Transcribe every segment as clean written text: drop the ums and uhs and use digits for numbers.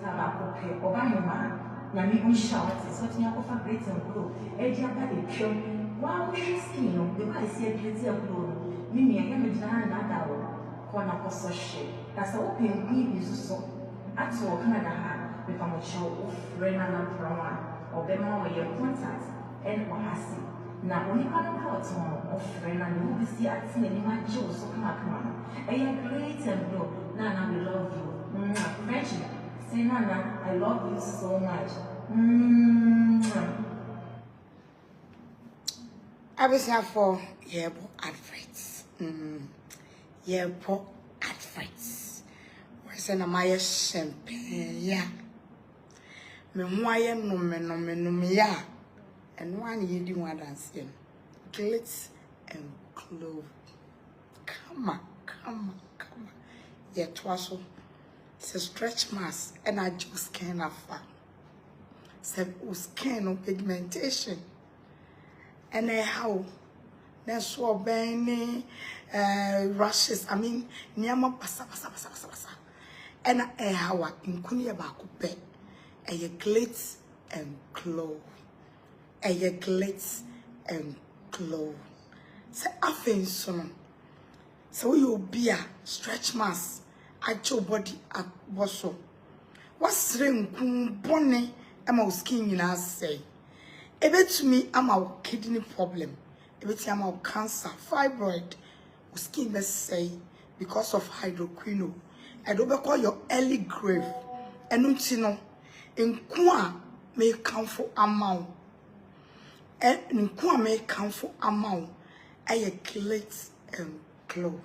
about okay, or by your man. Yami shout, so you have a great and glow. Edia by the pure. While she's skin, the way I see a beauty of glow. Mimi, I am a Nana corner of such. That's a open give you so. At all, Canada, with a show of Naana Brown or Bema or your contact, and Wahasi. Now, when you come out of friend and you will see at any my Joe, so come on. I am great and glow. Nana, we love you. Friendship. Say, Nana, I love you so much. I was here for adverts. Adverts. Where's an Amaya champagne? Yeah. Memoir no, yeah. And one you do one dancing. Glitz and clove. Come on. Yeah, twasso. It's a stretch mask, and I just can't afford. It's skin of pigmentation. And how? That's what Benny rushes. I mean, Niama pasa. And how in Kunia Bakupe, a glitz and clove. A glitz and clove. Say, I think so. So you'll be a stretch mask. At your body at Bosso. What's ring bonny? Am I skin in us say? A bit to me, I'm our kidney problem. A bit I'm our cancer, fibroid, skin best say because of hydroquino. I don't call your early grave. And untino in Kwa may come for amount. And in Kwa may come for amount. I glitz and glow.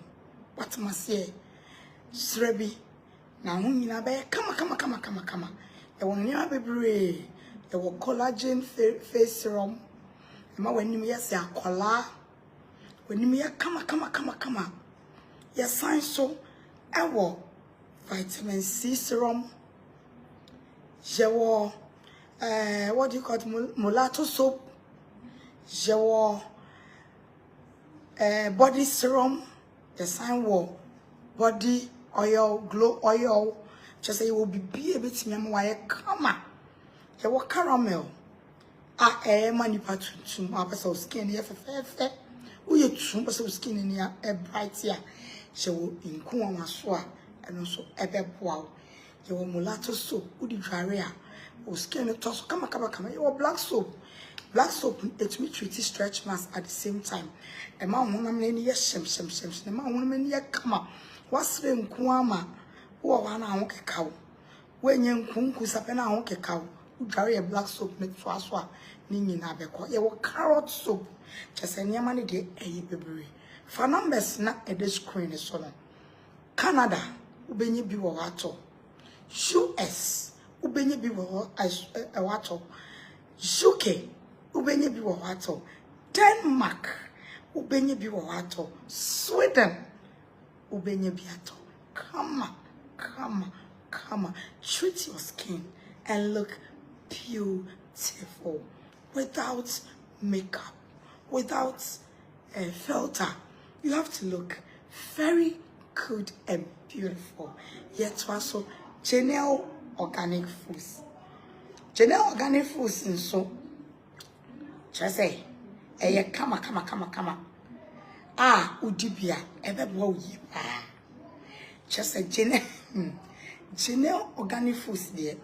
What must say? Srebi na hunyina be kama e won nya bebre e wo collagen face serum e ma wanim yesi akola wanim ya kama ya sign so e wo vitamin C serum je wo what do you call it, mulatto soap, je wo body serum, the sign wo body oil, glow oil, just say you will be a bit me come. You will caramel. Manipa to my person skin here for fair. We you trump skin in here a bright here. She will in Kuama swa and also a wow. You will mulatto soap, woody dry or skin toss come. You will black soap. Black soap it me treat stretch mask at the same time. A man woman in yes, shem. The man woman here come. What's the Kuama? Who are one hour cow? When young Kunku sapena honk cow, who carry a black soap make swaswa, Nini Nabeko, your carrot soup, just any money de a baby. For numbers not a screen is so. Canada, Ubeni Biwato. US, Ubeni Biwa as a wato. UK, Ubeni Biwato. Denmark, Ubeni Biwato. Sweden. Ubenye biato. Come on. Treat your skin and look beautiful without makeup, without a filter. You have to look very good and beautiful. Yet also Janelle Organic Foods. Janelle Organic Foods and so just say, come. Udibia, ebe bo yi pa. Just a Janelle Organic Foods there.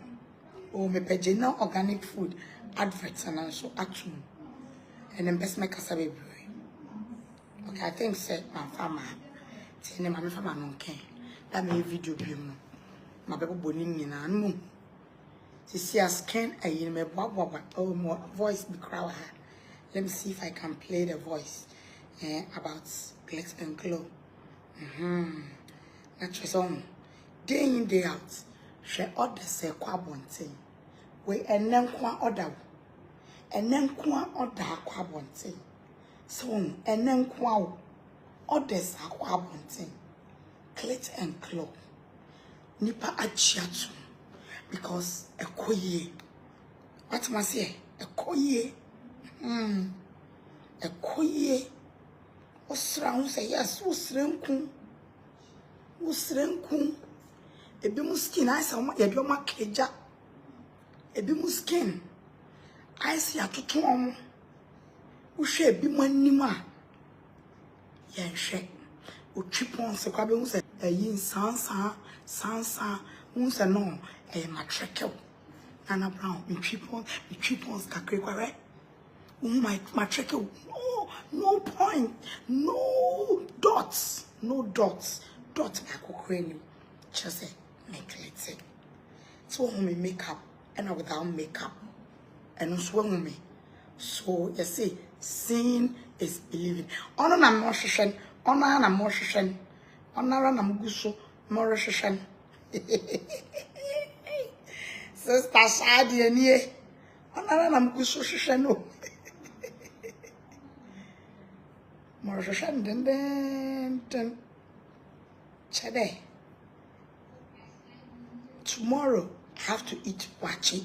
Oh, me pe Janelle Organic Food adverts and also atum. And then best make us a baby. Okay, I think say my farmer. Tene my farmer no can. That me video bi mu. My baby boni nyina no. To see a skin ayi me bwa. Oh, more voice be crowd. Let me see if I can play the voice. About glitz and glow. That's on. Day in, day out. She order say kwa bonte. We and then kwa order. And then kwa order kwa bonte. So and then kwa orders are kwa bonte. Glitz and glow. Nipa achiatu. Because a koye. What must say? A koye. A koye. Osra say yes, usrenku. Ebi mu skin I say ye do ma keja. Ebi mu skin I see atoto omo. Wo hwe ebi mu anim a ye hwe. O tripon se kwa be hu se eyin sansa hu se no ma trekel. Naana Brown, me tripons kakre kwa right? My trekel. No point. No dots. Dots back when just say make it. So me makeup and without makeup. And also me. So you see, seeing is believing. Honor na more shishan. Honor na more shishan. Honor na muguso more shishan. Sister Shadi and ye. Honor na muguso shishan no. More shishan den. Today. Tomorrow I have to eat wachi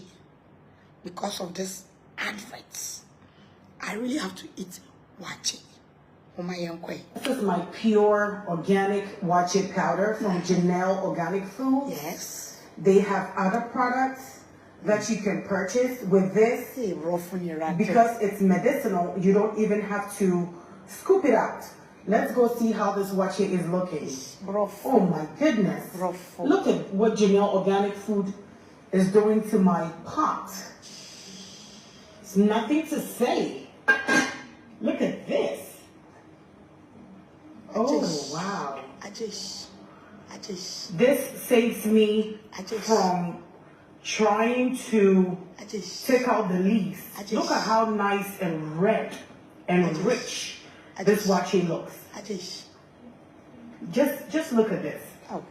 because of this adverts. I really have to eat wachi. This is my pure organic wachi powder from Janelle Organic Foods. Yes. They have other products that you can purchase with this. Because it's medicinal, you don't even have to scoop it out. Let's go see how this wachi is looking. Oh my goodness. Look at what Janelle Organic Food is doing to my pot. It's nothing to say. Look at this. Oh wow. This saves me from trying to take out the leaves. Look at how nice and red and rich this wachi looks. Just look at this. Oh.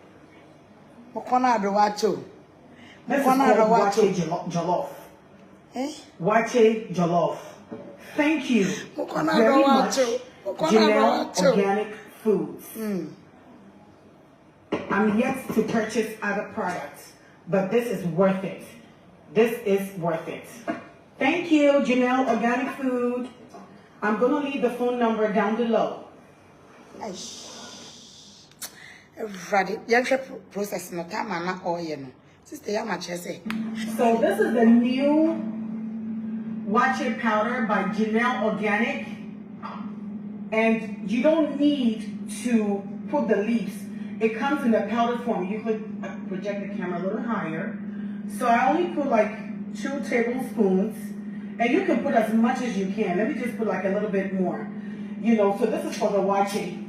This is called wachi jollof. Wachi jollof. Thank you very much, Janelle Organic Foods. I'm yet to purchase other products, but this is worth it. This is worth it. Thank you, Janelle Organic Food. I'm going to leave the phone number down below. Process no time na oil. Sister Yama say. So this is the new wachi powder by Janelle Organic, and you don't need to put the leaves. It comes in the powder form. You could project the camera a little higher. So I only put like 2 tablespoons, and you can put as much as you can. Let me just put like a little bit more. You know, so this is for the wachi.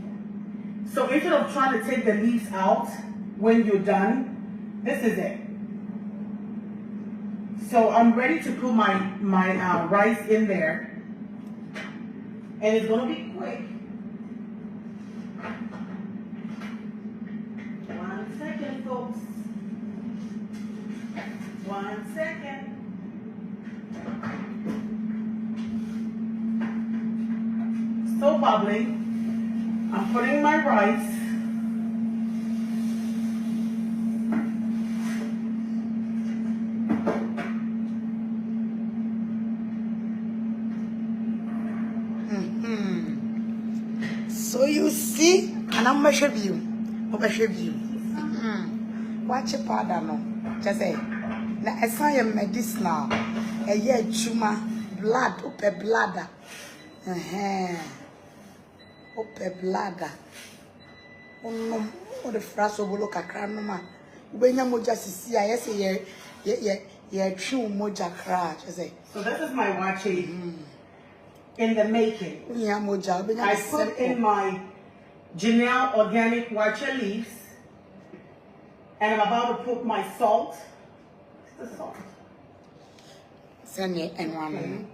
So instead of trying to take the leaves out when you're done, this is it. So I'm ready to put my rice in there, and it's gonna be quick. 1 second, folks. 1 second. Still bubbling. I'm putting my rice. So you see, and I'm measure you. Watch your powder no. Just say, na esa ye medicinal. Eye chuma blood, ope bladder. Ope bladder. Onnom o de fraso bolo kakra no ma. Ubenya moja sisi a yesi ye twi moja kra. Just say. So this is my wachi in the making. I put in my Janelle Organic wachi leaves, and I'm about to put my salt. What's the salt? Send it and one.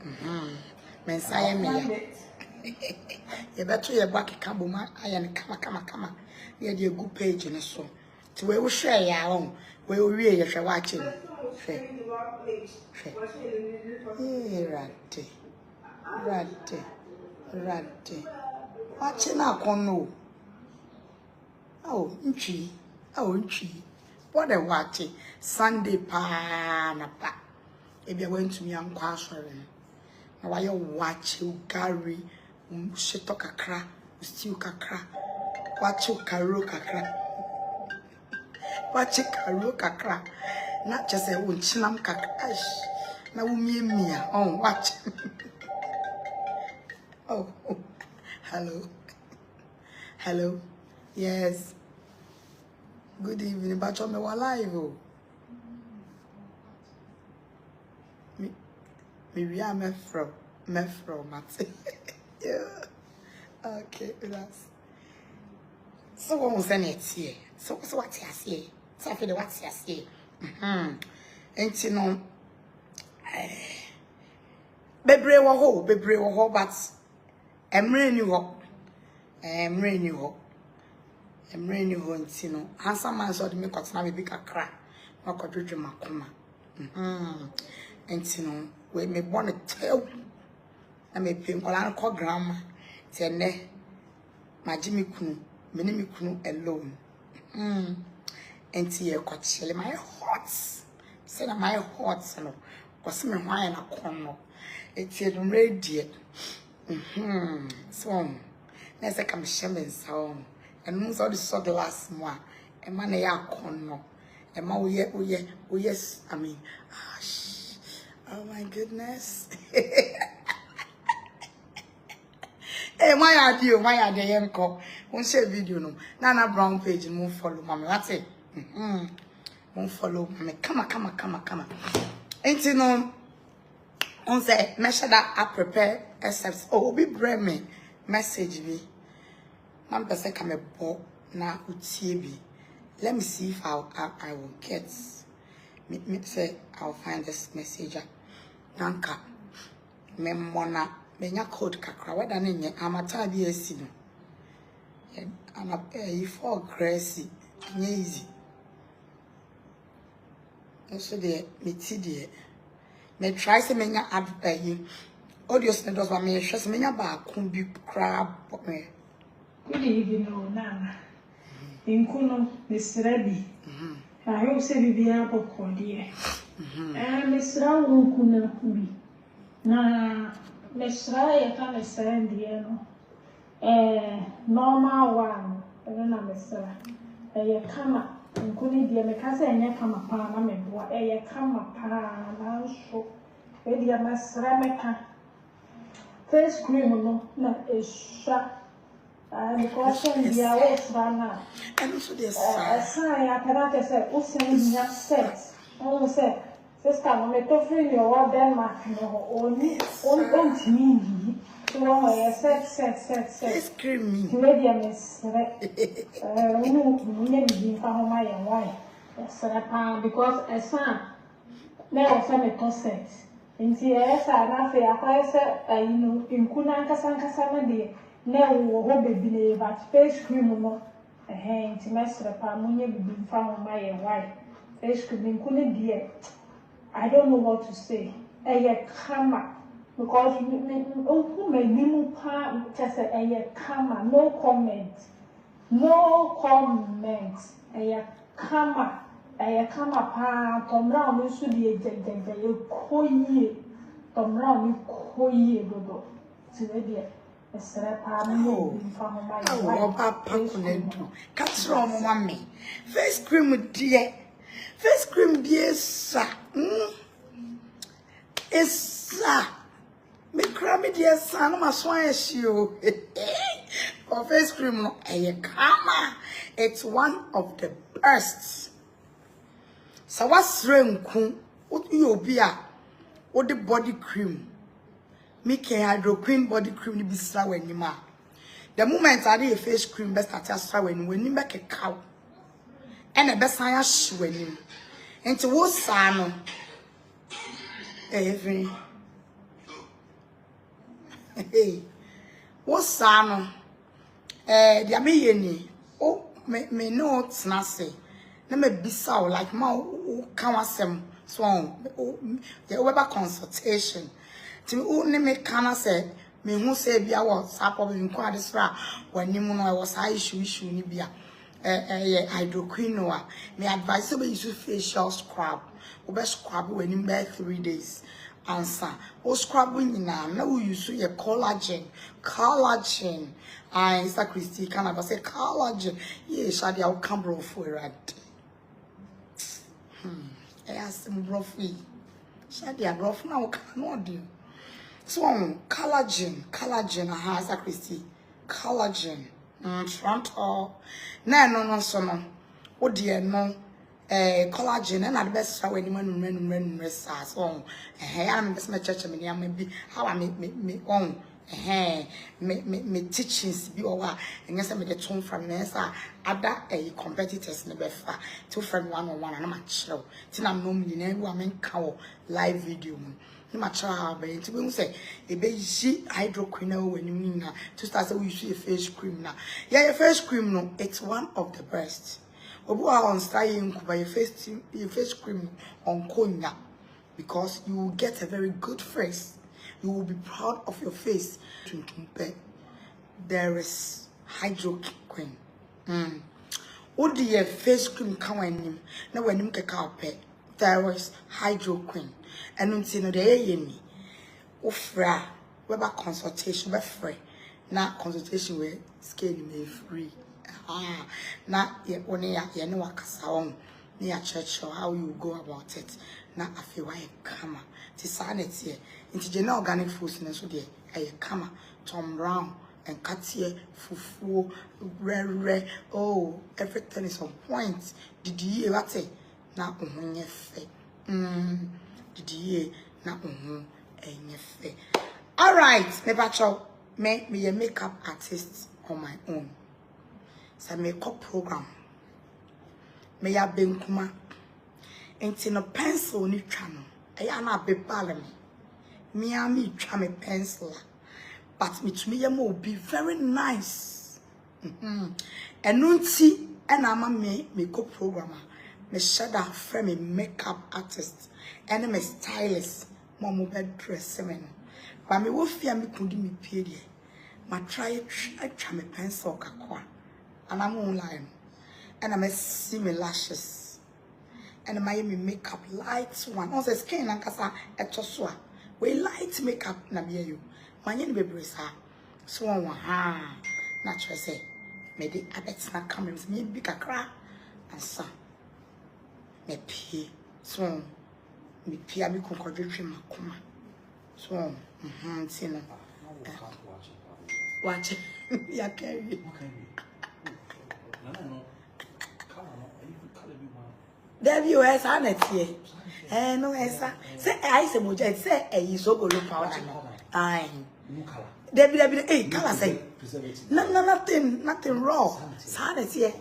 Mensaya me. You better your back kabuma. I am kama. Near the good page in a song. To where we share your own. Where we really are watching. Rate. Watching our cono. Oh, nchi. What a watching. Sunday pa. If you're going to me, I'm questioning. Now, why you watch you carry, shit kakra, stew kakra, watch you karo kakra. Watch it, kakra. Not just a winchinam kakash. Now, me, oh, watch. Oh, hello. Hello. Yes. Good evening, but you're alive. Maybe I'm Mefro, Mate. Yeah. Okay, that's. So what was it here? So what's here? So I feel what's here? And you know, bebre wo ho, but emre ni ho. Emre ni ho, you know. Handsome man so the me got na be kakra. Ma kodwodwe makoma. And you know, we me born a tell. Na me pay nkola no grandma. Ti ne majimi kunu, me ni me kunu alone. And ye kwachele my hot. Say na my hot no. Cause me hwan na kono. Eti edum ready. So Nessa come shaman sound, and most of the saw the last one, and man, ya corner, and ma, yes, I mean, oh my goodness. Hey, my idea, uncle, won't share video no. Naana Brown page and won't follow, mammy. That's it. Won't follow, mammy. Come on. Ain't you know? On say, measure that I prepare, except, oh, be brave me. Message me. Man person come a bo na utiebi. Let me see if I will get. Me say I'll find this messenger. Nanka. Me mona menya code kakra. Whether nenye amata bi esi no. I'm a for grassy. Easy. So there me ti there. Me try se menya add audio senders wa me hwese menya ba kumbi crab me. Good evening, Nana. Inkuno Mr. I hope say be able to dear. Mr. Unkuna be. Na Mr. I can send the normal one. I don't know, Mr. A kama. Unkuni dear, because I never come upon me. A kama pan, so. Edia Mr. Meka. First cream no is shut. The question is, Rana. And also this sign I said, Usin set. Almost said, Sister, no me to free your Denmark no only don't mean. So I set. It's creamy. Media miss. Maybe for my and why. Because a son never sent a consent. Inti esa na fe akwese inkuna nkasa na de na wo ho bebine but face cream no inti mesre pa munye bibi mfa ho maye why face cream inkuna de I don't know what to say kama because who may nimu pa tese kama no comment kama kama pa tomra o su die jejeje koyie tomra o koyie dodo ti we die esere pa mo bi fa ho ma ye wa pa kunedu katro mo mame face cream die sa esa me crabby die sa no maso ahio for face cream no kama it's one of the best. So what's renku you be the body cream me can hydroquin body cream ni bisra wenima the moment I do a face cream best at asra when you make a cow and a best I ashwenim into what sano every hey what sano the amiyeni oh me no tsnase na me bisa like ma kan wasem so the over consultation ti o ne me kana say me hu say bia wo sapo be nko adesra wanim no e was issue ni bia hydroquinoa me advise you use facial scrub o be scrub wanim by 3 days answer o scrub nyina na we use your collagen Sister Christy can I say collagen ye shadia o cambro for right. Ask him roughly. Said the rough now cannot do. So collagen, has a Christy. Collagen. Front or no, so no. Oh dear, no. Collagen and at best when you run so I'm best my church maybe how I me own me teachings be over and yes I make a tone from Nessa other competitors never far 2 friend 1-on-1 and I'm a chill till I'm no millionaire woman cow live video no matter how but to be say a baby hydroquinone when you mean to start we see a face cream now yeah your face cream no it's one of the best. Obu on staying by your face cream on konya because you will get a very good face. You will be proud of your face. There is hydroquinone. Odi your face cream come when na when him keka there is hydroquinone. And until no dey yemi. Ofra weba consultation be free. Na consultation we scale me free. Na ye one ya no wakasa on na church how you go about it na afi wa ye kama ti sanity nti je na organic foods na so de e kama Tom Brown and katie fufu rare oh everything is on point did you what na ohunye fe did you na enye fe. All right me pacho me a makeup artist on my own. Sa makeup program me ya benkuma enti no pencil ni twa no eya na bebale me a me twa me pencil but me to me ya mo be very nice enunti ena ama me makeup program me shada frame me makeup artist and me stylist mo be dress me no but me wo fia me kundi me pie de ma try twa me pencil kakwa. And I'm online, and I'm see my lashes, and I'm my makeup light one. On the skin, and kasa etoswa. We light makeup na be you. Manye ni bebre sa. So natural say. Me di abet na come me bi kakra and sa. Me pie so me pie me konkodwe makoma. So see no. Watch it. Yeah, carry. There you are, sanity. No, answer. Say, I say, Motia, say, a is so good powder. Aye. Debbie, eh, color say. No, nothing wrong. Sanity.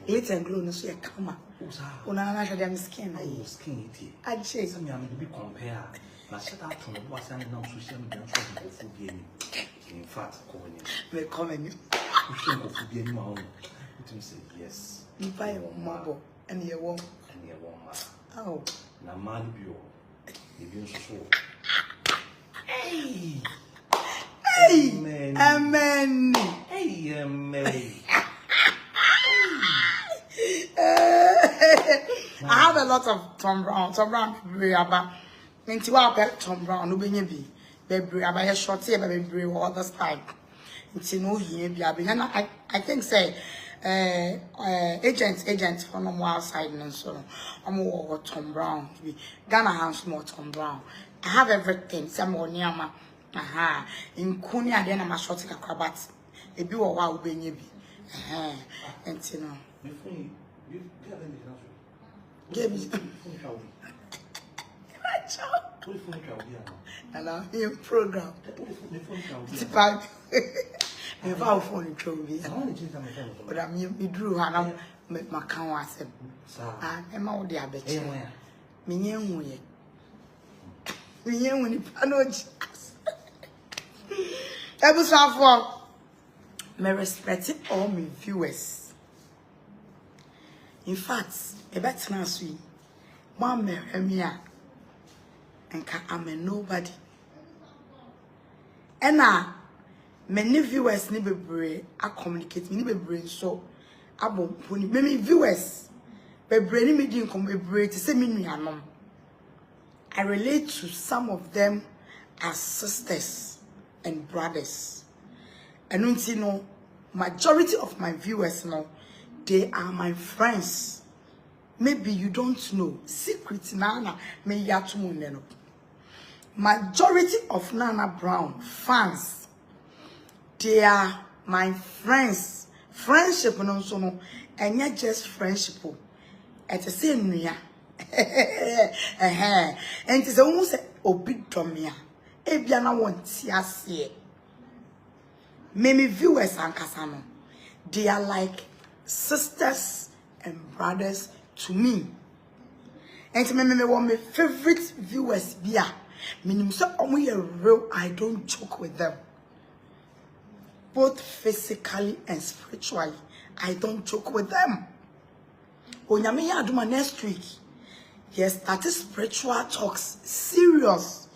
Glitter and glue, no, see a comma. Una, them skin. Skin, I chase me, I'm a bit compare. But shut up from the boss and now social media for gaming. In fact, we're coming. Yes. You buy a marble and you won't. And you won't. Oh, now, man, you so. Hey, amen. Hey, amen. I have a lot of Tom Brown. Tom Brown, about. Minti wa pet Tom Brown, no benye bi. Bebre about shorty, bebre all this time. Inti no here bi abi. And I think say agents for no outside and so on. Tom Brown. Ghana has more Tom Brown. I have everything. Some more nyama. Aha. In Kunya then I'm a shorty acrobat. E bi wo wa benye bi. Inti no. And I'm in program. If I phone trouble, but I'm you drew and I'm make my canvas. I'm out there, bet you. Me young way. Me young when you panoge. I was for my respect all my viewers. In fact, a better now, sweet. One me and I'm a nobody. And many viewers need be I communicate me be so abo pony many viewers be brain me din come be to say me nuanom. I relate to some of them as sisters and brothers. And you know majority of my viewers know They are my friends. Maybe you don't know. Secret Nana me yatumu neno. Majority of Naana Brown fans, they are my friends. Friendship no so no, and not just friendship. At the same year. And it's almost a big domia. Ebiana won't see us here. Many viewers and Kasano, they are like sisters and brothers to me. And to me, one of my favorite viewers be meaning so only a real, I don't joke with them. Both physically and spiritually, I don't joke with them. Onyame ya aduma next week. Yes, that is spiritual talks. Serious.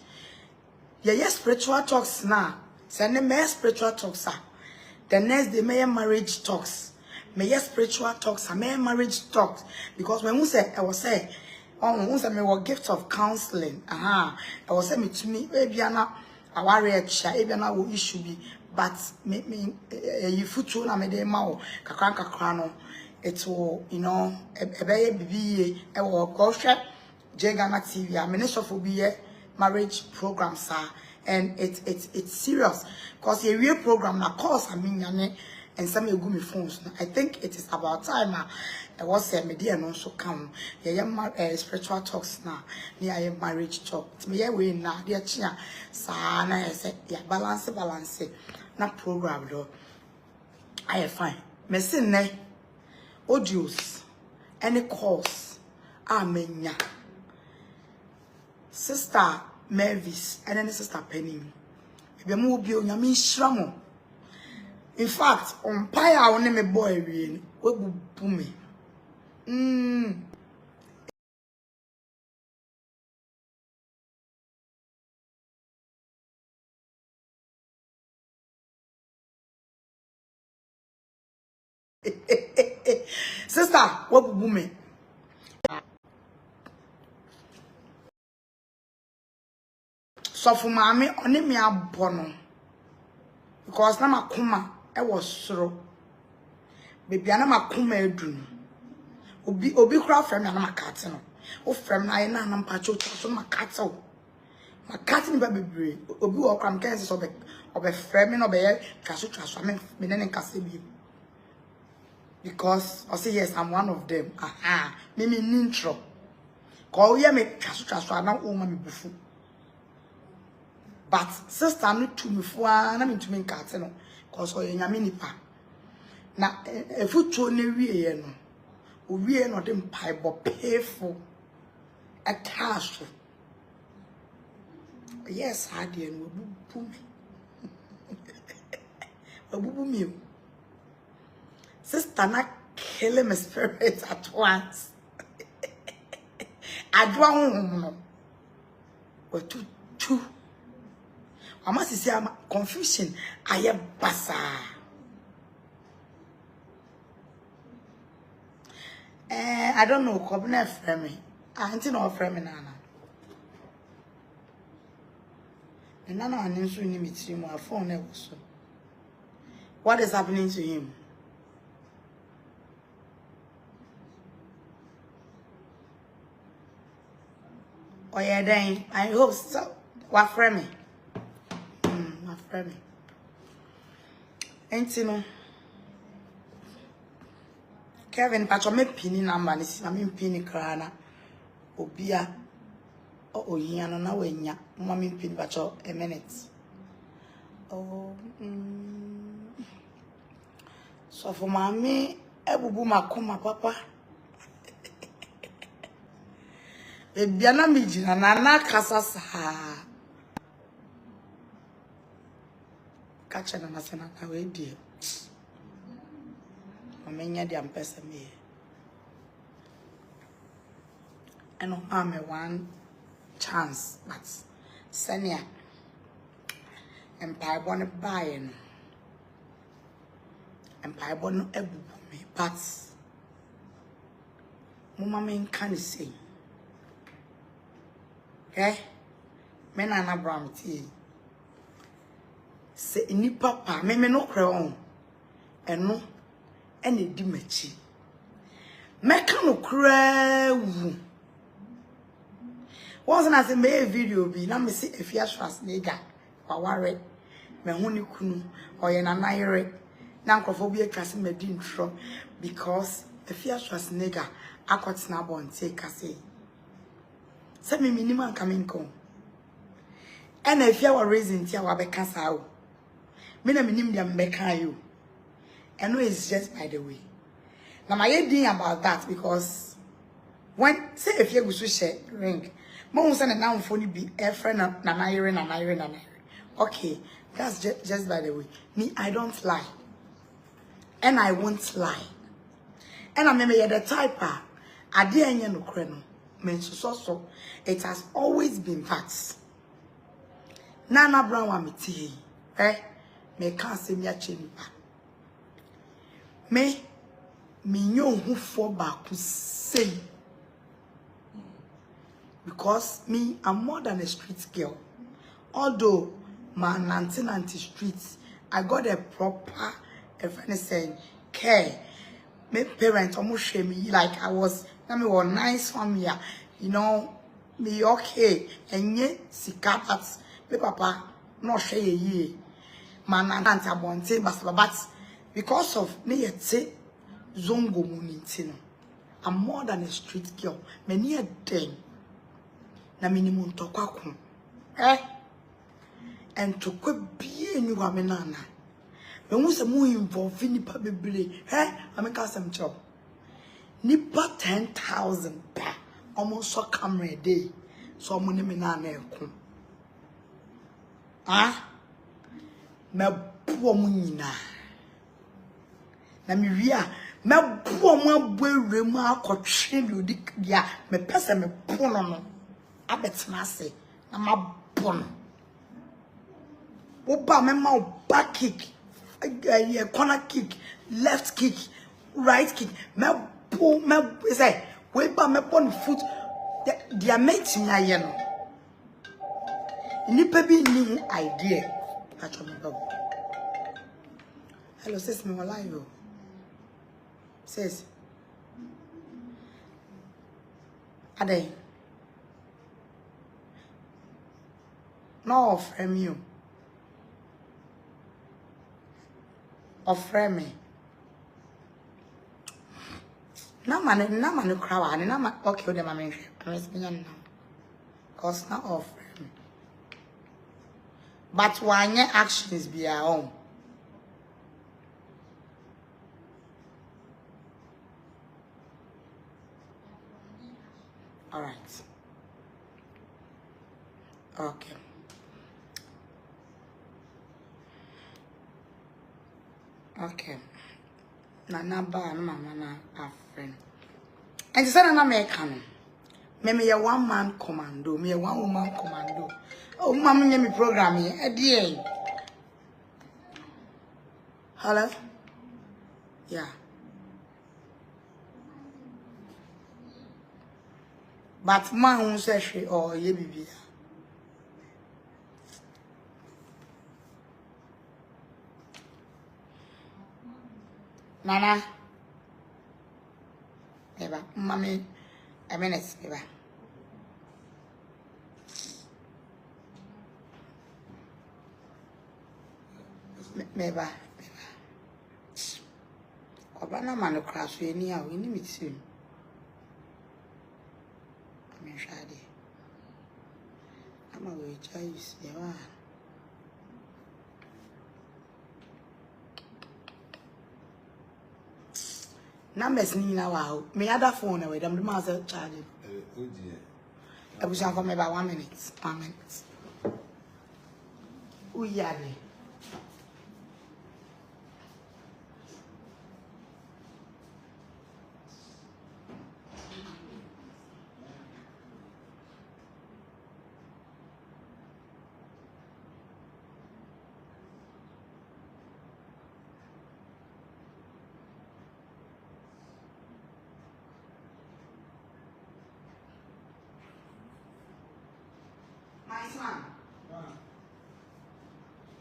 Yes, spiritual talks now. Send me spiritual talks. The next day, may marriage talks. May spiritual talks. May marriage talks. Because when we say, I was say, oh, we may gift of counseling. I was say me to me, Ebiana, a warrior chair, Ebiana will issue be, but me, you futu na me de mao, kakranka krano. It will, you know, a baby, a workshop, Jagana TV, a minister for be marriage program, sir. And it's serious. Because a real program, na course, I mean, and some of me phones. I think it is about time. I was a media and also come. Yeah, spiritual talks now. Near marriage talk. It's me, we now, dear Chia. Sana, I said, yeah, balance. Not program, though. I fine. Messing, audios, any calls, amenya. Sister Mavis, and then Sister Penny. If you move your yami shramo. In fact, on paya on me boy, we will boom me. Sister, what will boom me? So for mommy, only me a bono. Because na makuma, I was soro. Baby, I na makuma edun. Obi kura frame na makate no. O frame na na mpacho so makate. Makate ni ba bebre. Obi wo kram kense so be frame no be twaso me ne nkase bi. Because I say yes, I'm one of them. Me nintro. Ko ye me twaso na o ma me bufu. But sister no to me for na me to me nkate no. Cause o nyame nipa. Na efutuo na wiye no. Owie no de mpai bo painful attached. Yes, I did no bubu me. Bubu me. Sister na kill my spirit at once. Adwene no. What two. I must say I'm confusion. I am basa. I don't know. Kobna frame me. Auntie no frame me Nana. And Nana and so ni mitri mo phone e so. What is happening to him? Oh yeah, then I hope so. What frame me? What frame me? Auntie no. Kevin, pacho me pini number ni si na me pini krana obia o hia no na wanya mo me pini pacho a minute. So for mommy ebubu makoma papa e bia na me jina na kasa sa kacha na masana na we die Menya di ampesa me. And I'm one chance, but Sanya Empire born buying Empire born ebu me, but Mumma can say, eh? Naana Brown tea. Say, ni papa, me no crown, and no. And a dimachi. Meka no kra. Once I say me video be na me see if ya trust nigga waware me hu ni kunu oye na naire na nkrofobia kase me di ntro because if ya trust nigga akotena bonte kase say me minimum coming come and if ya were reason tia wa be kasa o me na minim dia mbeka you and no it's just by the way now my idea about that because when say if you go so share ring Mom send now phone be a friend na. Okay, that's just by the way. Me, I don't lie. And I won't lie. And I remember the type I didn't no creno. So it has always been facts. Naana Brown wa meti. Me can't say me a chenipa. Me nyo who for back to say. Because me, I'm more than a street girl. Although my nanti streets, I got a proper, if anything, care. My parents almost shame me like I was nice family, you know, me okay, and yet sika but me papa no share ye. My nanti abonte but because of me yet zongo munintino. I'm more than a street girl. Me near thing. Na minimum tokwa and to quit being you are nana. When we say more involved in nipa bebre, I make us some job. Nipa 10,000 pa almost so camera a day. So money me na come. Me poor munina. Na mi ria me poor mo boy ma ko twem di ya me pese me poor no. Abetna say na ma bon oba me ma back kick corner kick left kick right kick me pull me say we ba me bon foot dia mate nya ye no nipa bi ni idea acho me babo hello sis me wala yo sis adai no from you. Offer me. Na man crowd and na okay the mama. I'm cause not offer me. But when your actions be our own. All right. Okay. Okay. Naana Brown mama na a friend. And you said Naana American. Me a one man commando, me a one woman commando. Oh, mama, me program here. Adwene. Hello? Yeah. But man who says she or ye be. Nana, Eba, mommy, a minute, Eba. Meba, Obana man crash we near we need soon. I mean, Shadi. I'm a way choice, Eba. Numbers ni na wow. Me other phone away. Them the master charging. Oh dear. I wish I come about 1 minute. 1 minute. Oh yeah.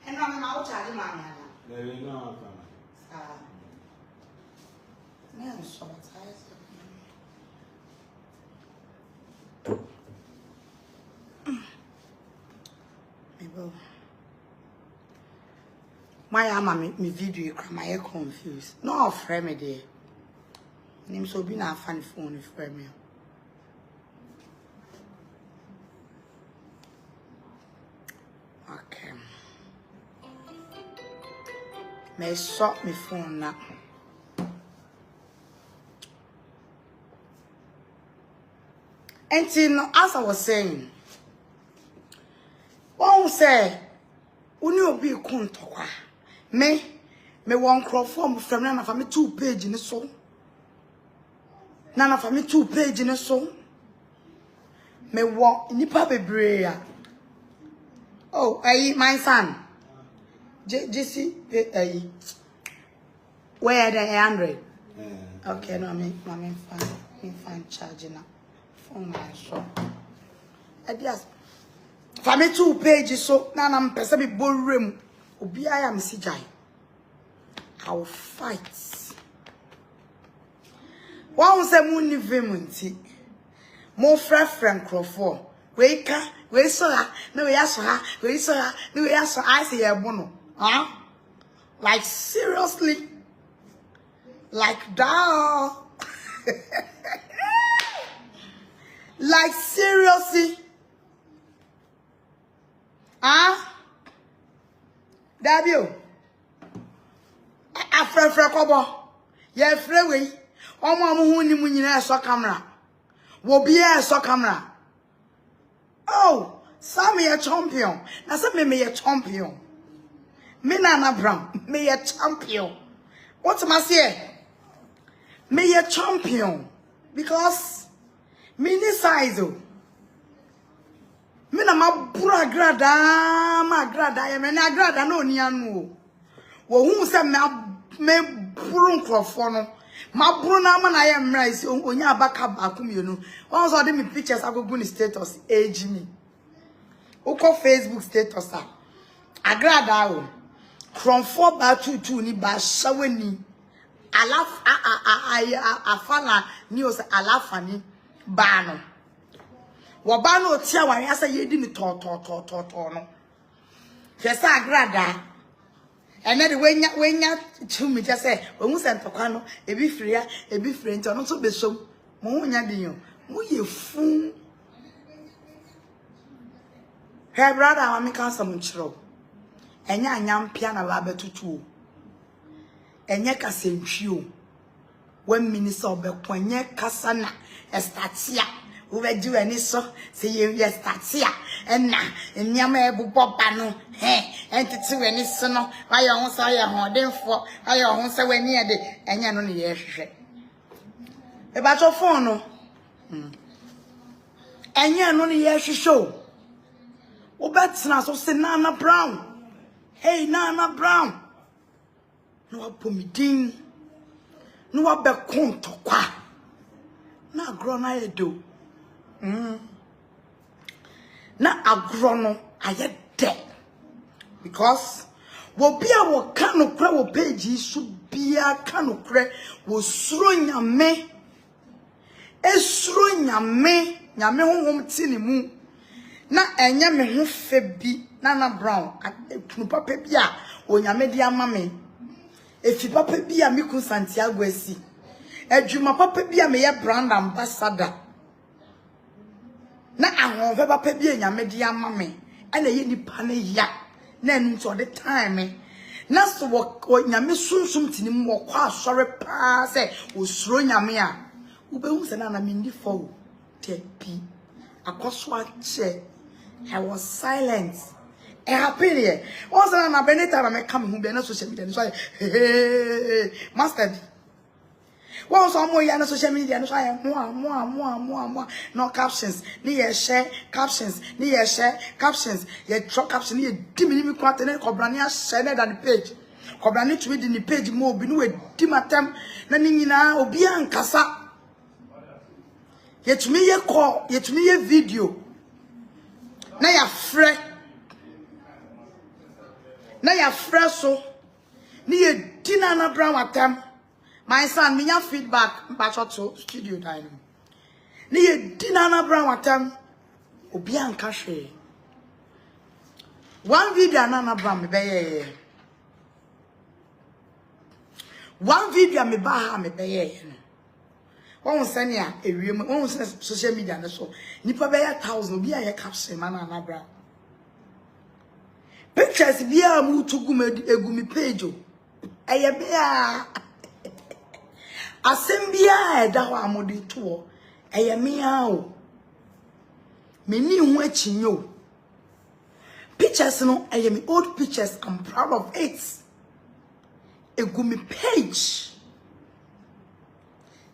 And I'm out charging money. There is no family. No, so My ama me video my hair confused. No frame me there. Name so be na funny phone frame me. Okay. May shop me phone now. And as I was saying, one say, "Uni obi kuntokwa." Me one crop form from Nana for me 2 page in the soul. Nana for me 2 page in the soul. Me walk nipa bebre. Oh, my son. JC, where the 100? Okay, no, me fine charging now. Phone my shop. Adias. For me 2 pages so now I'm person be ballroom. Obi I am CJ. I will fight. One say money vemunti. More friend Crawford. We saw her, no we ask her, we saw her, no we ask her, I say a bono. Huh? Like seriously? Like that? Like seriously? Huh? Dabio. Afra kobo. Ye freeway. Omo hu ni mu nyina so camera. Wo bia so camera. Oh, some me a champion. Na say me a champion. Me Naana Brown, me a champion. What am I say? Me a champion because me ni size o. Me na mabura Agradaa ya me na Agradaa na oni anu. Wo hu se me buru nkrofo no. Maburu na ma na ya mra isi onya abaka akomienu. Won so de me pictures agogo ni status age me. Uko Facebook status a. Agradaa o. From 4 by 2 ni ba shawani. Alaf afana ni o se alafani ba no. Woba no tia wan ya say yedi ni to no. Fesa Agradaa. And then wenya chumi just say when we sent tokano ebi free nti ono so be so mo nya din yo mo ye fun her brother wa me kan some chiro enya anyampia na ba betutu o enye kasentwi o 1 minute obekonye kasa na estatia wo beji wani so se ye estatia enna enyama ebubo ba no entiti wani so no aye ho so aye hodenfo aye ho so wani e de enya no ne ye hwehwe e ba to phone no enya no ne ye hwehwe o betina so se Naana Brown. Hey Naana Brown, no apomidin no abekontokwa na agro na edo na agro no aye de because wo bia wo kanokra wo page so bia kanokra wo suro nyame esuro nyame honhom tini mu na enye me ho fe bi Naana Brown kunu papa bi a onyame di ama me efi papa bi a miku Santiago asi adwuma papa bi a me ye brand ambassador na ahonfe papa bi enyame di ama me ana ye nipa na ya na enu to the time na so wo nyame sunsum tini mu wo kwa asore pa se osuro nyame a wo be hu se na me ndi fo tepi akoso ache. I was silent. It happened here. Also, na beneta na me come hu be na social media so hey mastered. What was more ya na social media so I more no captions ni ye share captions ni ye share captions ye drop caption ni ye di me kwate na kobrani a share na the page kobrani to me the page mo bi no we di matem na ni nyina obi ankasa ye to me ye call ye to me ye video na ya frɛ so ni ye di Naana Brown atam my son minya feedback mpacho to studio dino Ni ye di Naana Brown watam. Obi anka hwe. One video Naana Brown me beye. One video me ba ha me beye no. Won send ya ewiem, won send social media na so. Nipa beye 1000 obi aye caption ma Naana Brown. Pictures bia mu tugu egumi page o. Eye bia asem bia eda ho amode to. Eye mia o. Meni hu achinyo. Pictures no eye me old pictures, I'm proud of it. Egumi page.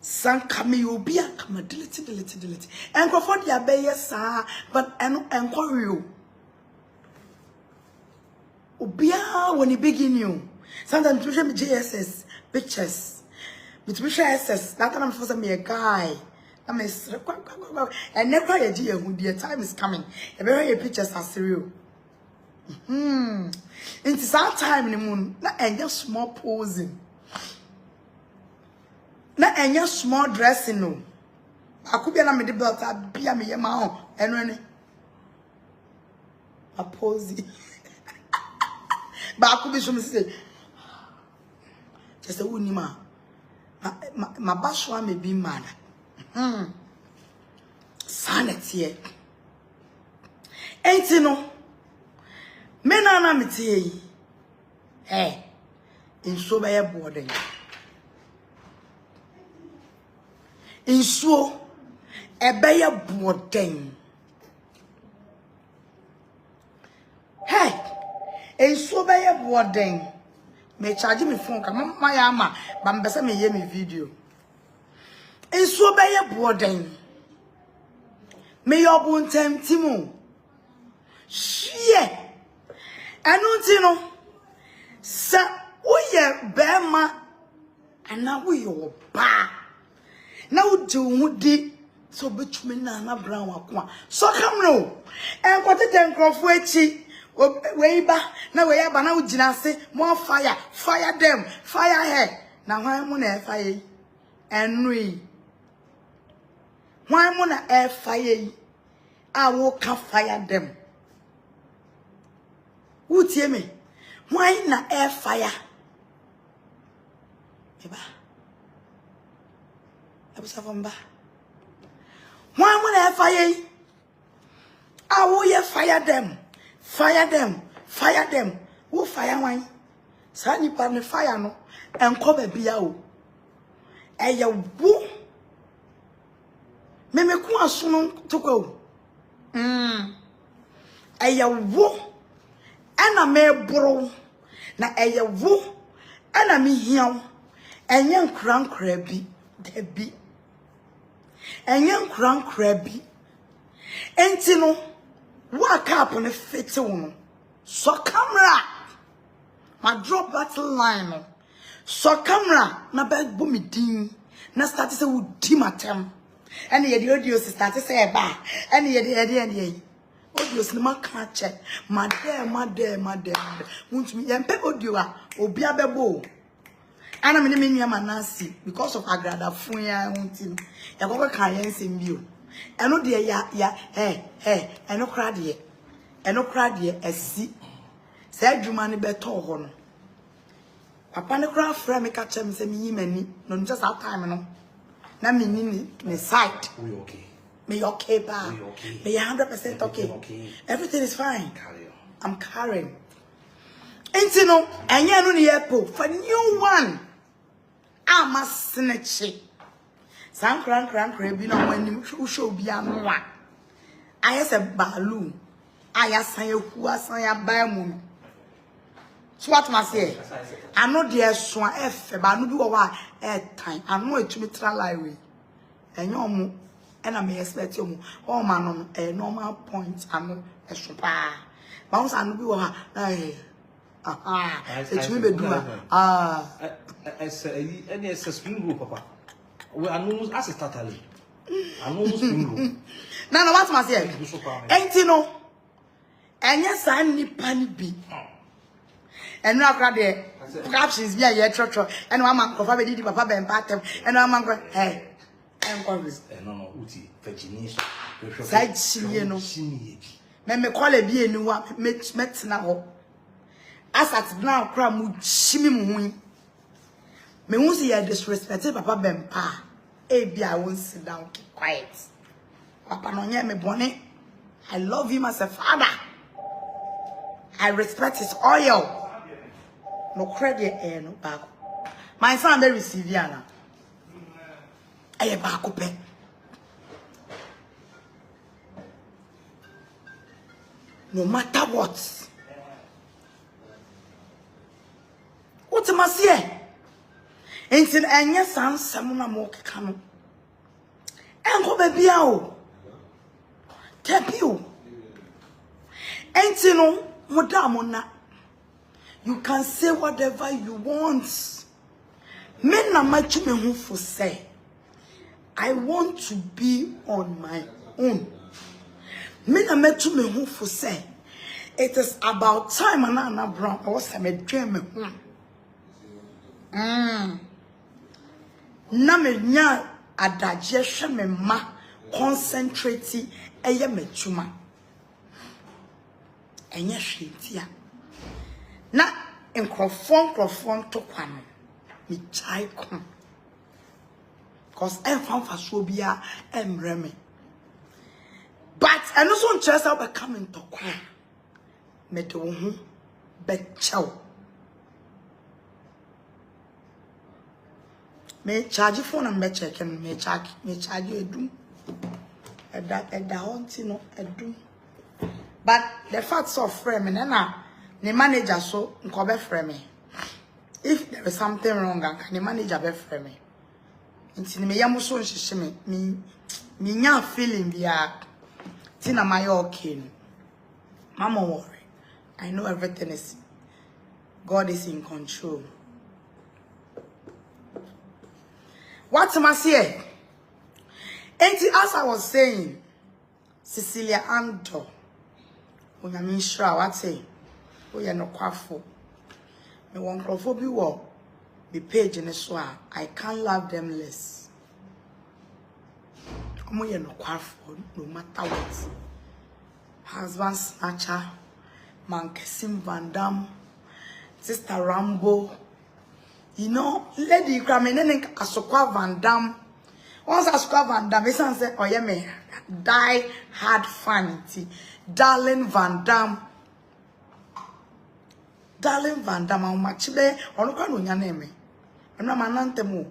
Sanka me obia kama delete. Enko for dia beye sa but enko real. Obia when you begin you. Sometimes you show me JSS pictures. But we share SS. That time I'm supposed to be a guy. I'm a and never a dear who the time is coming. A very pictures are serial. It's our time in the moon. Not any small posing. Not any small dressing. No. I could be an amid belt. I'd be a me own. And when a posing. But I could be some say. Just a woman. My bashwa may be mad. Sanity. Ain't you know? Men are not me. Hey, in so by a boarding. In so a bay boarding. Hey, in so by a boarding. Me charge me phone come my ama bambesa me hear me video enso be ye boarding me your bontem timo shie anu ti no sa uye bema ana wo yo ba na wo di hudi so betumi Naana Brown akwa so come no enkwotete nkrofo echi weiba na weiba na ugina se more fire them fire her na hwan mu na fire enui hwan mu na fire a wo ka fire them utie me hwan na fire eba abusa fomba hwan mu na fire a wo ye fire them. Fire them. Who fire wine? Sani pa me fire no. Enko be bia o. Eye wo. Me ku aso no toko. Eye wo. Ana me bro. Na eye wo. Ana me hiaw. Enye nkran bi. Debi. Enye nkran bi. Enti no. What up on a fit on? So camera. My drop battle line. So camera. Na beg bumi ding. Na start to say we dim atem. Any the audio start to say ba. Any the audio cinema can't check. Madam. Want me yempe audio obi abebo. Ana me me nua manasi because of Agradaa funya wontim. Ya go kan yen sembio. Eno de ya eno kra de asi se adwuma ne beto ho no papa ne kra fra me ka chem se me yimani no just that time no na me ni side me okay ba me 100% okay everything is fine I'm carrying enti no enye no ne yepo for new one ama snatch San cran bi na wani show bi anu a ayese balu aya san ehu asan ya ba mu so what must say ano de so efe ba no bi wo wa time ano etumi tra live enye omo ena me expect omo o ma no normal point ano eso pa ba won san no bi wo ha etumi be dua any spring roll papa we are almost as totally almost spring no what must say enti no enye san nipa ni bi enu akra de captions bi aye trotro enu ama nkofa be didi papa be mpatem enu ama nko no, uti, fetchini. Side chili, no. Me call a be any one, met now. As at now, cram would shimmy moon. Me won't see a disrespected Papa Bempa. I won't sit down, keep quiet. Papa no me bonnet. I love him as a father. I respect his oil. No credit, no back. My son, they receive Yana. I back up. No matter what. What am I saying? Ain't in any son, someone more come. And go baby out. Tap you. Ain't you know, Madame, you can say whatever you want. Men are much me who for say. I want to be on my own. Men are met to me who for say. It is about time Naana Brown was a dream. Na me nya adagye me ma concentrate eye metuma enye hwetia na enkrofon to kwano me chai kon cause enfan faso bia emre me but eno so nche sa be come to kwa me de wo hu be chaw me charge phone and me check and me charge edum eda honti no edum but the facts of frame na the manager so nko be frame if there is something wrong and the manager be frame nti me yam so nhihye me nya feeling bia ti na my okay mama worry I know everything is God is in control. What am I saying? And as I was saying, Cecilia Anto, when I mean sure, what say? We are no quaffo. Me one crofo be war, be page in a soir. I can't love them less. We are no quaffo, no matter what. Husband snatcher, man Kessim Van Dam, Sister Rambo. You know, Lady Graminen Asokwa Van Dam. Once Asokwa Van Dam, he said, oh yeah, me die hard fanity. Darling Van Dam. Darling Van Dam, how much be? Ono kwa no nyane me. Eno manantem o.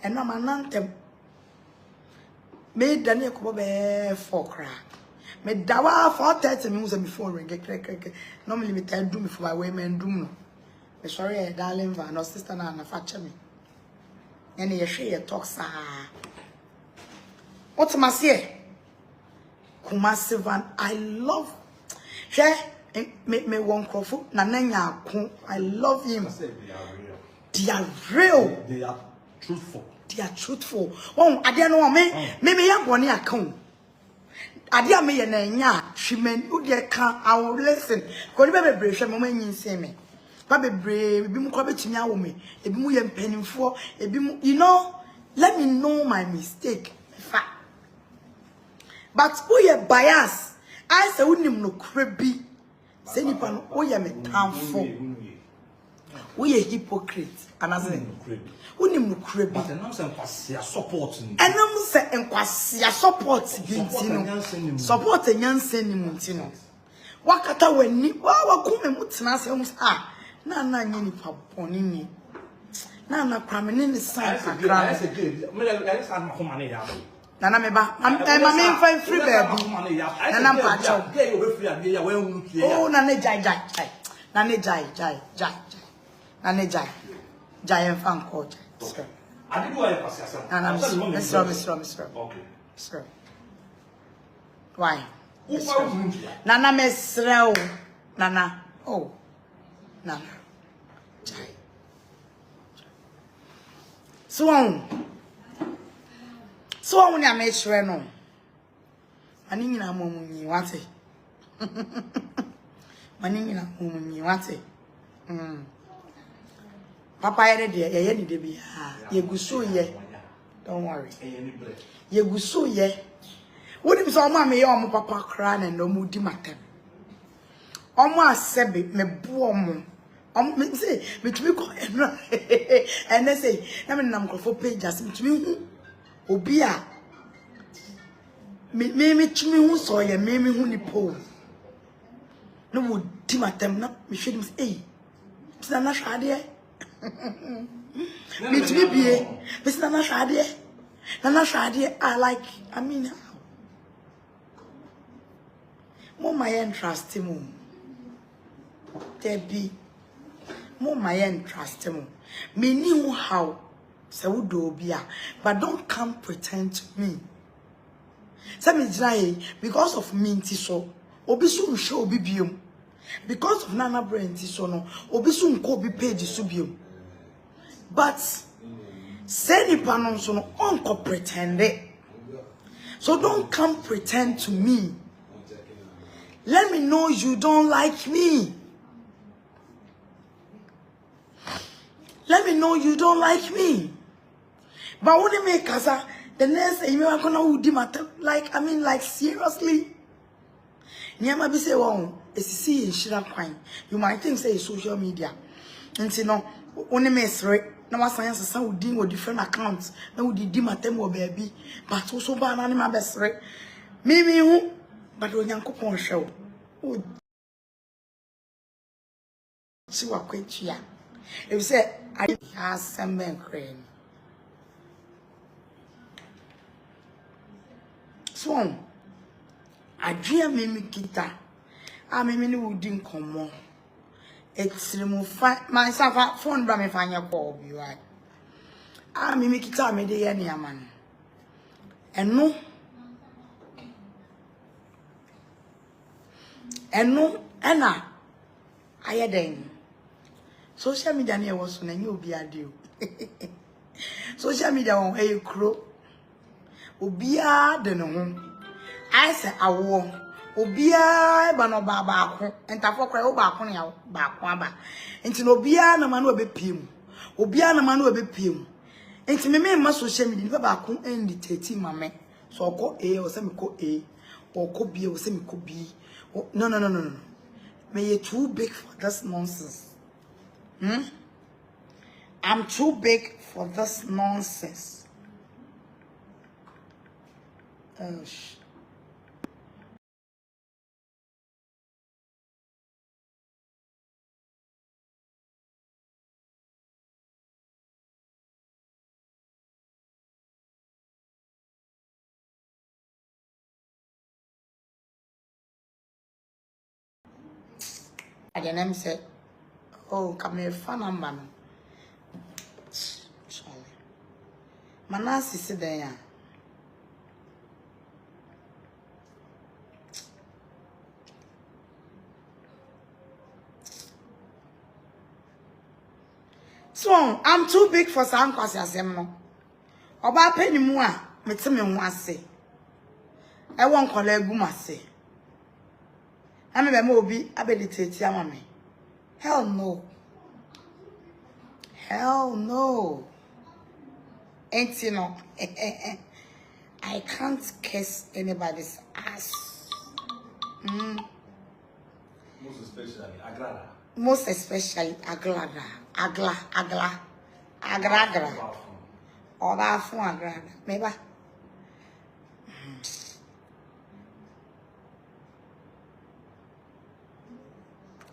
Eno manantem. Me Daniel ko be 4 cra. Me dawa 4:30 me use before ring. Normally me tell do me for my way men do no. Sorry, darling Van, no sister Naana fache me. And you share talk sa. What am I say? Kumasi Van, I love. Share me one crofo. Nananya kun. I love him. They are real. They are truthful. They are truthful. Oh, I don't know me young one account. I dare me and nya. She meant you can. I will listen. Because you be brave. Moment you say me. Baby brave, ebi mu kwa betimi awo me, ebi mu ye mpanimfo, ebi mu, you know, let me know my mistake. But who ye bias? I say unim no krebi. Say nipa no who ye metamfo. Who ye hypocrite? And I say unim no krebi. But enam say enkwase support ni. Enam say enkwase support ntino. Support enyanse ni ntino. Wakata weni, wa kume mutena say ah. Naana nyini paponi ni. Naana kwamene ni san Agradaa. Naana meba. Mama mfa free baby. Naana mpacho. Oh Naana jai. Naana jai. Naana jai mfa nko jai. I did what I was saying. Naana Mr. Okay. Mr. Why? Naana Mr. Naana. Oh. Naana. Jai. So when I make sure no. Mani nyina momunyi wate. Mani nyina momunyi wate. Papa ye de ye ni de bia. Ye guso ye. Don't worry. Any bread. You go so yeah. What if some mammy or papa crying and no moody matter? Almost sebe me boom. Me say me to me go and they say na me nam for pages me to me obia me to me who saw ya me who ni po no would timatem na me hwe dem say tina na hwade me to me bie me tina na hwade I like I mean mo my interest mo there be more my trust him. Me knew how so do be but don't come pretend to me. Some dry because of me so obi so show obi biom. Because of Naana Brown so no obi so nko obi page so biom. But say ni panon so no onko pretend it. So don't come pretend to me. Let me know you don't like me. Let me know you don't like me. But when you make casa, the next thing you are gonna do matter. Like I mean, like seriously. Nyama be say wow, see in Shira Quine. You might think say social media. And you know, only miss right. Now science is some deal with different accounts. Now we did matter more baby. But also ban animal best right. Me who but when you coupon show. Oh, see what quit here. If you say I have some men crane. So Adwene me kita. A me ni wudi nkomo. Extreme fine myself phone bra me fanya call bi wa. A me kita me de ye ne aman. Eno ena ayeden. Social media na was na nyi obi ade o. Social media won hey kro. Obi a de no ho. I say awo. Obi a ba no ba ko. Entafo kra o ba ko ne ya ba ko aba. Enti no obi a na ma no obepiem. Obi a na ma no obepiem. Enti me ma social media ba ko enditati mame. So oko o se me ko oko bi o se me ko bi. No. Me you too big for this nonsense. I'm too big for this nonsense. Oh shit. I didn't say, oh, come here, fun man. Manasi sit there. So I'm too big for some cause asem. Oba penny mu a mete me ho ase. I won kola egu mase. Na me be ma obi abeditati ama me. Hell no. Hell no. Ain't you know? I can't kiss anybody's ass. Most especially Agradaa. Most especially Agradaa. Agradaa. Or that for Agradaa. Maybe.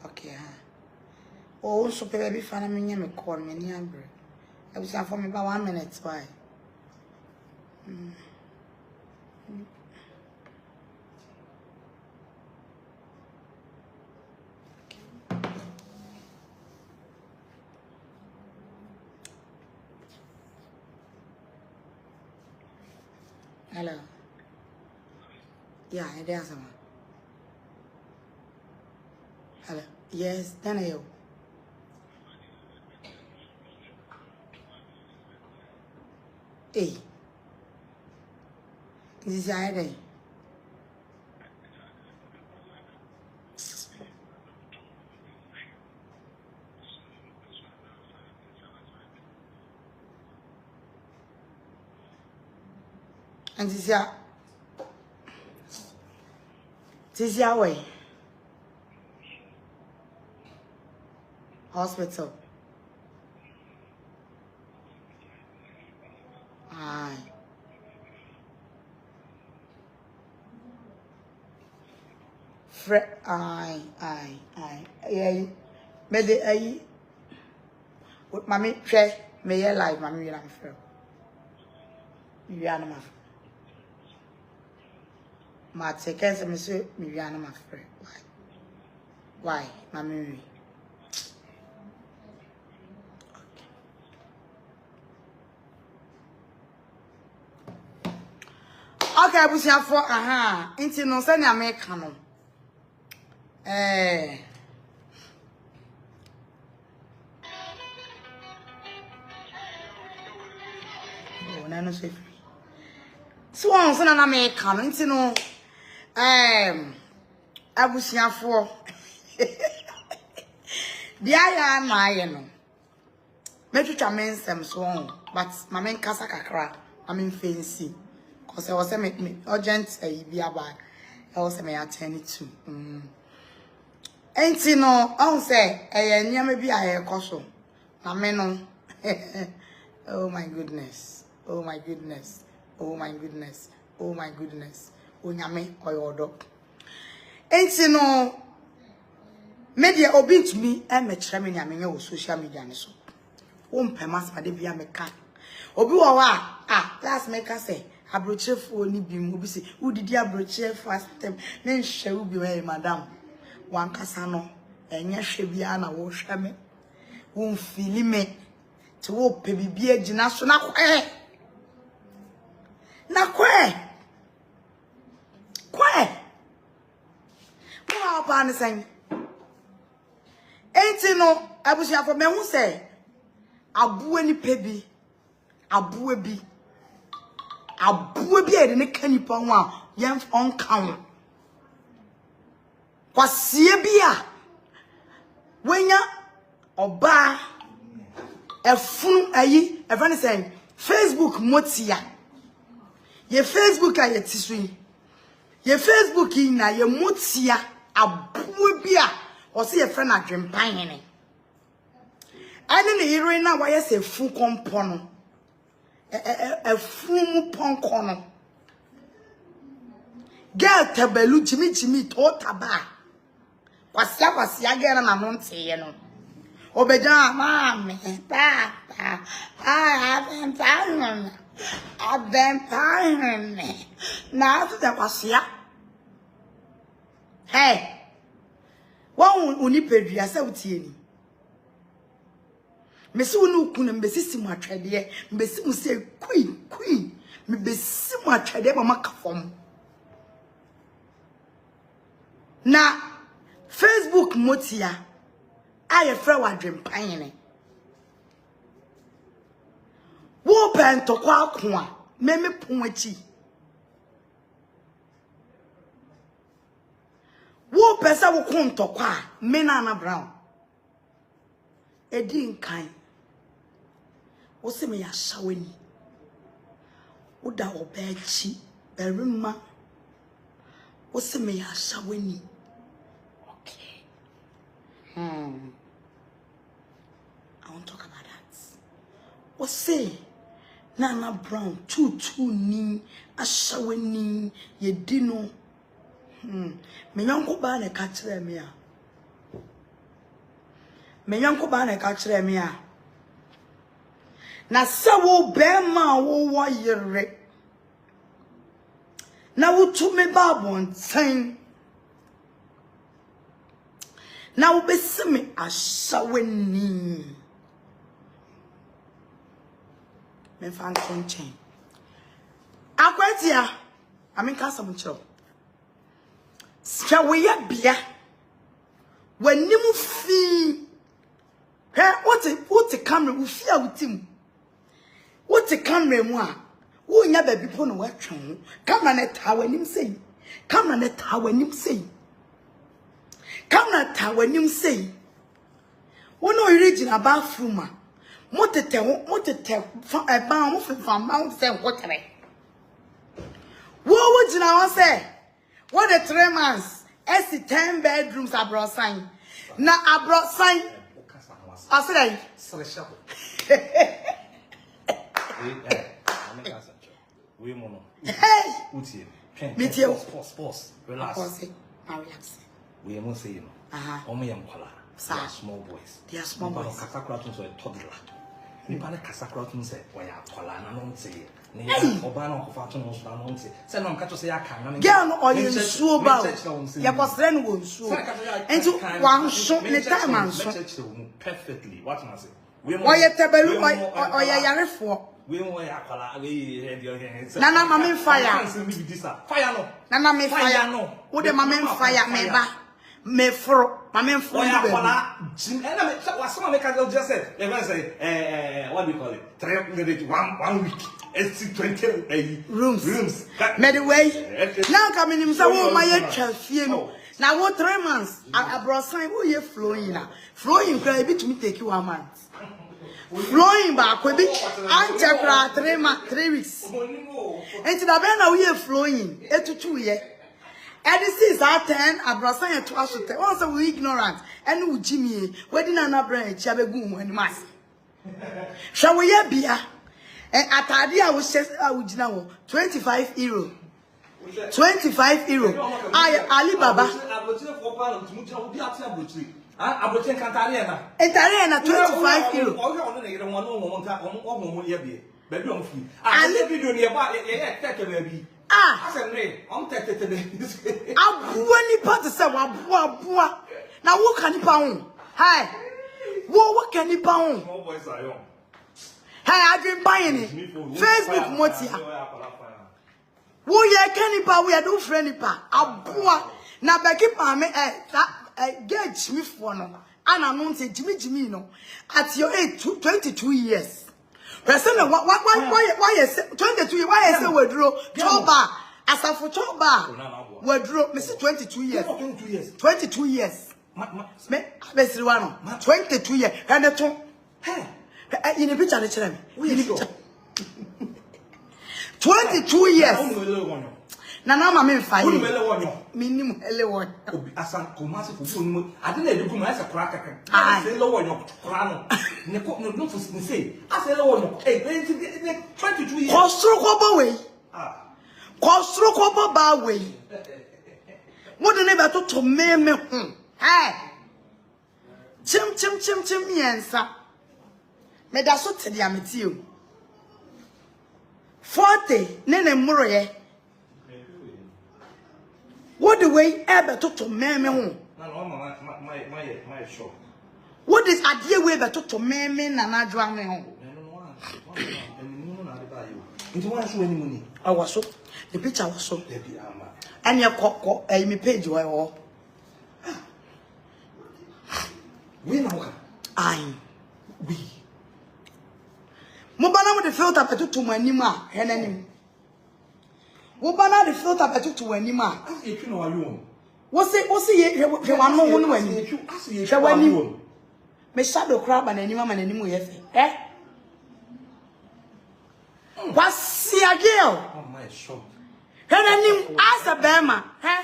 Okay. Oh, so baby, fan me me call me near bread. I was for me about 1 minute. Why? Hello. Yeah, it is someone. Hello. Yes, Daniel. Hey. This is Ida. And this year way. Hospital. Aye. Aye. Yeah. Me de aye. With mommy share me your life, mommy I'm free. Me ana ma. Ma take care me say me ana ma free. Why? Mommy. Okay, abusia for aha. Inti no se na me ka no. Oh, na no se free. So on se na me ka no. Inti no abusia for. Dia ya na aye no. Me twitwa mensem so on, but ma men kasa kakra, ma men fancy. Cause I was a me urgent be about I was me attend to. Ain't you no, I say near me be a coso. Na me no. Oh my goodness. Oh my goodness. Oh my goodness. Oh my goodness. Oh nyame oyodo. Ain't you no media obi to me e me kire me nyame nya social media ne so. Wo mpema sa de bia me ka. Obi wo wa last maker say abrochefo ni bi mu bi se udidi abroche first time na nhwe ubi we madam wan kasa no enye hwe bia na wo hwe me wo mfili me te wo pe bibia agina so na kwe mo ba ne sen enti no abusia for me hu se abuwe ni pebi abuwe bi e de ne kanipa ho a yem on kan kwasie bi a wenya oba efunu ayi evani say Facebook Motia ye Facebook a ye tisui ye Facebook na ye Motia abuwe bi a o se ye friend adwempan hene ani ne yire na wa ye se fu kompo no frum ponkono girl tabelu jimi to taba kwasia gera na no nteye no obeja mama papa I've been fine na to the kwasia hey won uni pedua se utie ni mesi wonu kunu mbesi mu atwede mbesi mu se queen mbesi mu atwede ba makafom na Facebook Motia aye fra wadwempan ne wo pento kwa akwa meme ponwachi wo pesa wo konto kwa me Naana Brown edi nkan wo se me ya shaweni wo da obachi berima wo se me ya shaweni okay I won't talk about that. Wo se Naana Brown tutu ni ashaweni ye dino me nyanko ba na ka kire me a me nyanko ba na ka kire me a na sawo be ma wo wo yere na wo tu me ba bonten na wo be simi ashaweni me fan konchen akwatia aminka samcho swa we ya bia wanim fi he what camera wo fi a wutim what camera mu a wo nya ba bi po no watwe camera na ta wanim sei camera na ta wanim sei camera ta wanim sei wono original bathroom a motete fa ba mo fa ma se hotere would you now say? What the 3 months? It's 10 bedrooms I brought sign. Now I brought sign. I said, we mono. hey, Motia, pause, relax. Relax. We are saying, only young color, small boys. They are small boys. Casacratons were toddler. Nipale Casacratons say, why are Colana non say, Obano of Atomos don't say, send on Cato say I can. Girl, or you so about your cousin will so. And to one shot in the time and so perfectly. What must say? Why a table or your for? We won't have Nana, mammy fire. Fire no. Nana, me fire no. Would the mammy fire me back? Me for mammy for and I some make us just say, they're going to say, what do you call it? 1 week. It's 20 rooms. Made away. Now coming in some my chef. Now what 3 months? I brought sign who you flowing now. Flowing cry bit to me take you 1 month. Flowing back with it. I'm 3 weeks. And to the band we are flowing 8 to 2 years. And this is our 10. I brought sign to us. Also we ignorant. And we Jimmy. Where did Naana Brown Santiago and mass? Shall we have beer? And at idea was just I would know 25 euro. 25 euro. Alibaba. And 25 euro. Abwene part say wabua. Now what can you pound? Hi. What can you pound? Small boys are young. Hey, I've been buying it. Facebook Motia. Wo ye kanipa we do friend pa. Abua. Na beki pa me get me for no. Ana no say Jimmy no. At your age 22 years. Person why is 22 years? Why is say wedro choba? Asafo choba. Wedro me say 22 years. 22 years. Me abesiri wa no. 22 years. And the two. Hey. In the picture, let's tell me. 22 years. Nana, I'm fine. Minimum, hello. Asan Kumasi for I didn't do my cracker. I say lower your crown. No, say, I say lower. 22 years. Construct way. Construct way. What the neighbor to me? Hey. Chim, yes. Me da so te dia metio 40 nene mroye what the way ebe to meme ho na no my shop what is adie way be to meme na na adwa me ho nti wan so ani muni awaso the picture was so and your kokko me page why ho we na ai we Mobana with the filter to manima, Henanim. Mobana the filter to anima. If you know you what's it? You want no one when you shall when you may shadow crab and anyone and any eh? What's the girl? Oh my shop. Henanim as a bema, eh?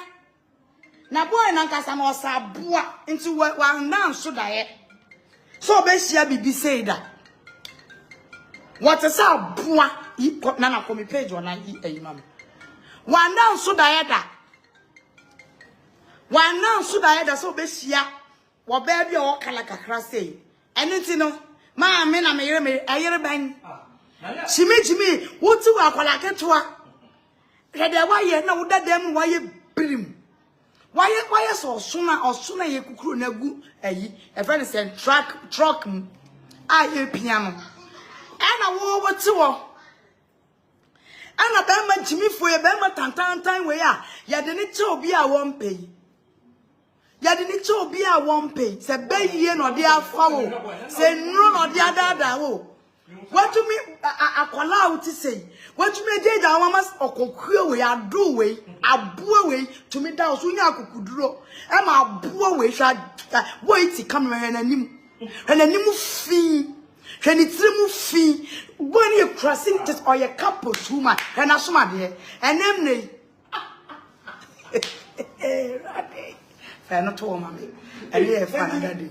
Na boy and Uncasam was a boa into what one now should I? So Bessia be say that. What is our boy? Nana come page one I imam. One down so diada. One down so diada so besia. What baby or calacra say. Anything no. Ma mena me a year bang. She made me. What to our calacatua? Had a wire no that them why you brim. Why so sooner you could crew nagu a friend said truck I hear piano. And I wore what to and a bema Jimmy for a bema time where ya didn't to be a 1 pay. Ya didn't to be a 1 pay. Say baby no dear foul. Say no no dear dada. What to me a call out to say. What to me did I must or concur way I do way a boo way to me down soon I could draw. Am a boo way shall wait to come and a new fee. When it's remove fee, when you're crossing this or your couple, woman, and a summer there, and then Rade. Fair not to mommy. And here for another day.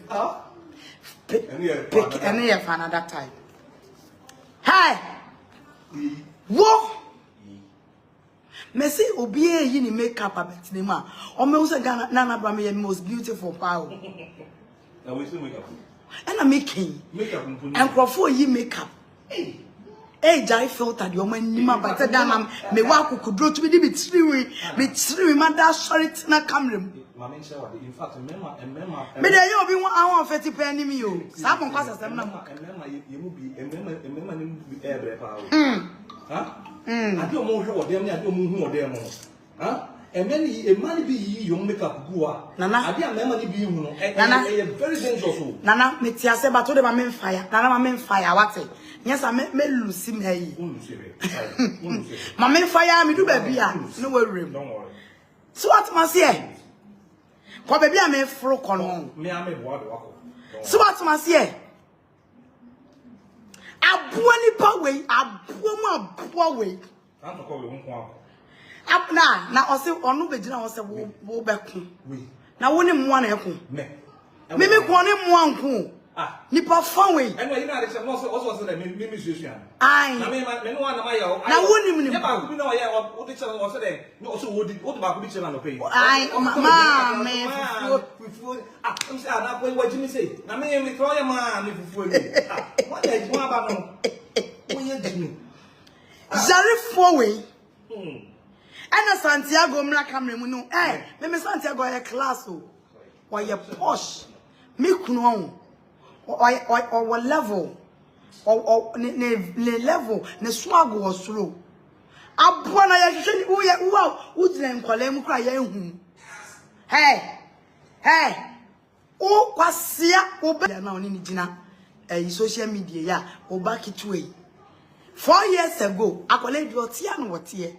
Pick and here for another time. Hey! Whoa! Messi obie yini makeup abet ni ma. O me use Naana Brown me most beautiful power. Na we say makeup. And I'm making Makeup and crofo yi makeup. Hey, Jai filter the woman nima but then me wa kukudro to be three man that sorry na camera. Mama in fact remember Me dey you be one hour 50 penny me o. Sa bon kwasa sem na mo. Remember ni ebre pa o. Ade o mo hwe wo dem ni ade o mo hu wo dem no. And then a man be young makeup go. Nana, I didn't remember be you know. Nana, very dangerous. Nana, me tia se ba to de ma men fire. Nana ma men fire what? Yes, I me lusi me yi. Ma men fire me do baby a. No worry. Don't worry. So what must say? Ko baby a me fro kono. Me am me boa de wako. So what must say? Abuo ni pa we, abuo we. Can't call we won na o se onu begina o se wo beku na wo ni mo na eku me ko ni mo anku nipa fa we eno yi na de se no so se me situation ai na me no na ma ya na wo ni mu ni ba ku bi na o ya o de chere o se de no so wo ba ku bi chere na no pay ai ma me fufu am se na ko wa jimi se na me throw ya ma me fufu ni what ya jima ba no wo ye jimi zari fo we Ana Santiago mla camera mu no me Santiago ya class o ya posh me kunu on o level o ne level ne swag o slow abo na ya hwehwe ni wo udire nkwala mu kra ya ehu hey o kwasia o be na oni ni gina social media ya o back it way 4 years ago akwala di otia no wotie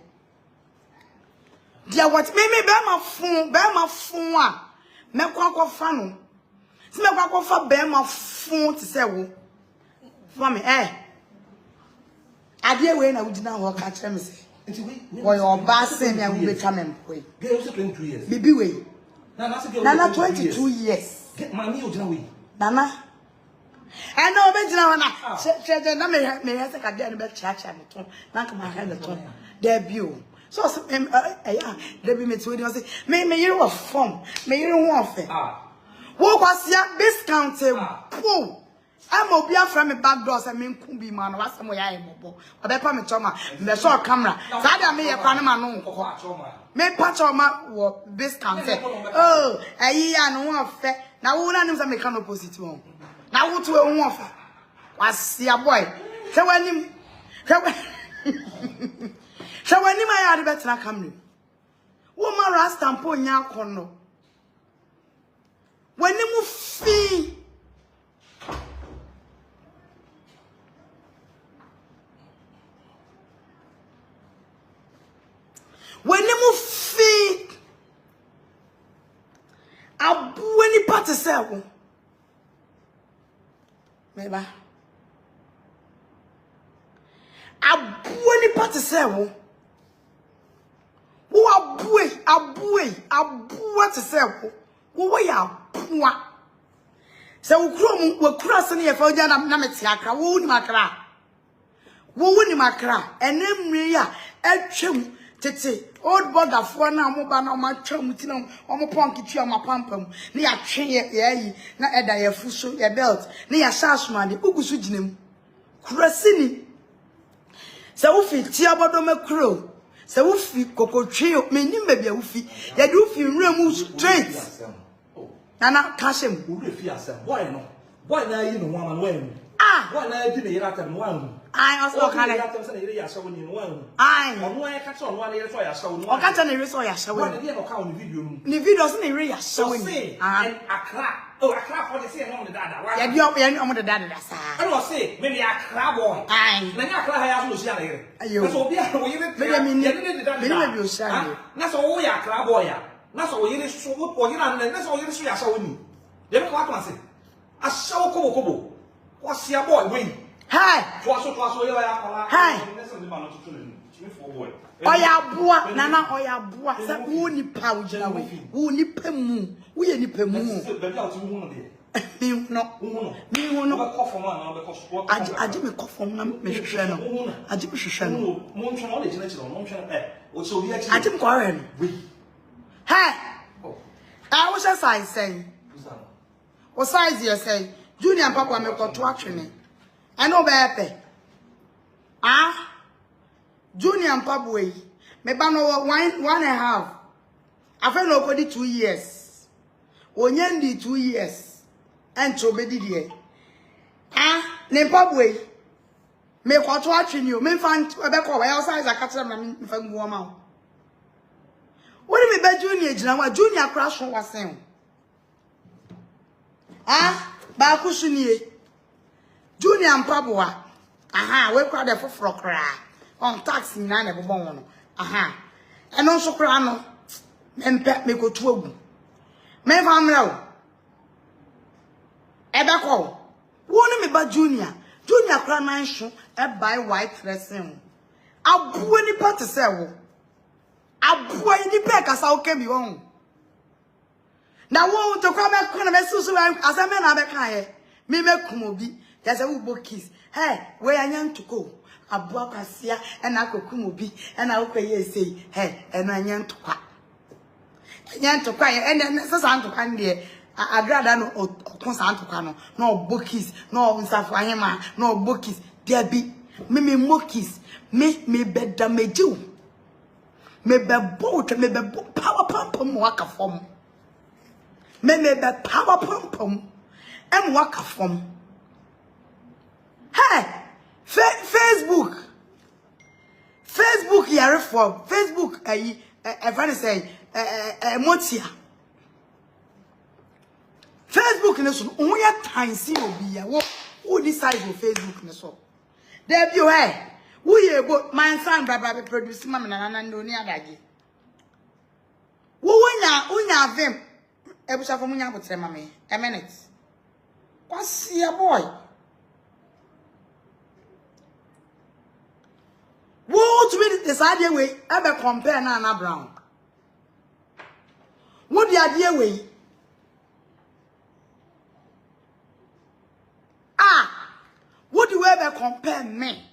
dia what me be ma fun a me kwa fa no si me kwa fa be ma fun ti se wo for me ade we na ugina ho ka kire me se wo yo ba se me wo be ka me mpoi girl so 22 years bibi we Nana 22 years mami ugina we Nana I know be jina wana che na me se ka de be cha me to na ka ma ha le to debut so yeah there be me to dey say me you of form me you who ofe wo kwasia discount po am obi afra me back door say me nku bi ma no wasem ya emobo obepa me choma me show camera sa da me ye kwa no ma no nko me pa choma wo discount ayi ya no ofe na wo na nim say me kan opposite won na wo to who ofe kwasia boy se wanim Shawani ma ya de betra camera. Wo ma rasta mpo nya akono. Wani mu fi. Wani mu fi. Abu wani pate se wo. Meba. Abu wani pate se wo. Wo abuwe te se wo ya abuwa se wo kura se ne ye fa oja na meti akra wo ni makra enemri ya atwem tete old border fo na mo ba na ma twam ti na mo ponki twa ma pampam ne ya twe ye yi na eda ye fuso ye belt ne ya shashman de ugusu ginem kura sini se wo fi ti abodo makro se wo fi kokotwe me nim ba bia wo fi ya de wo fi nremu straight Nana kashem wo fi asem boy na yi no wa ma no enu boy na di ne yira tam no anu ai also kana ya tam se ne yira ya shawo ni no anu ai onu ai ka cho no anu yira so ya shawo no o ka cha ne yira so ya shawo boy na dey no ka on video no ni video se ne yira ya shawo ni Accra for the same on the dada ya di o de dada sa I don't say maybe Accra boy ai na Accra ha ya so si ala yire ayo so obi a wo yire me o sha na so wo ya Accra boy ya na so wo yire so wo yire na so wo yire so ya shawo ni ye me kwa say a shawo kobo wa sia boy we hi to aso ye ya kola hi na so ni ma no tutu ni for boy Oya boa nana oya boa say wo nipa wo jina we wo nipa mu wo ye nipa mu baby out you hu de me no call for man na be call aje me call for na me hwehwe no aje me hwehwe no mo ntwe na o de jina chiro no ntwe o so bi achi aje me kwa re no hey I was just saying what size you say junior and papa me ko to atwene I know be junior and papa we me ba no 1.5 afa no ko di 2 years onyandi 2 years and to be die ne papa we me ko to atwene o me fan be ko we size akatra na me fa ngu ma o what do me be junior gina wa junior crash wa sen ba ku sunie junior and papa wa we kwa de foforo kra on tax na na bobon wono eno so kra no mempe me ko tu agu me famra o ebe ko woni me ba junior kra na nso e buy white dressing abuo ni party se wo abuo ni pe kasa o kemi won na wo to kwa me ko na me susu asame na be kan ye me mekum obi ya se wo bo kiss hey we anyan to go abua kwasia ena akokum obi ena okoye sei hey ena anyan to kwa ena sasa ntokwa ndie Agradaa no okon sa ntokwa no na obo kiss na nsafo ahema na obo kiss dia bi me mo kiss me beda mejiu me be boat me be power pump mo waka fom me be power pump em waka fom hey Facebook yare for Facebook everyone say Motia Facebook ne so onya tansi obi ya wo decide for Facebook ne so there be hey wo ye go my son baba be produce mama nana no ni adage wo wonya vim ebusa fo munya botre mama a minute kwasi a boy wo to be decide we e be compare Naana Brown wo di ade we what do you ever compare me?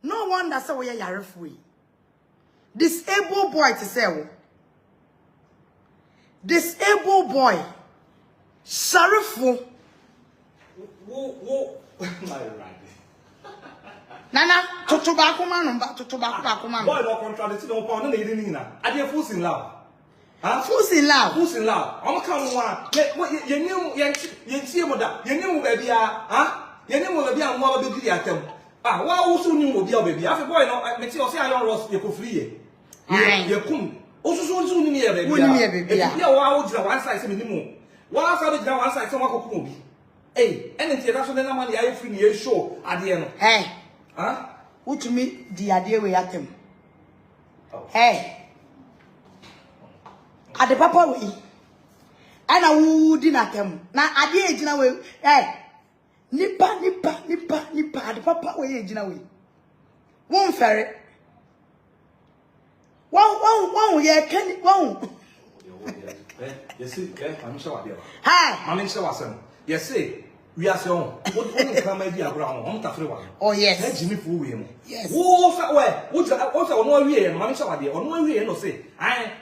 No wonder say we are yarefui. Disabled boy to say disabled boy. Sharifu. Wo my right. Nana, to tobacco man, Boy, no contradict no pound na ide ni na. Ade fools in love. Fools in love. I'm come one. You see moda. You knew baby you knew baby and what baby atem. Why also knew baby. After boy no me say I don't lost you ko free. You come. Also so ni baby. Baby. Yeah, wa o jira one side say me ni mo. One side jira one side say wa ko come obi. Hey, anything that's so na man dey free ni show ade no. Hey. What me the ade we atem. Hey. Ade papa we ana wudi na tem na ade ejina we nipa ade papa we ejina we won fere won ye kani won yes I'm sure what hi mama sure wasem yes we are so what come my dear brown on tafre wa oh yes na jimi fu we mo yes wo fa we say ono wie mama sure what ono wie no say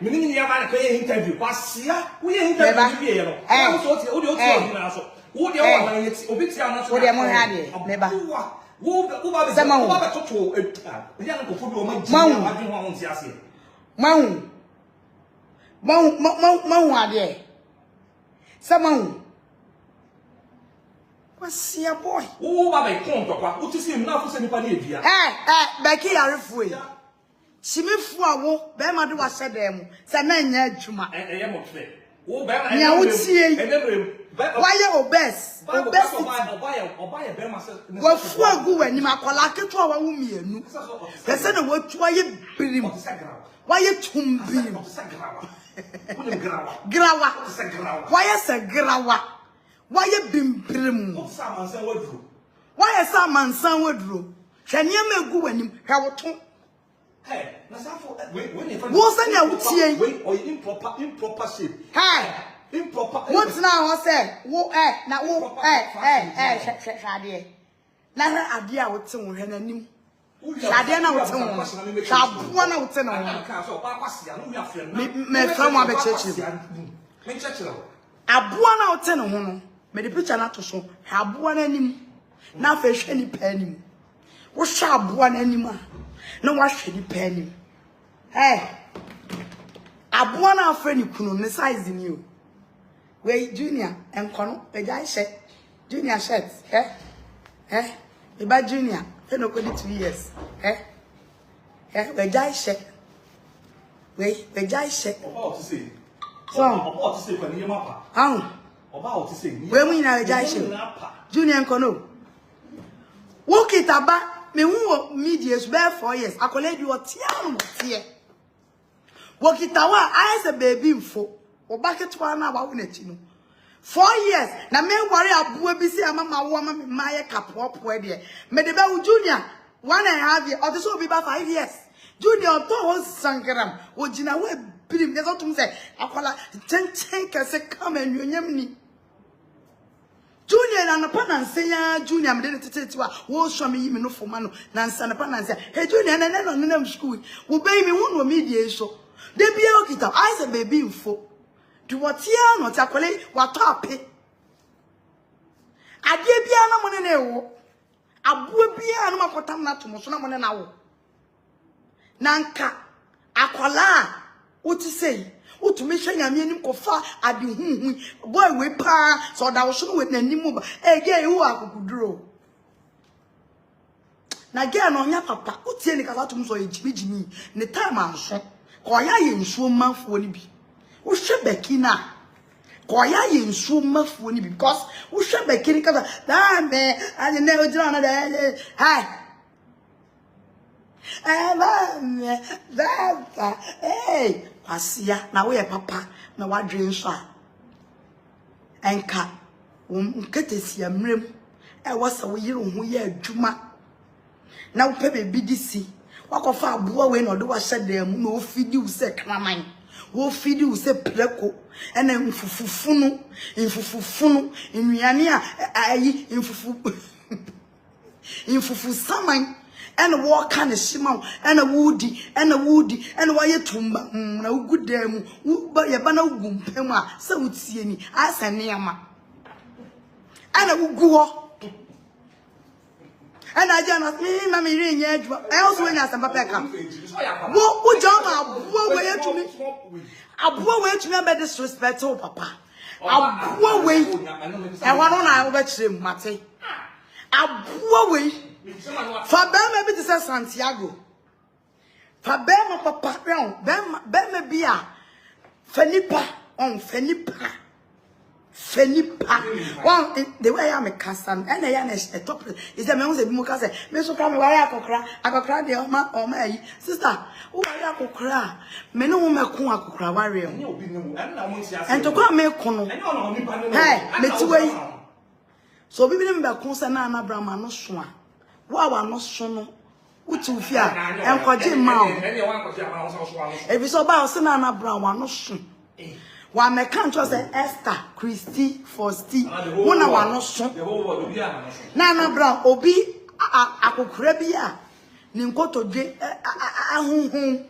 mini ya ma na kay interview kwasia we interview wie no wo so tie wo tie na so wo de wo na yeti obi tie na so wo de mo ha de neba wo ba be toto ya na ko fu bi o ma jimi adwen ho nti ase mahu ade sama what's your boy? Who are they come to? What is him now for anybody here? Becky Yarifui. She me for Bema do was said them. Samanya Juma. I am of it. Why you obese? Obese. Or buy a Bema. Go for go when you are collected to our woman. They said the word why you bring him. Why you tumbi? Grawa. Why is a grawa? Why you been prim? Why a salmon son would drew? Hwaniam egu wanim, hwa woto. Hey, na safo when if Wo se na wotie. Wait, or improper shape. Hey. Improper. What now ho say? Wo na wo hwade. Na hwa ade a wote wo hwa nanim. Hwade na wote wo. Shaboa na wote na wo. Ka so ba kwasia no mi afrem na. Me fra mo abechechi. Me chechira. Aboa na wote no ho no. Me de picture na to so. Aboa na nim. Na fa hwe ni pa nim. Wo hwa aboa na nim a. Na wa hwe ni pa nim. Hey. Aboa na afre ni kunu ne size ni o. We junior enkono eja she junior shirt eba junior fe no ko di 2 years we jai she we jai she Oba to say so oba to say kwa ni mapa oba to say we mu na we jai she junior enkono wo kitaba me hu media so be 4 years akole di o tia no tie wo kitawa I say baby mfo Obaketwa na wa wunachi no 4 years na me worry aboa bi si amama wo ama me maye kapopo e de me de ba junior 1.5 years or so be ba 5 years junior to ho sangram ogina we birim de so tum say akola chen kase come anwonyam ni junior na pa na nse ya junior me de tetetiwa wo so me yi me no foma no na nsa na pa na nse he junior na no nam school wo be mi hu no media so de bia okita I say baby info Duwatia no takole watape ade bia na mo ne na ewo aboa bia na makotam na to mo so na mo ne na wo nanka akola uti sei utumi hwe nyame anim kofa ade huhu boy we pa so da wo so we nanim ba ege hu akukuduro na ge na onya papa utie ni kasa tum so ejimijimi ne time anso ko ya ye nsuo manfo ni bi wo hwe bekina ko ya ye nsuo manfo ni bi because wo hwe bekini kasa da me anye na ojira na da hi that hey pasia na we papa na wadwe nso a enka nketesia mrem e wasa wo yire ho ye adwuma na wo pe bebi disi wakofa aboa we na do wa hyeda mu na ofidi wo se kraman wo fidi wo se preko ena mfufufunu nnuane a ayi mfufu saman ena wo ka ne shima ena wudi ena wa yetumba na ugudam ye ba na ugumpem a se wutie ni asane ama ena ugu ho and I just me, mammy, ring edge. I also went as a papa. What job? What way to me? I blow way to me by disrespect, oh, papa. I blow way. And one on I over to him, Mate. I blow way. For them, maybe to say Santiago. For them, papa, round. Them, be a Fenipa on Fenipa. Well, the way I'm a custom, and I am a top is the man who say, Miss Okra, why I could cry the Oma or my sister, who I could cry. Men who make Kuakra warrior. And to come make Kono. Hey, let's wait. So we remember Consa Naana Brown Santiago. Wow, no son. Which you fear, and for Jim Mount. If it's about Naana Brown, one no soon. Wa me kan cho say Esther, Christy, Fosti, wona wa no so. Naana Brown obi akokura bi a ni nkoto dwe ahunhun.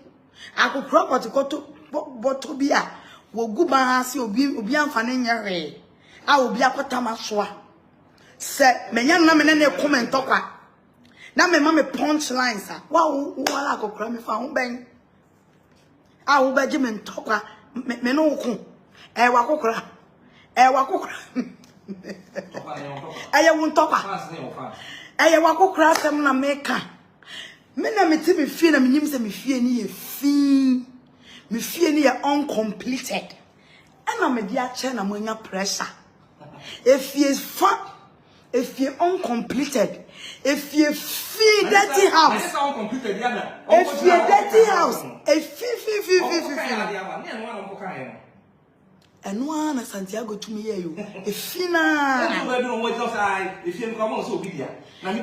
Akokura potikoto boto bi a wogu ba ha se obi amfa ne nyere. A obi akotama so a. Se menya na me ne comment okwa. Na me ma me punchlines a. Wa wala akokura me fa ho ben. A wo ba je me ntokwa me no ko wakokra eye won topa eye wakokra sem na meka me na meti me fie na menim se me fie ni ye fi me fie ni ye uncompleted and na me dia che na monya pressure if you fa if you uncompleted if you feel dirty house if you dirty house if Naana Santiago to me you. Efina. I don't know what else if you come on so be and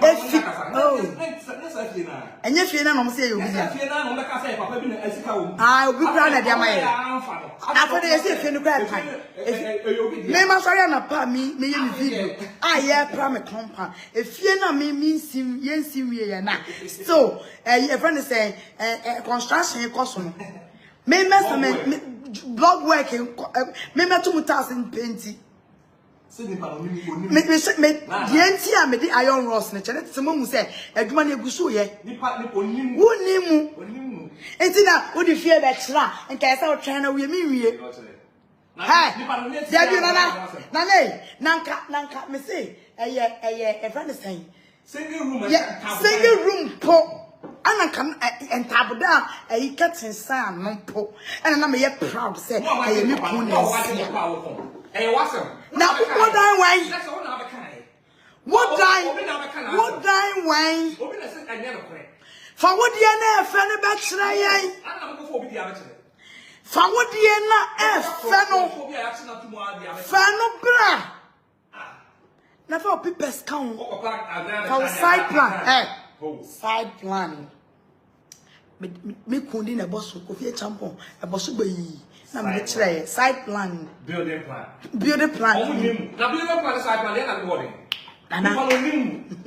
you Fina no say you. I will be proud of your mind. After they say Fina cry. Me ma sorry na pa me yin video. Ah yeah pra me compound. If Fina me sim yen sim we na. So a friend is saying construction cost no. Me blog working me to mutas painting. Me the iron rods ne chele temo mu say adwuma na eguso ye wonimu entina wo di fie be kira enka say wo try na we mi wie ha debi nanka me say a friend is saying single room po ana kan entaboda catching san no po and na me ye proud say me kun na now what dying wine? What dying wine? For what the na fene bachelor yai? For what the na feno bra. Na for people count. For side plan. Side plan. Me kundi na boss ko fie champion. E boss gbeyi. Na me try side plan. Building plan. Building plan. Now building plan side plan they na boarding.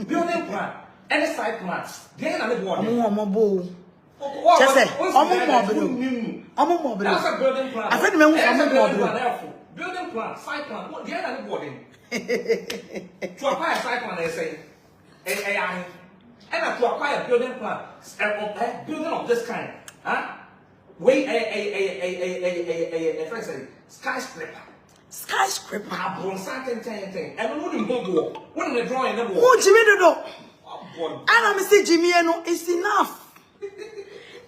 Building plan. Any side plan. They na boarding. Omo bo. Just say omo mo bro. That's a building plan. I said me omo mo bro. Building plan, side plan. What they na boarding. To acquire side plan they say AI. And to acquire building plan, building of this kind, huh? Wait, a friend say skyscraper. Skyscraper. Brown Santiago. And we wouldn't go. Wouldn't the drawing the wall? Oh, Jimmy do. And I'm say Jimmy, no, it's enough. And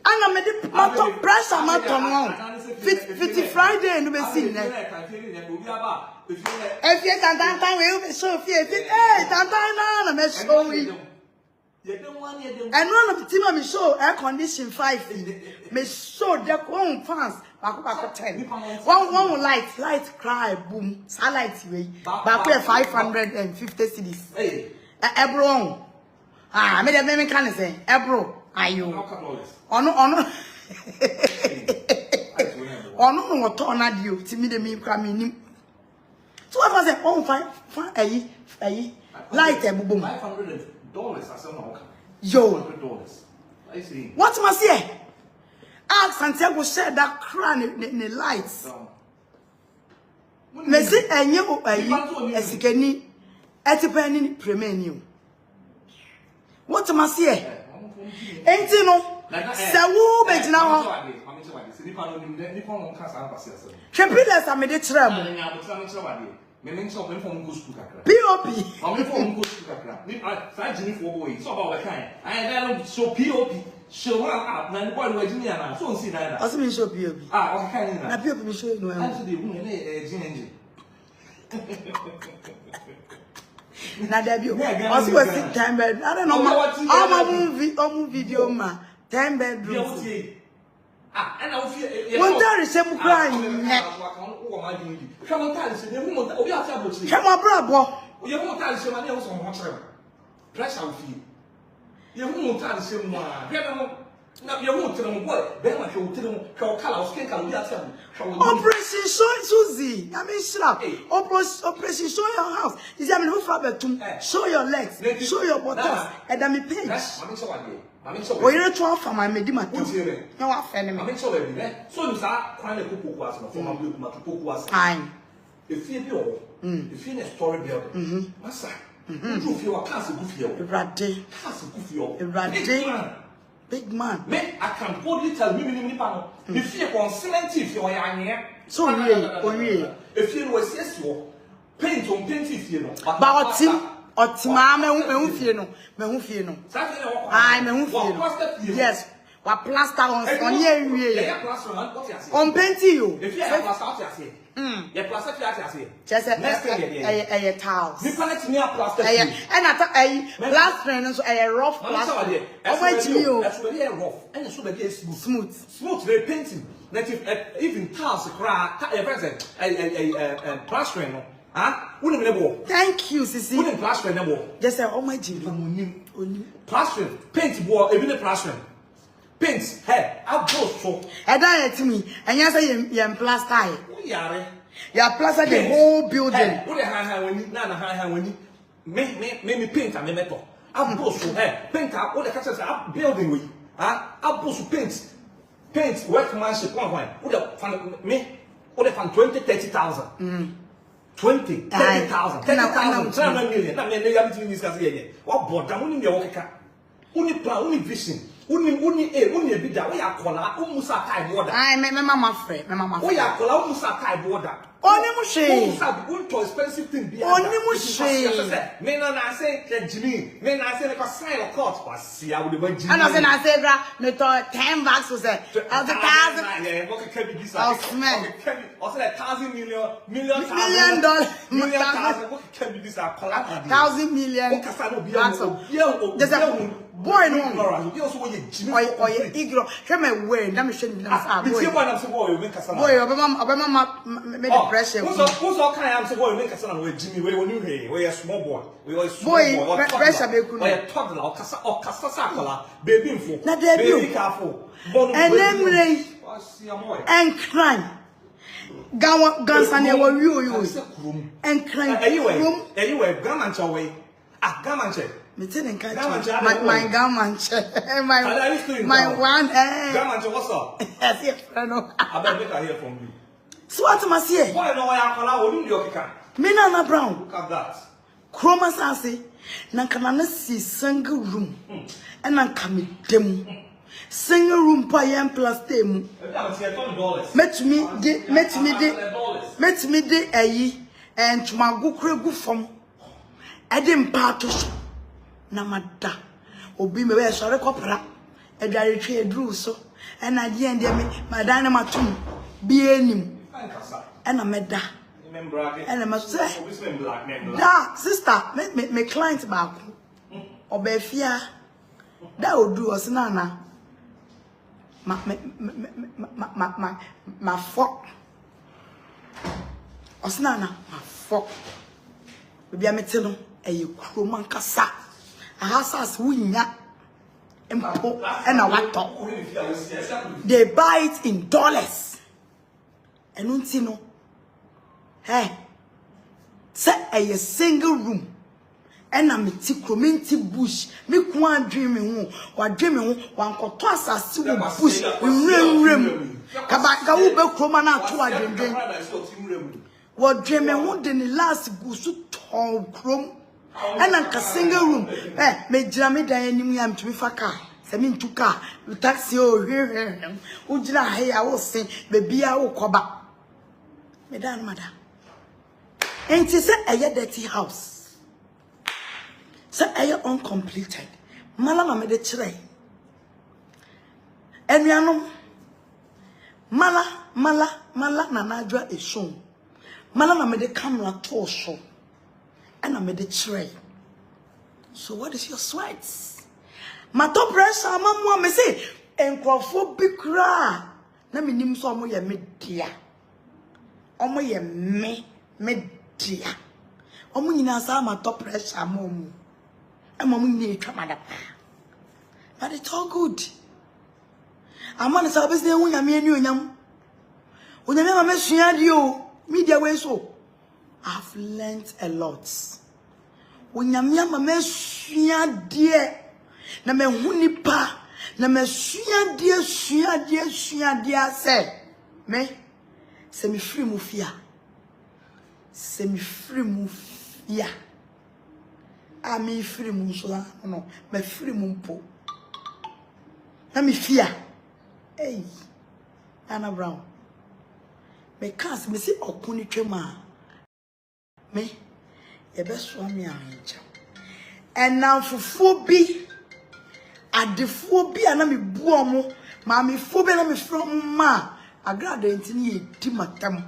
I'm the matter pressure matter now. 50 Friday, no be seen there. If you can time we will be so fear. Hey, time now, I'm show you. And one of the team me show air condition 5 me show the one fans back 10 one light cry boom light way back 550 cedis ebro me the me can say ebro ayo ono no to na dio ti me de me kra me nim so I say on fine light ebubum $500 I said no. Yo, $100. I see. What must say? Ask Santiago said that crown in the lights. Me say enye esikeni etipeni premium. What must say? Enti no. Se wo be gina ho. Chempilers am de trem. POP. So POP. Show up, man. Boy, we're doing now. So see that. Also, me show POP. Ah, okay. Na POP me show no. Actually, we need a engine. Na debut. Also, we sit time bed. I don't know. I'm video ma. Time bedroom. Ah, and I feel. One time is some crying. Come on, bravo. You won't tell us your money was on water. Pressure of you. You won't tell us your money. You won't tell them what. Then I will tell them how colors can come. Operation Susie. I mean, slap. Operation show your house. Is I mean, who father to show your legs, show your buttocks, and then me page. Oh, you're not too far, my medima. No, I find me. So you start crying a cuckoo was from a blue was time. If you if you a story building, Massa, you feel a castle goofy, big man. Me, I can boldly tell women if you want cement, if you are here, so if you was yes, you paint on paint if you know. But Otima, me who fear no. I me who fear. Yes. Wa plaster on ye wie. Yeah, plaster what you say. On painting you. If you have plaster what you say. Yeah, plaster what you say. Just next thing a tiles. You connect me up plaster. And I plastering so a rough plaster. Oh my gee. That's really rough. And so be smooth. Smooth they painting. Even tiles crack plastering. Thank you, Sissy. Wouldn't plastering no. Just say, oh my gee. Plastering. Paint boy, even the plastering. Paint, hey, I'll go so. And that to me, and you say you plaster. You plaster the whole building. What the high when you high when you me paint and me metal. I'll go so, hey, paint out all the catches up building with. I'll go so paint workmanship one. Would have me, would have 20,000-30,000. 20, 30,000, 10,000, 10 million. That means you have to discuss here. What board? That only your worker. Only plan, only vision. Only be that. We are calling Musa Kai border. I my mama friend, my mama. We are calling Musa Kai border. Only Mushe. Musa, we to expensive thing. Only Mushe. Men are saying Jimmy. Men are saying because sign of court was see. I would have Jimmy. And I said, me to 10 bucks was it? Of the 1,000. What can be this? Of men. Also, $1,000 million $1,000,000. What can be this? 1,000 million. Just a boy no. Or you igro. Come and wear. Let me show you. Boy, Obama pressure. Who's all kind of boy make a son with Jimmy? We are small boy. We are small boy. Pressure be cool. We are toddler or Casasakala. Baby fool. Not baby careful. And then and crime. Guns and you and crime. Anyway, Gamancha way. Gamancha. My gamanche. My one. Gamancha, what's up? I better make hear from you. So what am I saying? Why no I call your me Naana Brown. Look at that. Chroma Sansi. Nankana see single room. And Nankami dem. Single room payam plus dem. Met me de ayi and to my go cregu from Edim Patos Namada. Obi me wear sorry copra. A diary drew so. And I didn't my dynamatum be any. And I met that. And I must say, that sister, me client back. Or be fear. That would do us, Nana. My fuck. Osnana, my fuck. Maybe I met him a crewman cassa. A house winner. And a what? They buy it in dollars. And untino. Hey, say a single room. And I'm a minty bush. Me one dreaming or dreaming one cotoas as to bush. Rim. Kabaka ube cromana to a dream. What dreaming won't the last goose tall chrome. And I'm a single room. Eh, me jammy dining am to me for car. Semin to car. We taxi or here. Ujla hey, I was saying, baby, I will come back. Madam, madam. And she said, a dirty house. So I uncompleted. Mala made a tray. And we are no Mala Nanadra is shown. Mala made a camera tour show. And I made a tray. So what is your sweats? My top pressure, Mamma may say, and crawford cry. Let me name some way a media. Omo ye me dia. Omo nyina sa ma top pressure momu. E momu ni etwa pa. But it's all good. Amana sa bese hu nyame ani onyam. Onyame ma mesua di o. Media we so. I've learned a lot. Onyame ma mesua die. Na me hu nipa. Na mesua die say. Me semi free mufia. Semi free mufia. I me free musula. No, me free mumpo. Na me fear. Hey, Naana Brown. Me cast me see okuni twema. Me ye best one me ancha. And now for bi Adefuo bi ana me buo mo ma me fo be na me from ma Agradaa ntini e di matam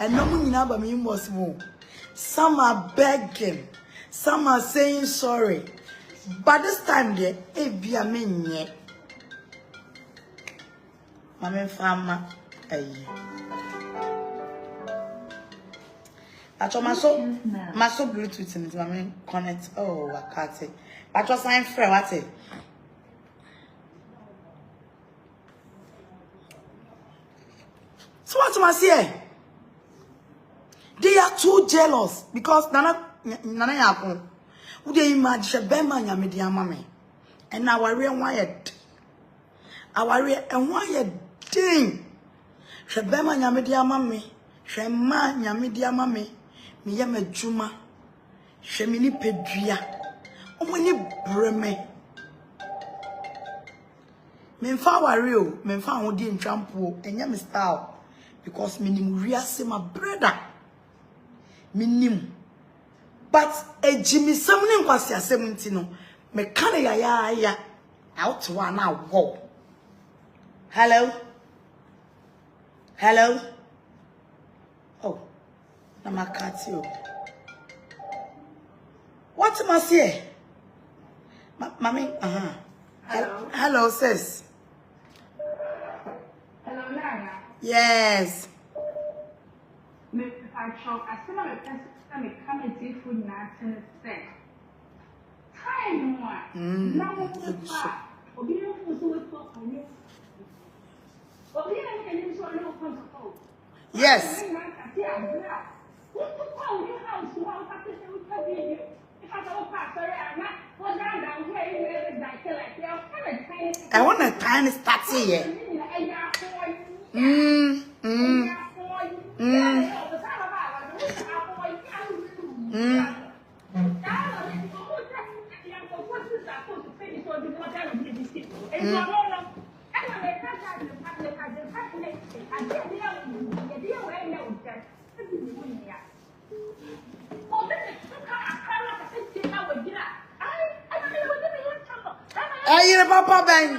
eno mu nyina ba me impossible. Some are begging, some are saying sorry, but this time there e bia me nye mama fama ayi acho maso bluetooth ni mama connect wakati acho sign free what it. So what must say? They are too jealous because Nana Yakon. Would they imagine Bema Yamidi Amame? And our real wired. Our real and wired thing. Shabema Yamidi Amame. Shema Yamidi Amame. Miyame Juma. Shemini Pedria. Omweni Breme. Menfa wario. Menfa wodi in trampo. And yam style. Because minim riase my brother. Minim. But a Jimmy summoning was ya 17. Me kane ya out one now go. Hello? Hello? Oh, Namakatio. What am I say? Mommy, Hello. Hello, sis. Hello, Naana. Yes. Me patrol. I still have a person me come and see food now to say. Time one. Now what's that? Obi no food so we talk on you. Obi no can so no control. Yes. What to call your house? What have to say with you? If I don't pass, sorry, I'm not. What down here in the like they I want a tiny start here. Aye, Papa Ben.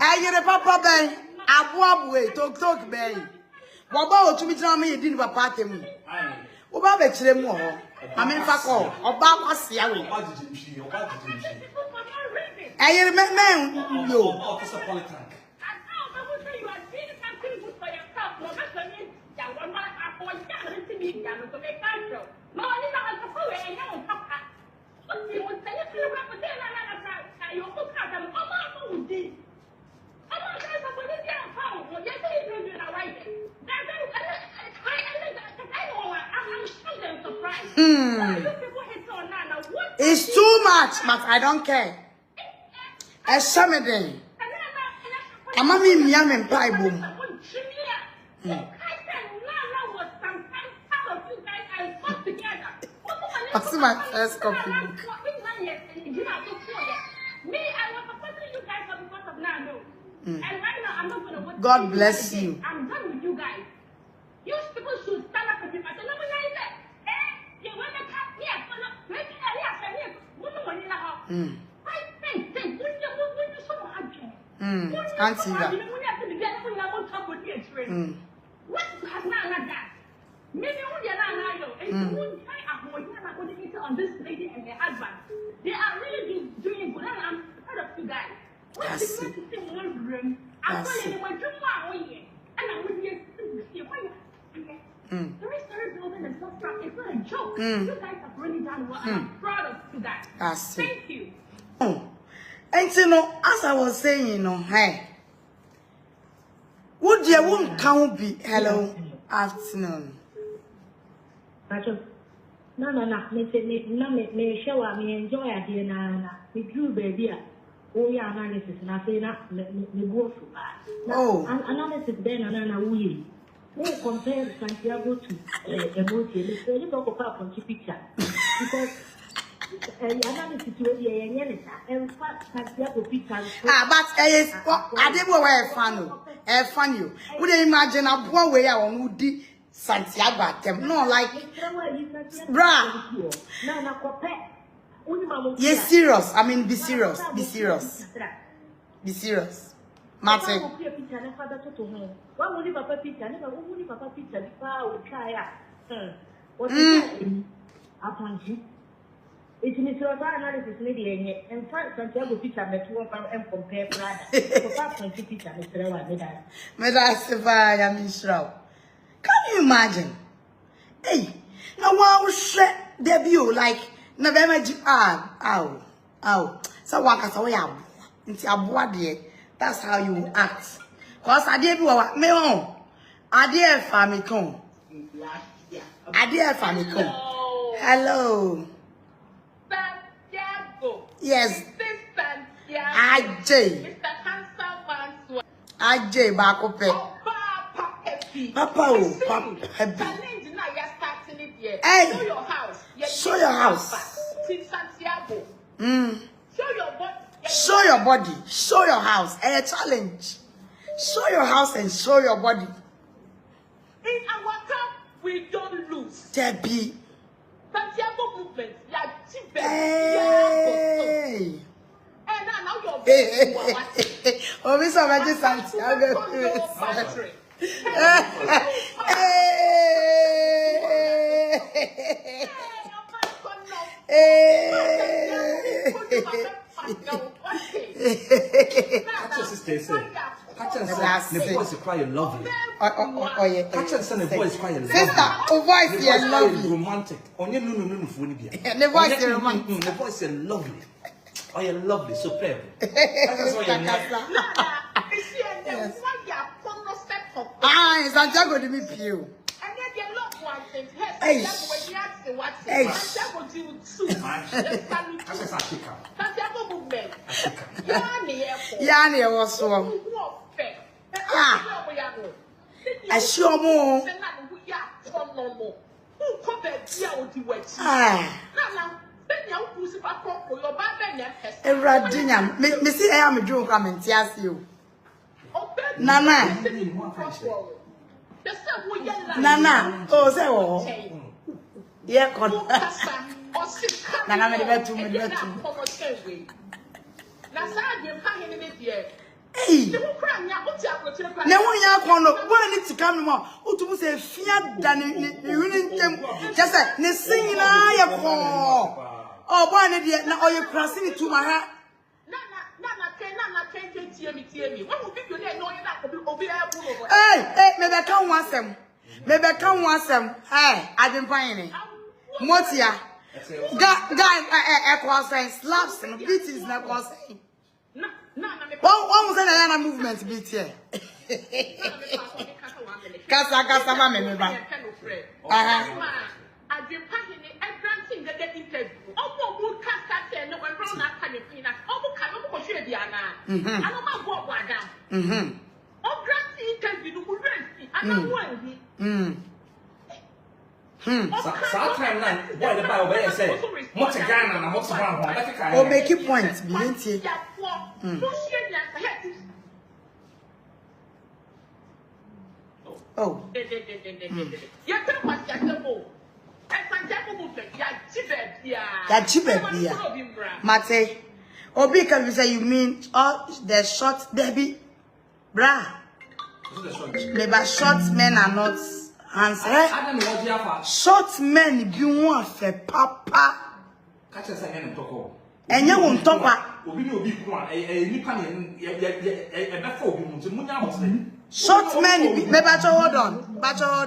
Aye, Papa Ben. Abuabwe, talk Ben. Baba, to me, tell me you didn't papa them. Oba be kire mu ho. Ame fa ko, oba kwase ya we. Aye, men yo. It's too much, but I don't care. Something. I'm a me pie boom. I see my first copy book. God bless you. I'm done with you guys. You people should stand up for people. I said, no, you want to come here. Make it Auntie that. What has Naana done? Maybe only Naana and you on this lady and her husband. They are really doing good, and I'm proud of you guys. What's the going to say one room? I'm telling you, when you are and I would be the restaurant building is not it's not a joke. You guys have really done well. I'm proud of you guys. Thank you. And you know, as I was saying, you know, hey, would you won't count be hello afternoon? No. Me show me enjoy idea na me drew baby. Oh yeah, analysis na say na me go through that. Oh, analysis then na we. We compare Santiago to Motia. Me say you go for from picture because analysis we and Santiago picture. But is I didn't know fan you. Would you imagine a poor way I would do Santiago at them? No, like, bruh. No, Yes, serious. I mean, be serious. Be serious. Be serious. Martin. It means your analysis maybe and Santiago picture and compare brother. So picture I am Israel. Can you imagine? Hey, now wow shit debut like November so waka so ya nti aboa de that's how you act cause ade bi wa me on ade family con ade family con hello Santiago. yes Santiago. Ajay Mr. Handsome Man. Ajay ba ko pe papa o papa Challenge now you're starting it here. Hey. Show your house. Show your house. Team Santiago. Show your body. Show your body. Show your house. A challenge. Show your house and show your body. In our camp, we don't lose. Debbie. Santiago movement. Yeah, cheap. Hey. And now you're Oh, Miss Amaji Santiago. The voice is quite lovely. Oh yeah. The voice is quite lovely. Sister, oh voice is lovely. Romantic. The voice is romantic. The voice is lovely. Oh, you're lovely, superb. Ah, Santiago de me pew. Hey. Hey. Yani was so. Ah. I sure more. Ah. Eradina, me see I am a drunk comment, yes, you. Nana, oh, say, oh, yeah, Nana, me better. Hey, no one need to come more. Who to say fear than just like ne singing. Oh, boy, now are you crossing it to my heart? Hey, maybe I can't want them. Maybe I can't want them. Hey, I've been buying it. Motia, guy, slaps and beatings, not saying. What was another movement beat here? Casa, mamma, I've been passing it everything that they interview. Almost would cast that and no one run that kind of thing. Almost cannot go to Diana. I don't know what was down. Oh, grand interview, we rent. I don't want it. Sometimes, why the Bible say, what's a gun and what's a one? Oh, make it points, being here. Oh. Mate, Obi can say you mean all the short Debbie, bra. Maybe short men are not handsome. Short men be one for papa. And you won't talk about short men be hold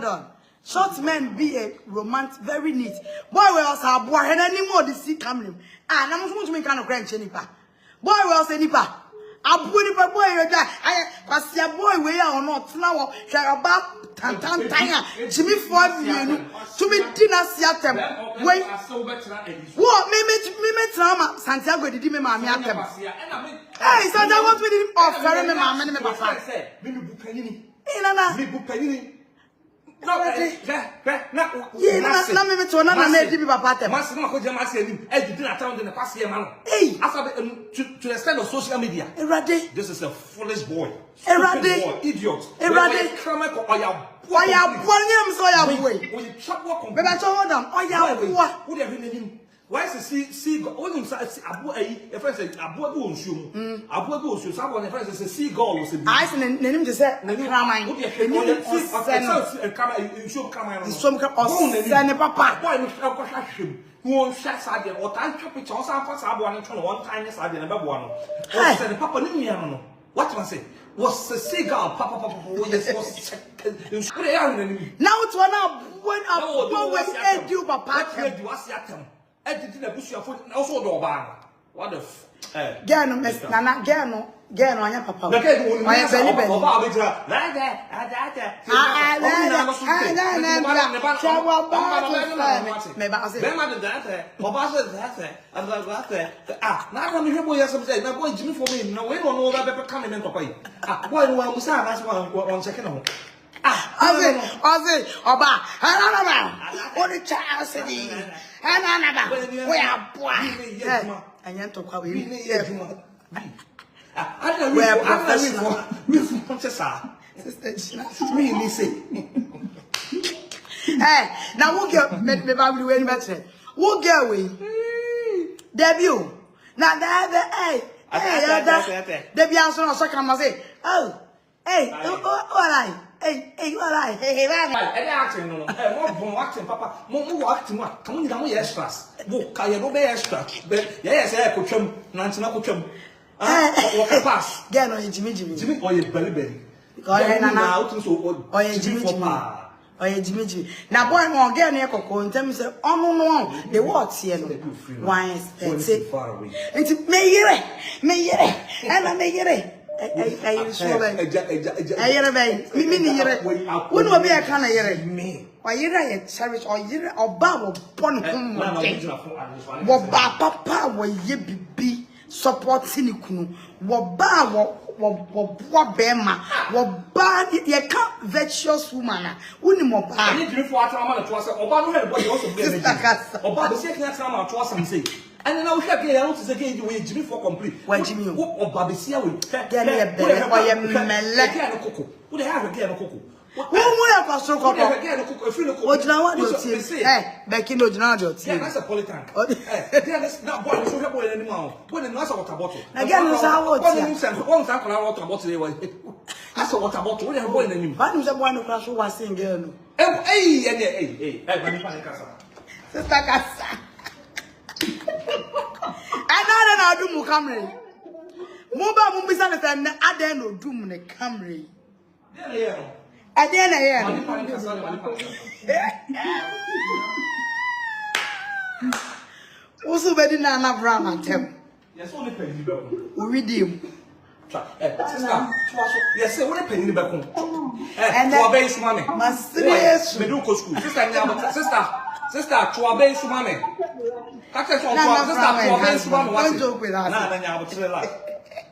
on. Short men be a romantic, very neat. Boy, we also have boy and any more the see coming. Ah, I'm not going to kind of grand chenipa. Boy, we also nipa. I put it by boy, I see a boy we are not now. Shall about Tantanya, Jimmy Ford, to me dinner siatem. Wait, what me trauma Santiago did me, mammy. Hey, Santiago, we didn't offer me, mamma, and my father. No, to the extent of social media. This is a foolish boy. Idiot. Why is see when you say abu a friend say abu go onsum abu go onsum some one friend say see God was I say nenim to say kraman nenim kama nsum kama no nsum ka osane papa boy no ko hwahwem won hwa sade o tan twa picture o san fa sa abo an twa no one time sade na bebo no o say papa ne mia no what man say was the seagull papa yes was now to now when I do papa do asiatem edidi na busuafo na so do oba what the girl no nana girl no anya papa na ke won anya beli oba abejira na me ba say be ma de that oba say that na ko me hwebo yesem say na boy jimi for me na we no oba be ka me ntokwa yi boy no wa musa na so on check no Ozi, Oba, only child said, we are poor. And yet to call me. Hey, now we'll get me Bible way better. We'll get away. Debut. Now, Debbie answer on second, say, oh, hey, all right. Hey, you are right. Hey, acting, no. More acting, Papa. More acting. Come on, down extras. Book, I no be extra. But yes, I could come. Nancy, no could come. What pass? Get on Jimmy. Jimmy, or your belly. Now, or Jimmy. Now, boy, more get near Coco and tell me, say, oh, no, the what's here. Why is it far away? It's me, and I may get it. I sure I when will be a kind of yere or yere service or yere or bab upon him what papa will ye be supporting you what bar what bema what bad ye can't virtuous woman wouldn't more bad. I need to for a to us or bad body also be or bad the second time to us and say. And now we have to say Jimmy for complete. When Jimmy or Babisia will get a cocoa. Would have again a cocoa. What you say? Back in the that's a polytank. That's not boy, so have boy anymore. When the nurse water bottle. Again, one time water bottle. That's a water bottle. What have boy in the But was one of us who was saying, girl. Hey, Sister Cassa. I don't know Camry. Mobile Mumbisa and Aden or Doom the Camry. I didn't also better Naana Brown Santiago. Yes, only penny back. We read him. Yes, only penny back. And to obey Sumame. Mas Meduco school. Sister, to obey Sumame. Don't joke with us.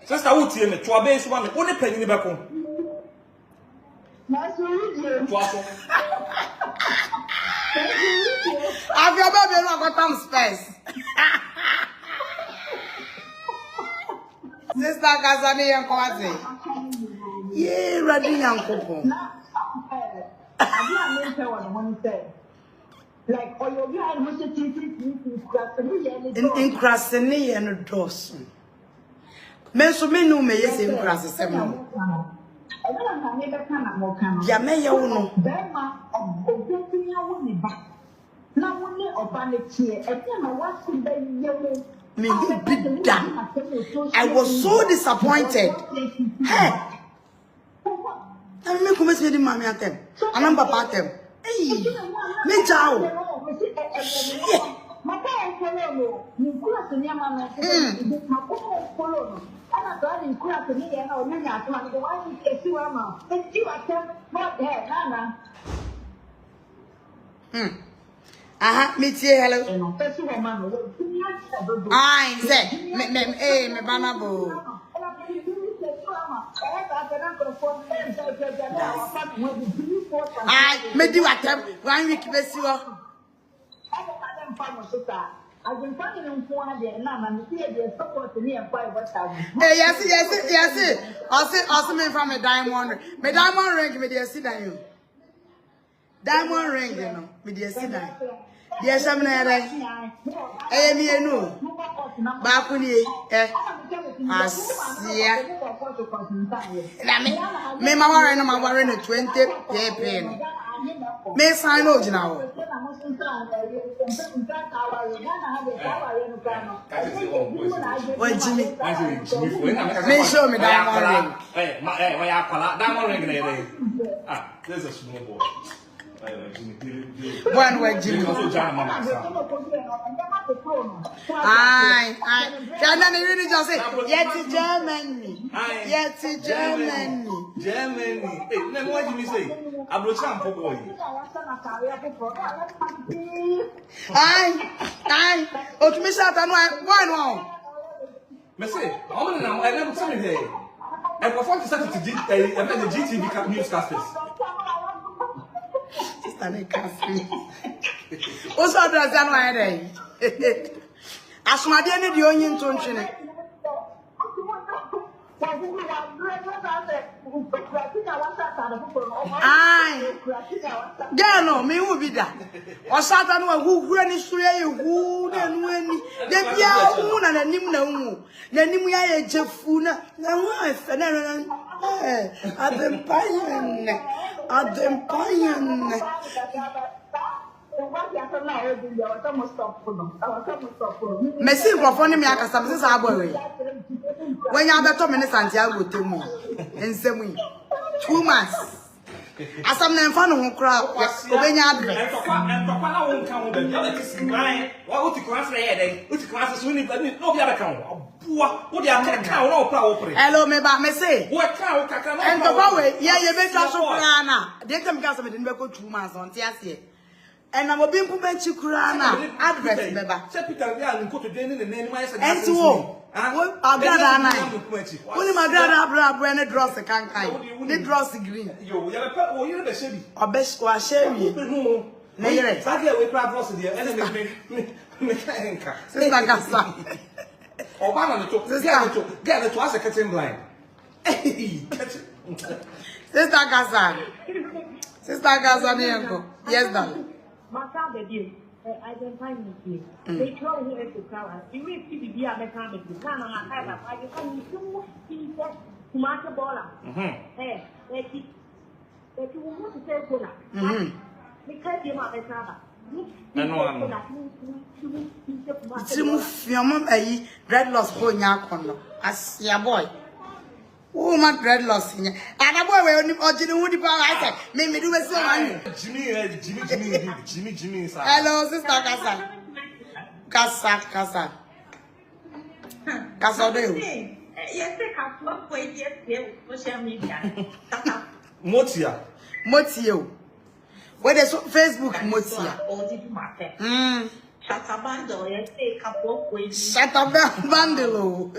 Sister, who tell me to obey Sumame? Only penny back home. Have your baby not got some space? Sister Kazani and Kwasi. Yeah, ready young couple. I didn't know one said. Like, or you're in Crasini and Dawson. Menso menu may yes in Crassi. Yamaya uno. Bema of Obetia wouldn't back. Now, only of vanity, and then I was in the I was so disappointed. Hey, I make a message with mommy at them. I number part them. Hey, me ciao. My parents follow me. You could have seen your mamma. Follow me. I'm not going to crack me and I'll make out one. The one is you, Emma. And you are not there, Nana. Meet you, hello. I said, me banabo. I may do at them 1 week, Bessie. I've been finding them for a day now, and see their support to me and 5 what's happening. Yes. I'll say, me from a diamond. My diamond ring, me dear, sit down. Diamond ring, you know, me dear, sit down. Yes, I'm not. I me no. Bakuni asia. Me ma worry no ma worry no 20 pp. Me sign no now. What Jimmy? Me show me that ring. Hey, why you call that ring there? Ah, there's a small boy. One way Jimmy. Aye. Can I really just say, yet to Germany. Yet to Germany. Germany. Hey, then what Jimmy say? I'm not champ boy. Aye. Oh, to me, Satan, why no? Messi, how many now? I never tell me there. I perform to start to the GTV newscasters. Also, does that my day? As my dear, the onion tongue. Aye, no, me will be that. Or Satan who ran his way, who then when they be a woman and him no. Then him we are a Jeffuna, no wife, and at them pine, at them pine. Messi for funny me aka some say aboy. When you beto me Santiago temu. Ensemu. 2 months. Asam na mfa no ho kra obenya adre. Entokwa na won kan wo be ya be kisi gran. Wa wo ti kwan se ye den. Wo ti kwan se so ni no bi abeka wo. Aboa wo de akeka wo na wo pra wo pre. Hello me ba me say. Wo ka wo kaka na. Entokwa we ye be twa so kra na. De kam ka se me de be ko 2 months on ti ase. And I'm a big woman chikurana address beba. Peter ya nko to den ne name my say. Ento Agradaa na. Only my Agradaa bra na dross kankan. The dross green. Yo, ya be o yire be shebi. Obesh wa shebi. Na yire. Sage we pra dross there. Ene me kanka. Sister Gasa. Obana no to. Get the to as a curtain blind. Sister Gasa. Sister Gasa ni enko. Yes darling. My father did. I don't find it. They told me to come. You will see the beer that comes with the Naana. I can do people who mark a baller. Eh, if you want to say cola, because you're not a father. Timu fiamam ayi dreadlocks ko nya kono. Asia boy. Oh, my dreadlocks in. And a boy, we only original woody power. I said, maybe do a song. Jimmy. Hello, Sister Casa. Casa. Casa do. Yes, I have one way yet, social media. Motia. Where there's Facebook, Motia. Shatabando, yes, a couple of ways. Shatabando.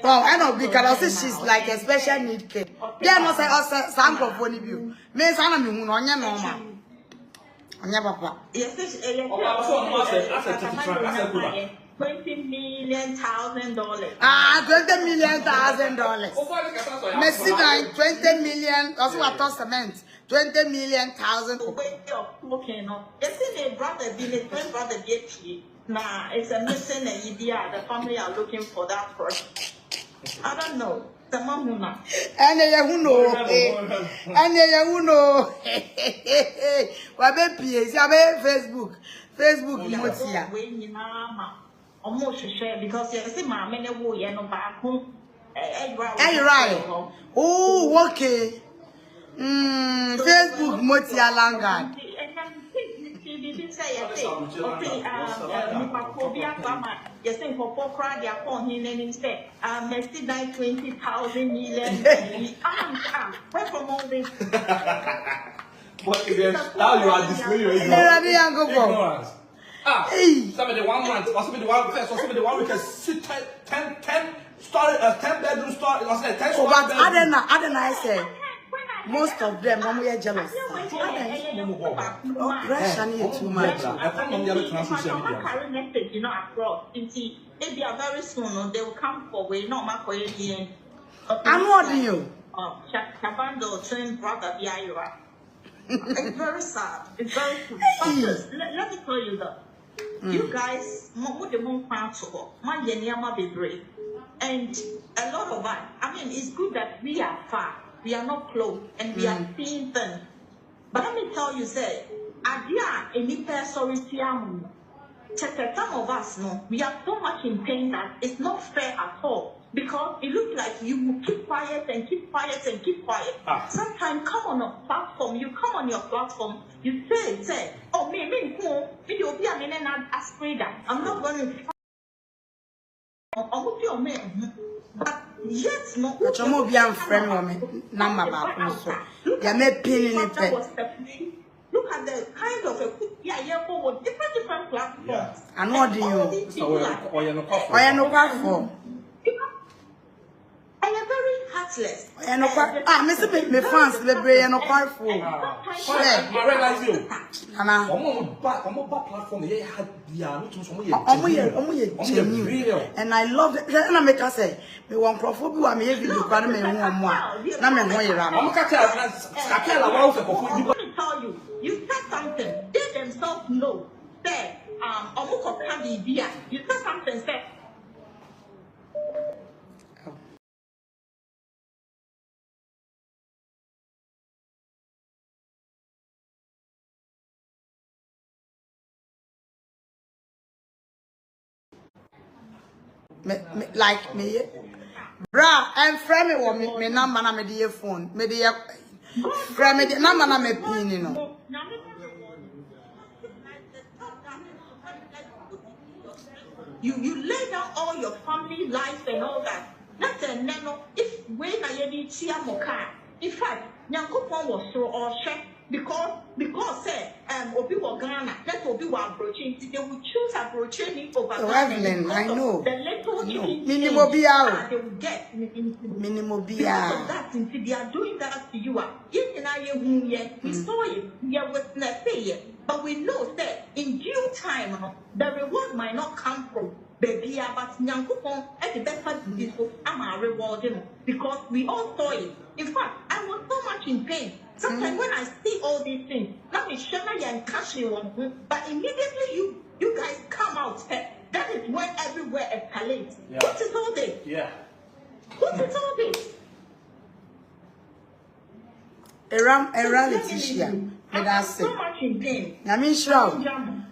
Oh, I know because she's like a special need kid. Yeah, no, say some of one of you. Me, son of me, on your normal. On your papa. Yes, $20 million. Ah, $20 million. Messi, $20 million. Also, a toss cement. $20 million. Okay, no. Yesterday, brother, brother, nah, it's a missing idea. The family are looking for that person. I don't know. The mom who know. And you know. What be Facebook, Motia. Almost share because you see my many wo ye no back home. Hey, right. Oh, okay. Facebook, Motia Langard. $20,000 million. Where from all this? What is now you are displaying your ignorance. Somebody 1 month, or somebody 1 first, or somebody 1 week, 10 bedroom story, or 10 story. But I say. Most of them, when we are jealous. Oh, pressure need too much. I carry message, you know, abroad. Maybe very soon, they will come for way, not my way. I'm warning you. Shabando, twin brother, It's very sad. It's very sad. But let me tell you that you guys, and a lot of us, I mean, it's good that we are far. We are not close and we are seeing things. But let me tell you, say, Adia, any person, some of us, no, we are so much in pain that it's not fair at all. Because it looks like you keep quiet and keep quiet and keep quiet. Sometimes come on a platform, you come on your platform, you say, oh, me, video be an Agradaa. I'm not going to. But yes, no. But you're more beyond friend woman, number also. You're not pinning it. Look at the kind of a different platforms. And what do you? Or you're no platform. I am very heartless. And no part. Mr. Me fans, the brain no part for. I realize you. Nana. Platform. And I love it. And I make her say, me one crofo bi wa me video kwa me hu omo a. Na me ho yira. Let me tell you, you said something. They themselves know that you said something, say. Like me, bra, and friend me want me number na me the phone, me the friend me the number na me pin, you know. You lay down all your family life and all that. That's a nano. If when I did see a mocha, in fact, Nyankopon was so or check because say Obi wa Ghana, that Obi wa approaching, they will choose approaching over Ghana. I know. The little minimum biya. They will get minimum biya. That until they are doing that to you. We saw it, we are witnessing it, but we know that in due time the reward might not come from baby, but Nyankopon at the best part of this book, I'm rewarding because we all saw it. In fact, I was so much in pain. Sometimes when I see all these things, let me share and catch you on, but immediately you guys come out. That is when everywhere escalates. Yeah. What is all this? Yeah. What is all this? Letitia, I'm so much in pain. I mean, sure.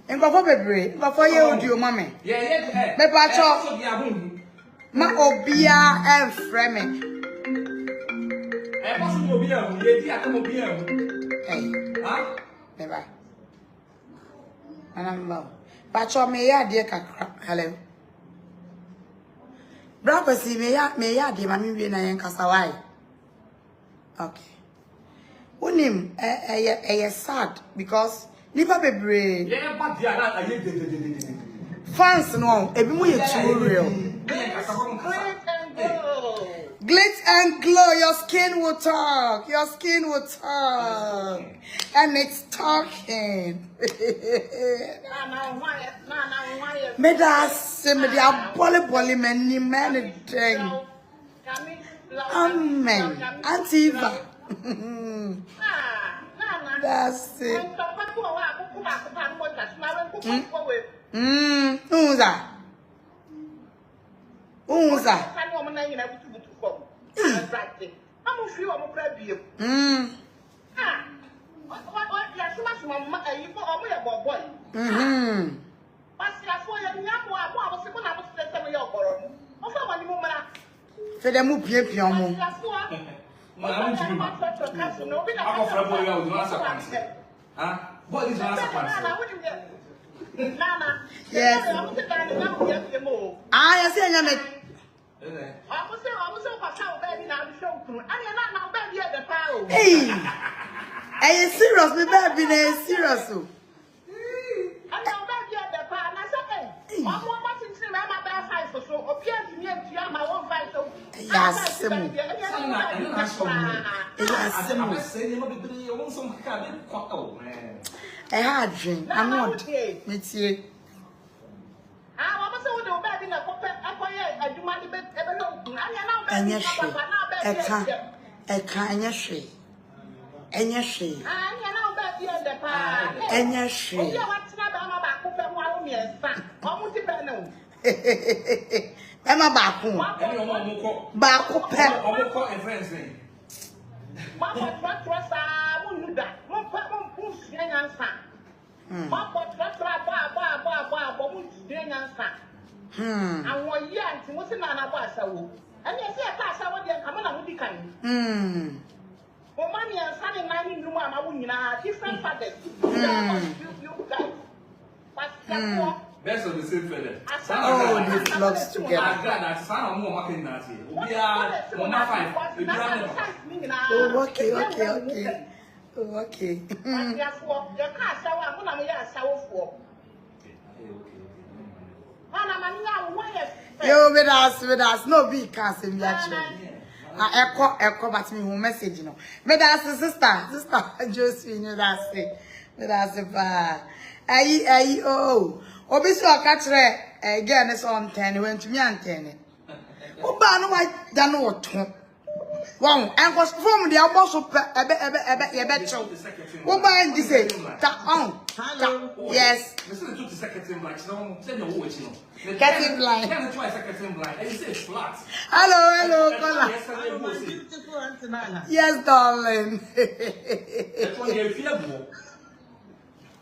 And go for baby, before you do, mommy. Yeah. Me pacho. Ma obia and frame. Hey. Huh? Never. Manambo. Pacho me ya de kakra. Hello. Brother si me ya de mami bi na yen kasa why. Okay. Unim sad because nipa bebre. Yeah, but they are not fans no, ebi mo ye too real. Glitz and glow, your skin will talk. Your skin will talk. And it's talking. Me da se me dia boli men ni men thing. Amen. Auntie Eva. That's it. Unza. Fede mu pie omo. Yes. Ah, yes, I am. Hey, are you serious? Me baby, are you serious? I had dream. I'm not. It's you. Enya she. Emma Baku. Baku pep. Mommy and Sunny mining room, I'm different fathers. You guys. Best of the same feather. Oh, this flocks together. Agradaa, son of more marketing that here. We are Mama 5. Oh, okay. Oh, okay. Yo, with us, no big cast in the actually. Echo, but me who message, you know. Me that's sister, Josephine, that's it. Me that's it, oh. Obiso akatre, again, it's on 10, went to me and 10. Oh, but no, I don't know what. Wow, and was from the boss of bet show. What by this? Yes. Getting blind. Hello, yes, darling.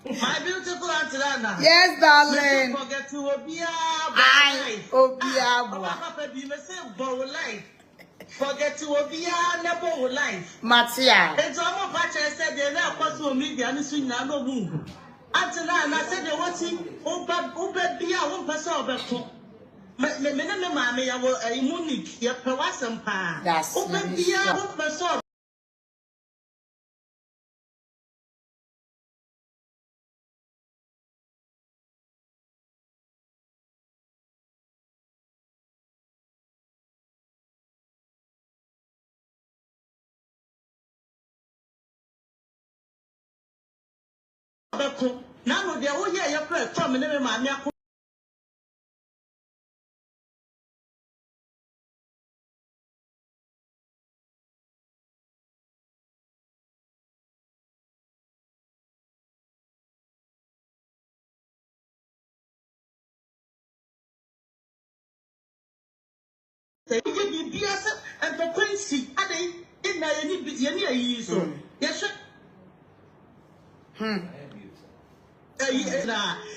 My beautiful Auntie Nana. Yes, darling. Forget to Obia. Forget to Obia, never life. Motia. And some of what I said, they're not possible media and swing no moon. Until I said, they're watching Oba Bia, one person of a cook. Mammy, I will a Munich, your Pewasam pa. That's Oba Bia, one person. Now, they are here, your prayer, Tom, and never mind. And the Quincy, and they in my years. Yes,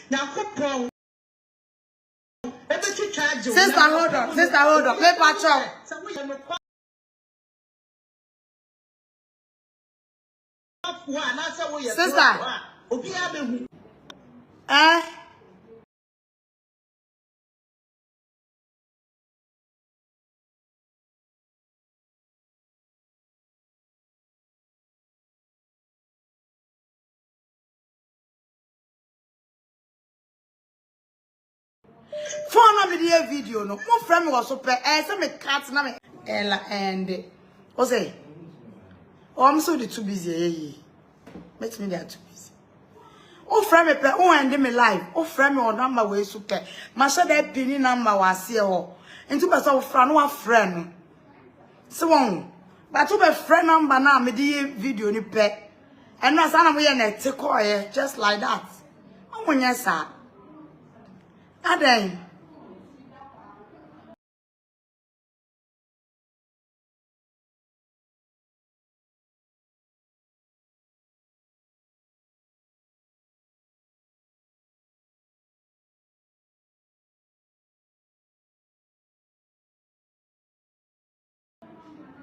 now, coupon. Sister, hold on. Play patrol. Sister. Phone me video no. Mo friend was so pe say me cat na me Ella and o say I'm so too busy. Make me they are too busy. O friend me pe o end me live. O friend me on number we super. Ma sha that pin number was here ho. Into be so friend no friend. So won. But to be friend number na me the video ni pe. And na sa na mo ye na take call just like that. O mo nya sa. Aden.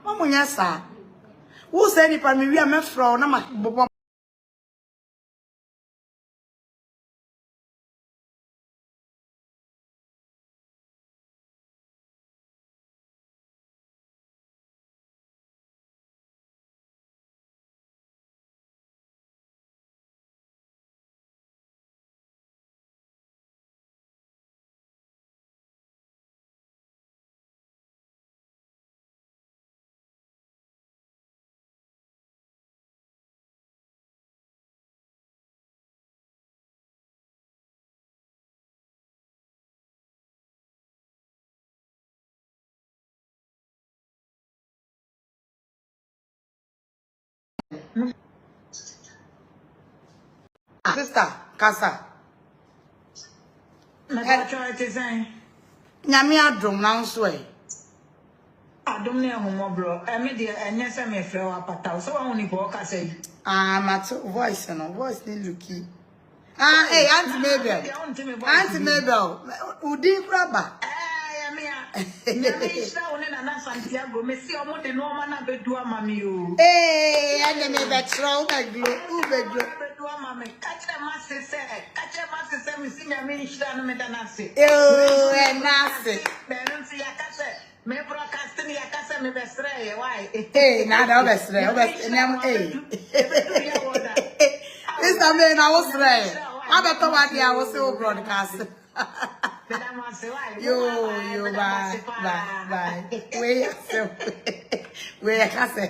Mama nyasa. Who say ni pa me wi am fro na ma bobo. Sister, Casa. I try to say. Nyame adom na nso e. Adom ne homo bro. Me dey enye se me frɛ wa pata. So wa honi po ka say. Mato voice no, voice ni Lucky. Hey, Auntie Mabel. Udi kraba. Nyame isha one Naana Santiago. Me si omo de no ma na bedu ama mi o. Hey, ane me betro, ubeglo. Mama, catch them me see Nyame isha no me danase. Enase. Benon si yakase. Me broadcasting yakase me besre why? Hey, nada obesre, nyam hey. This time na was right. I better what I was so broadcast. Yo, bye. Where can say?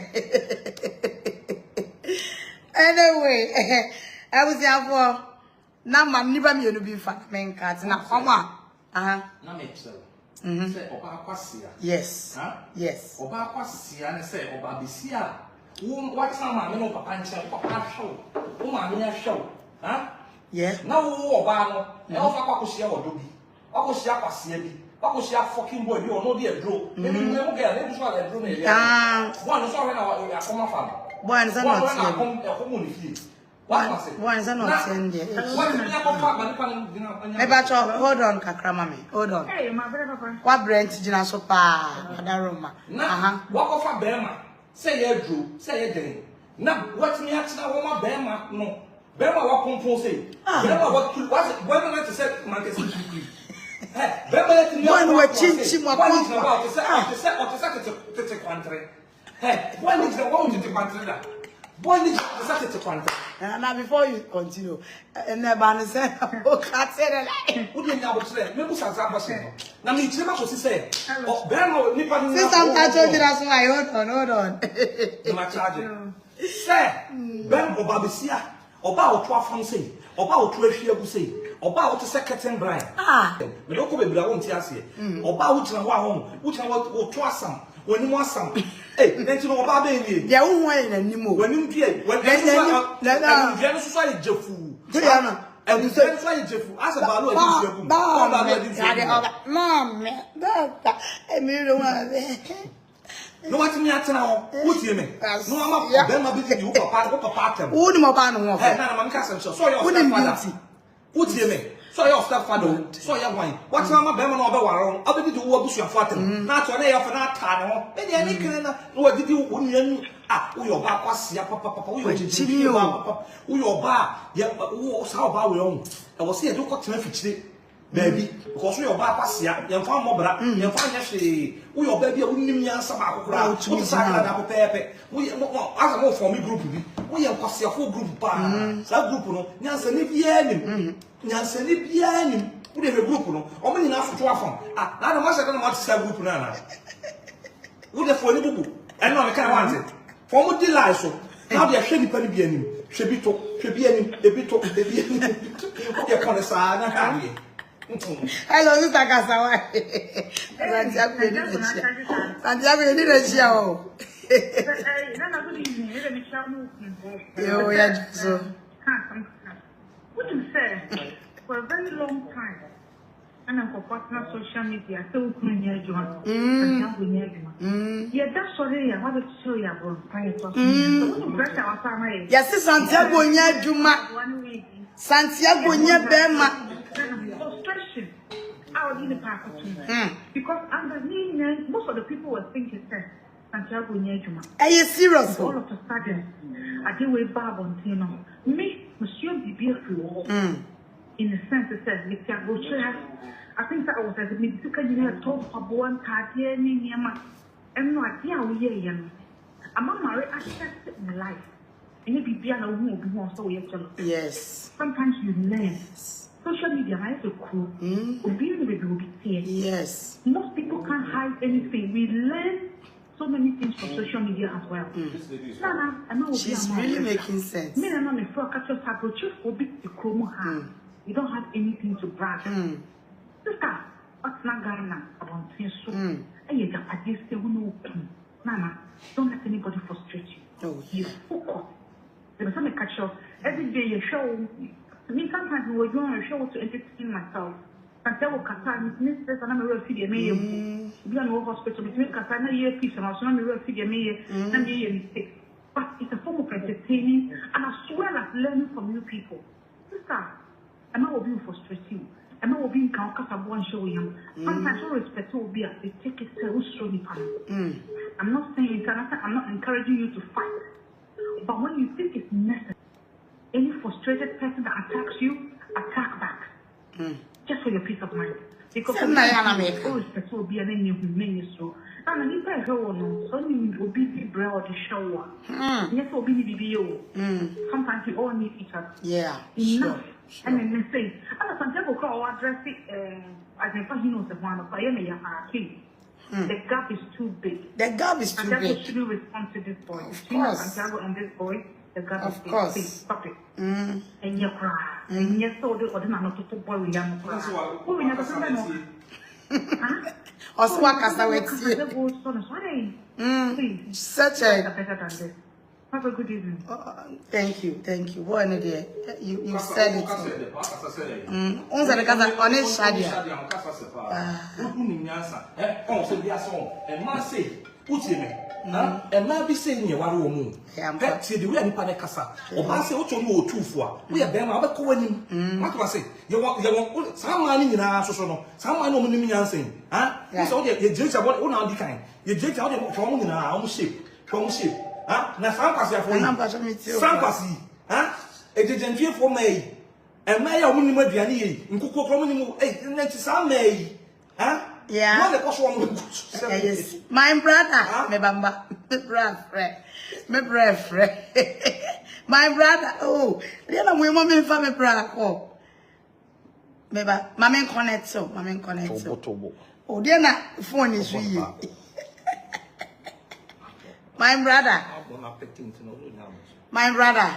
Anyway, I was here for now. My neighbor me no be fat men cat na come na me tell. Say oba kwasia. Yes. Yes. Oba kwasia na say oba besia. What sama me no papa nche papa show. O ma me show. Yeah. Na wo oba no, e o fa kwakosia odobi. Kwakosia kwasia bi. Kwakosia fucking boy bi o no dey draw. Me mo get na so dey draw na dey. One so we na akoma fa. Boy, is that not hold on, Kakra Mami. Hold on. Hey, my brother, papa. What Brent Jina so pa? Madaroma. Walk off a Bema. Say ye drew, say ye day. Now, what's me at now? Woman Bema, no. Bema, what compose? Bema, what was it? When I said, Manchester. Bema, when we're changing my about to say, country. When is the one to the country? When is the country? Now, before you continue, and the banner said, oh, cat said, wouldn't know what's there. Maybe some say. Now, me, Chima was say, oh, Bema, Nippon, I told you that's why. Hold on. My charge. Say, Bema, Babisia, about 12 from say, about 12 years say, about the second bride. Me don't come I won't hear. About which one home, which one will trust some. When you want some, hey, then you know about baby. They won't want anymore. When you get, when you society Jefu, and you say Jefu, as a balloon, Mom, no, what me at now? What do you mean? No, I'm not between you, papa. Wouldn't my ban one? I'm cousin, so your stepfather. What do you mean? So your stepfather, so your wine. What's my Bema over Warren? I'll be to what your father. Not one day of an art. Any can what did you wouldn't we your bar was ya papa, we your bar, yeah, how about we own? I was here to cut to baby, because we are back here, young farm mobra, young farm actually, we are baby, we need some crowd, to the pepe. We as a more for me group, we are a full group bar. That group, no, Nansen Pianim, Nansen Pianim, we have a group, no, or many enough to offer. I don't want to say group now. We have for the book, and no, I can't want it. For what delight so. Now they are shady penny being, should be a bit of the corner side. Hello, Mr. Kasawa. Santiago, you need a show. Oh, yeah, so. What you say? For a very long time, and I'm for partner social media, so we couldn't yeah, that's sorry, I want to show you about yes, Santiago, Juma. Santiago, Bema. Frustration. I was in the park because underneath most of the people were thinking that Santiago Nyejuma. Are you serious? All of a sudden, I did way Bob on Tino. Me, Monsieur Bibiafu. In the sense it says, I think that I was as a medical engineer told for one Cartier Niyama. And no idea we are. I'm a married aspect in my life. And if you be a woman, so we actually. Yes. Sometimes you learn. Social media is a cool. Yes. Most people can't hide anything. We learn so many things from social media as well. She's really making sense. You don't have anything to brag. Sister, what's not Ghana about so? Nana, don't let anybody frustrate you. Oh, you focus. There's something catch up. Every day you show I mean, sometimes we were doing a show to entertain myself. Santiago Qatar, Mr. and I'm a refugee, be an old hospital, between Qatar, no year fish, and also I'm a refugee, and year mistake. But it's a form of entertaining, and as well as learning from new people. Sister, am I will be frustrating? Am I will be in Kankasa one show him? Sometimes all respect will be at the take it so strong. I'm not saying I'm not encouraging you to fight, but when you think it's necessary, any frustrated person that attacks you, attack back. Just for your peace of mind. Because all respect will be an enemy of many so. And if I know, so you will be the bread or the shower. Yes, will be the BO. Sometimes we all need each other. Yeah. Enough. And then they say, I Santiago call address it as a person knows the one of I am the gap is too big. The gap is too big. Should respond to this boy. Of course. Santiago and this boy, the gap is of course. Big. Stop it. And you cry. And you saw the ordinary to boy with young cry. Who we never know. Oswaka such a better than this. Have a good evening. Thank you. What an idea. You said it. On the casa on it, Shadia. And now be saying you are woman. Say the way any panacasa. Or I say, what you know, 2 for. We are them, I'll call him. What was it? You want some money in our social, some money on me saying, huh? So you judge about all the kind. You judge out of in our own shape, from shape. Huh? Now, some pass for some pass, huh? A genteel for May. And May, a woman, in Coco, some May, huh? Yeah. Yes. My brother, me bamba, me brother. My brother, oh, the other woman me for me brother. Oh, me ba, mama connect so. Oh, the other phone is you. My brother. My brother.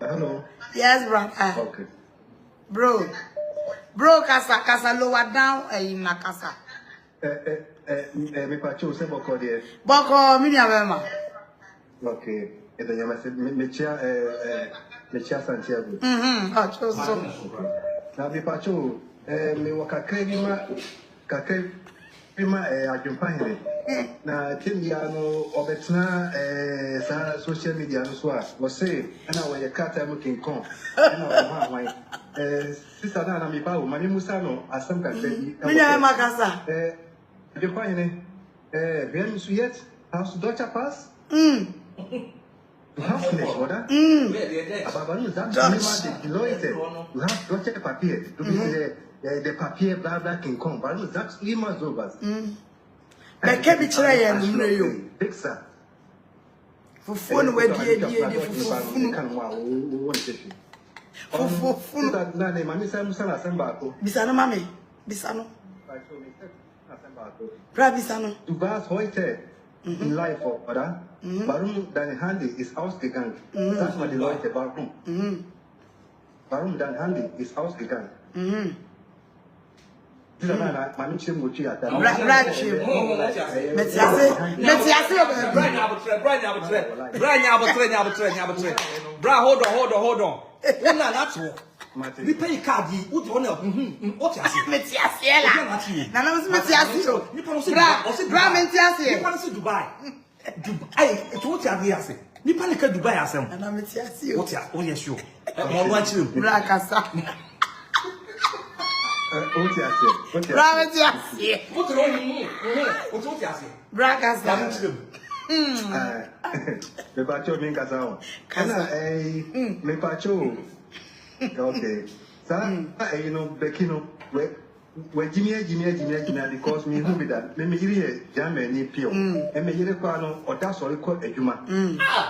Hello. Yes, brother. Okay. Bro, kasa lower down in na kasa. Me pacho se boko de. Boko mi abema. Okay. E da yama se Motia Santiago. Oh, so. Na me pacho me waka kakre ma adwumpa hene. Na tindia no obetna sa social media no so a wo say na wo ye kata mo kinkon. Na wo ma Sister Naana mi pa o mami Musa no asem ka bi. Minya makasa. Je crois hene bien you yet house Dutch pass? You have finished order? Ababa no that the Deloitte. You have Dutch papier. To be the papier blah blah kinkon. But no that emails over. But can be try and you. Pixar. For phone where the phone can Nane, Mammy Samson, Sambako. Bisano, mammy. Bisano. Brabisano. To Bas Hoite in life for Oda. Barum Dan Handy is ausgegangen. That's what the Leute Barum. Barum Dan Handy is ausgegangen. Mammy Motia. Hold on. That's what. We pay card. What you want? What you Nana was Metiasio. You pronounce Dubai. Dubai. It's what you have here. You panic Dubai as them. And I'm Metiasio. What you? Oh yes, sure. I'm want you. Brakasa. What Brakasa. Me pacho min kasao. Kana me pacho. Okay. Sa you know Bekino we Jimmy because me who be that. Me yiri jam ni pio. E me yiri kwa no oda so ko adwuma.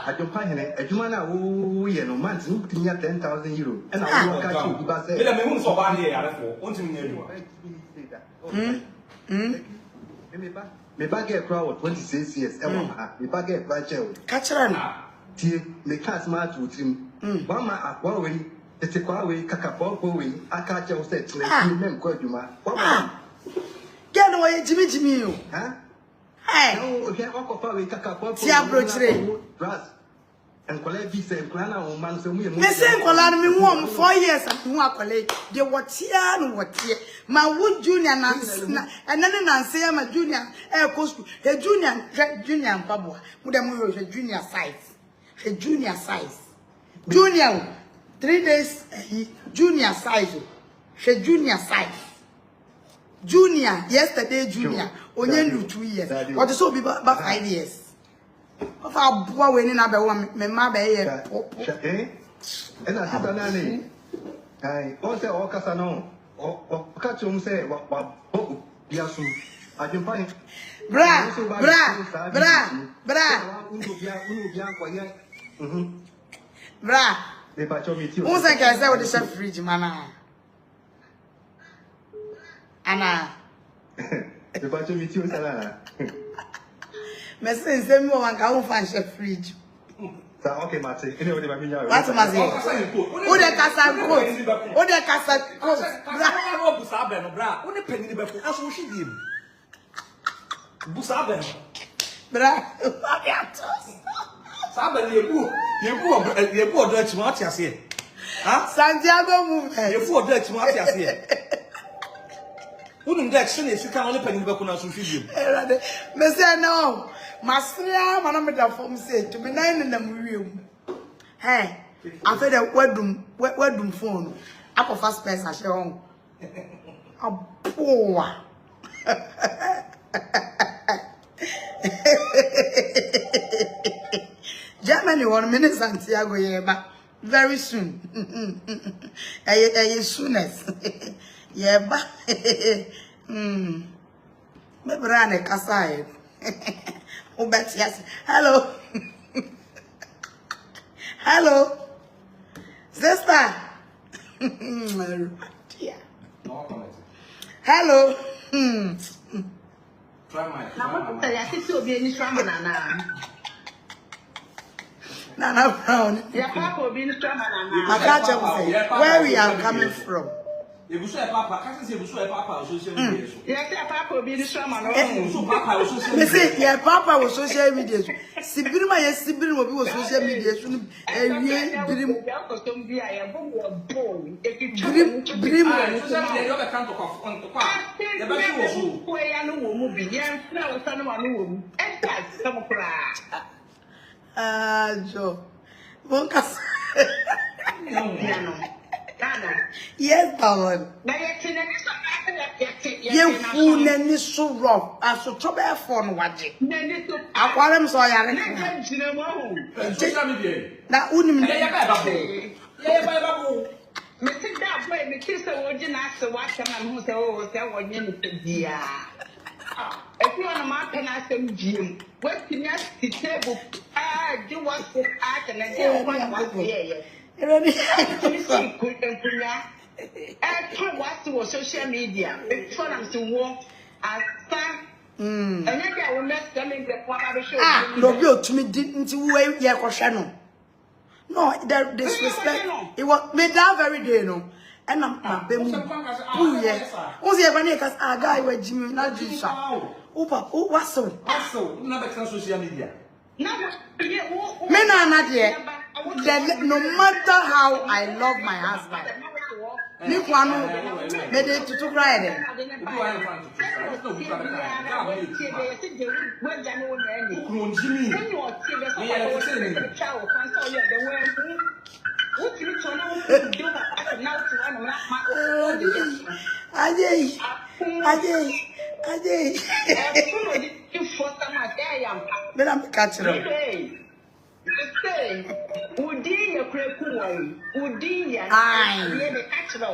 Adwuma hene adwuma na wo ye no month no tinya 10,000 euro. E na wo ka chi ba say. Me hu so ba ne yare fo. Ontimi nya adwuma. Me bag a crowd 26 years. Me bag a crowd. Catch her. Tie me class smart with him. One man at one way. It's a car way, Kakapo way. I catch your set. Name called you, ma. Get away, Jimmy. Huh? Hey, no, okay, Uncle Kakapo. Tia Brooks. and collect visa and plan our man. So we me say kola me won 4 years and who akole de wotia no wotie ma wo junior na enene na nse ma junior ko school he junior mpaboa mu dem ho junior size junior 3 days junior size junior size junior yesterday junior onye lu 2 years what so be ba 5 years of our boy when in a me ma be here and I said nani I also all casano or catch him say what yasu I can find bra they patch me too. Who's that guy say with the chef fridge mana Anna they patch me too sana me say me wan ka won fan chef fridge okay mate anyway they me what must say who the casa coat bra no busa be no bra who ne panini be ko aso hwidi mu busa be no bra sabe yebu odo achimo ati ase ha Santiago movement yebu odo achimo ati ase wouldn't that shine sika no panini be ko na so hwidi mu erade me say no masria mana me da form say to me nine na mwiem hey after the wedum phone akọ fast space a share on aboa Germany 1 minute Santiago yeba very soon soonest yeba me brane kasai hello hello sister hello try my Naana Brown where we are coming from ebuso e papa ka se ebuso e papa social media so yes papa obi ni strama no ebuso papa o social me media say yeah papa o social media so sibirima yes sibirima obi o social media so ewie birim social media yo be kan to kwa ya ba shi wo so ko ya no wo mu bi yen na wo sa no ma no wo mu expert some kra jo bonkas no yes darling na yetine ni so ye fu na ni so rough aso to be for no waje akwalem so yare na jina mo ho social media na unim ya ba bo me ti da boy me ti se wo jina ase wa sama no se o se wo nye ni pedia efi ona ma pe na asem jiem watini ati table di waso aka na je kwa waso ye Ready? What social media? Before I'm to walk as far. And then I will make them in the proper show. Ah, no, you to me didn't way your question. No, that disrespect. It was made that very day, no. And I'm not being who, yes. Who's the Abanicas? A guy with Jimmy, not Jesus. Opa, oh, what's so? Never social media. Men are not yet. No matter how I love my husband, Nick one made it to cry then. But I'm catching up.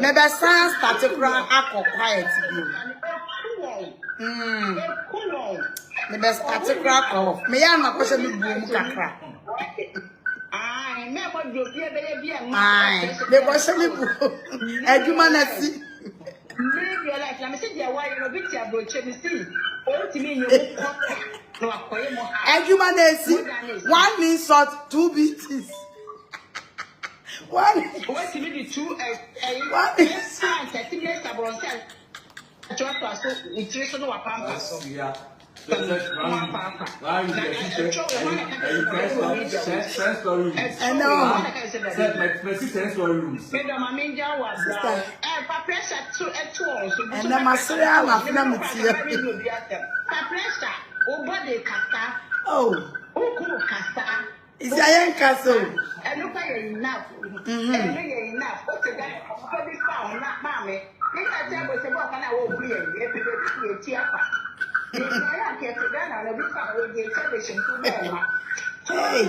Never sounds particular quiet the best particular of me and my question will boom kakra. The question will boom. A humanity. Live your life. Let me see why you're a bit of a see. All to me, you a humanity. One insult, 2 BTs. One. What to me, 2 one is about just so nutrition or pampas. Yeah. 10 story rooms. I know. My 10 story rooms. And I'm a sorry, I'm a friend with you. Oh, it's a young castle. And look at enough. And enough. What's the guy? What is found? Not mammy. Think I tell you about an hour clear. You have to be a chiapa. I can't sit down and be found with the television to them. Hey,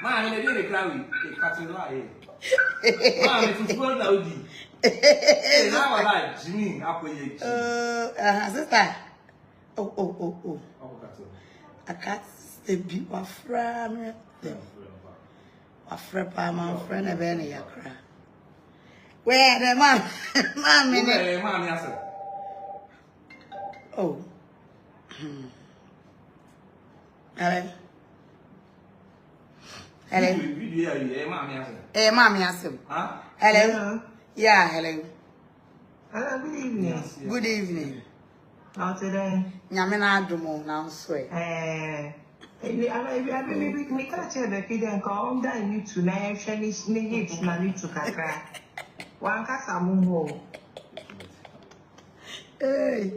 Mami, ele claro, ele catindo lá ele. Mami, futebol da Udi. Ele não vai lá, Jimmy, apoiei. Sister. Oh. I can't be my friend. My friend, my friend, a very yakra. Where the mom? Mommy, I said. Oh. Hello. Mommy, I said. Hello. Yeah, hello. Good evening. Good evening. How today? Nyamina Dumo now swear. I can't tell the kid and call down you to now. Shanish needs money to Kakra. One Casamungo. Hey,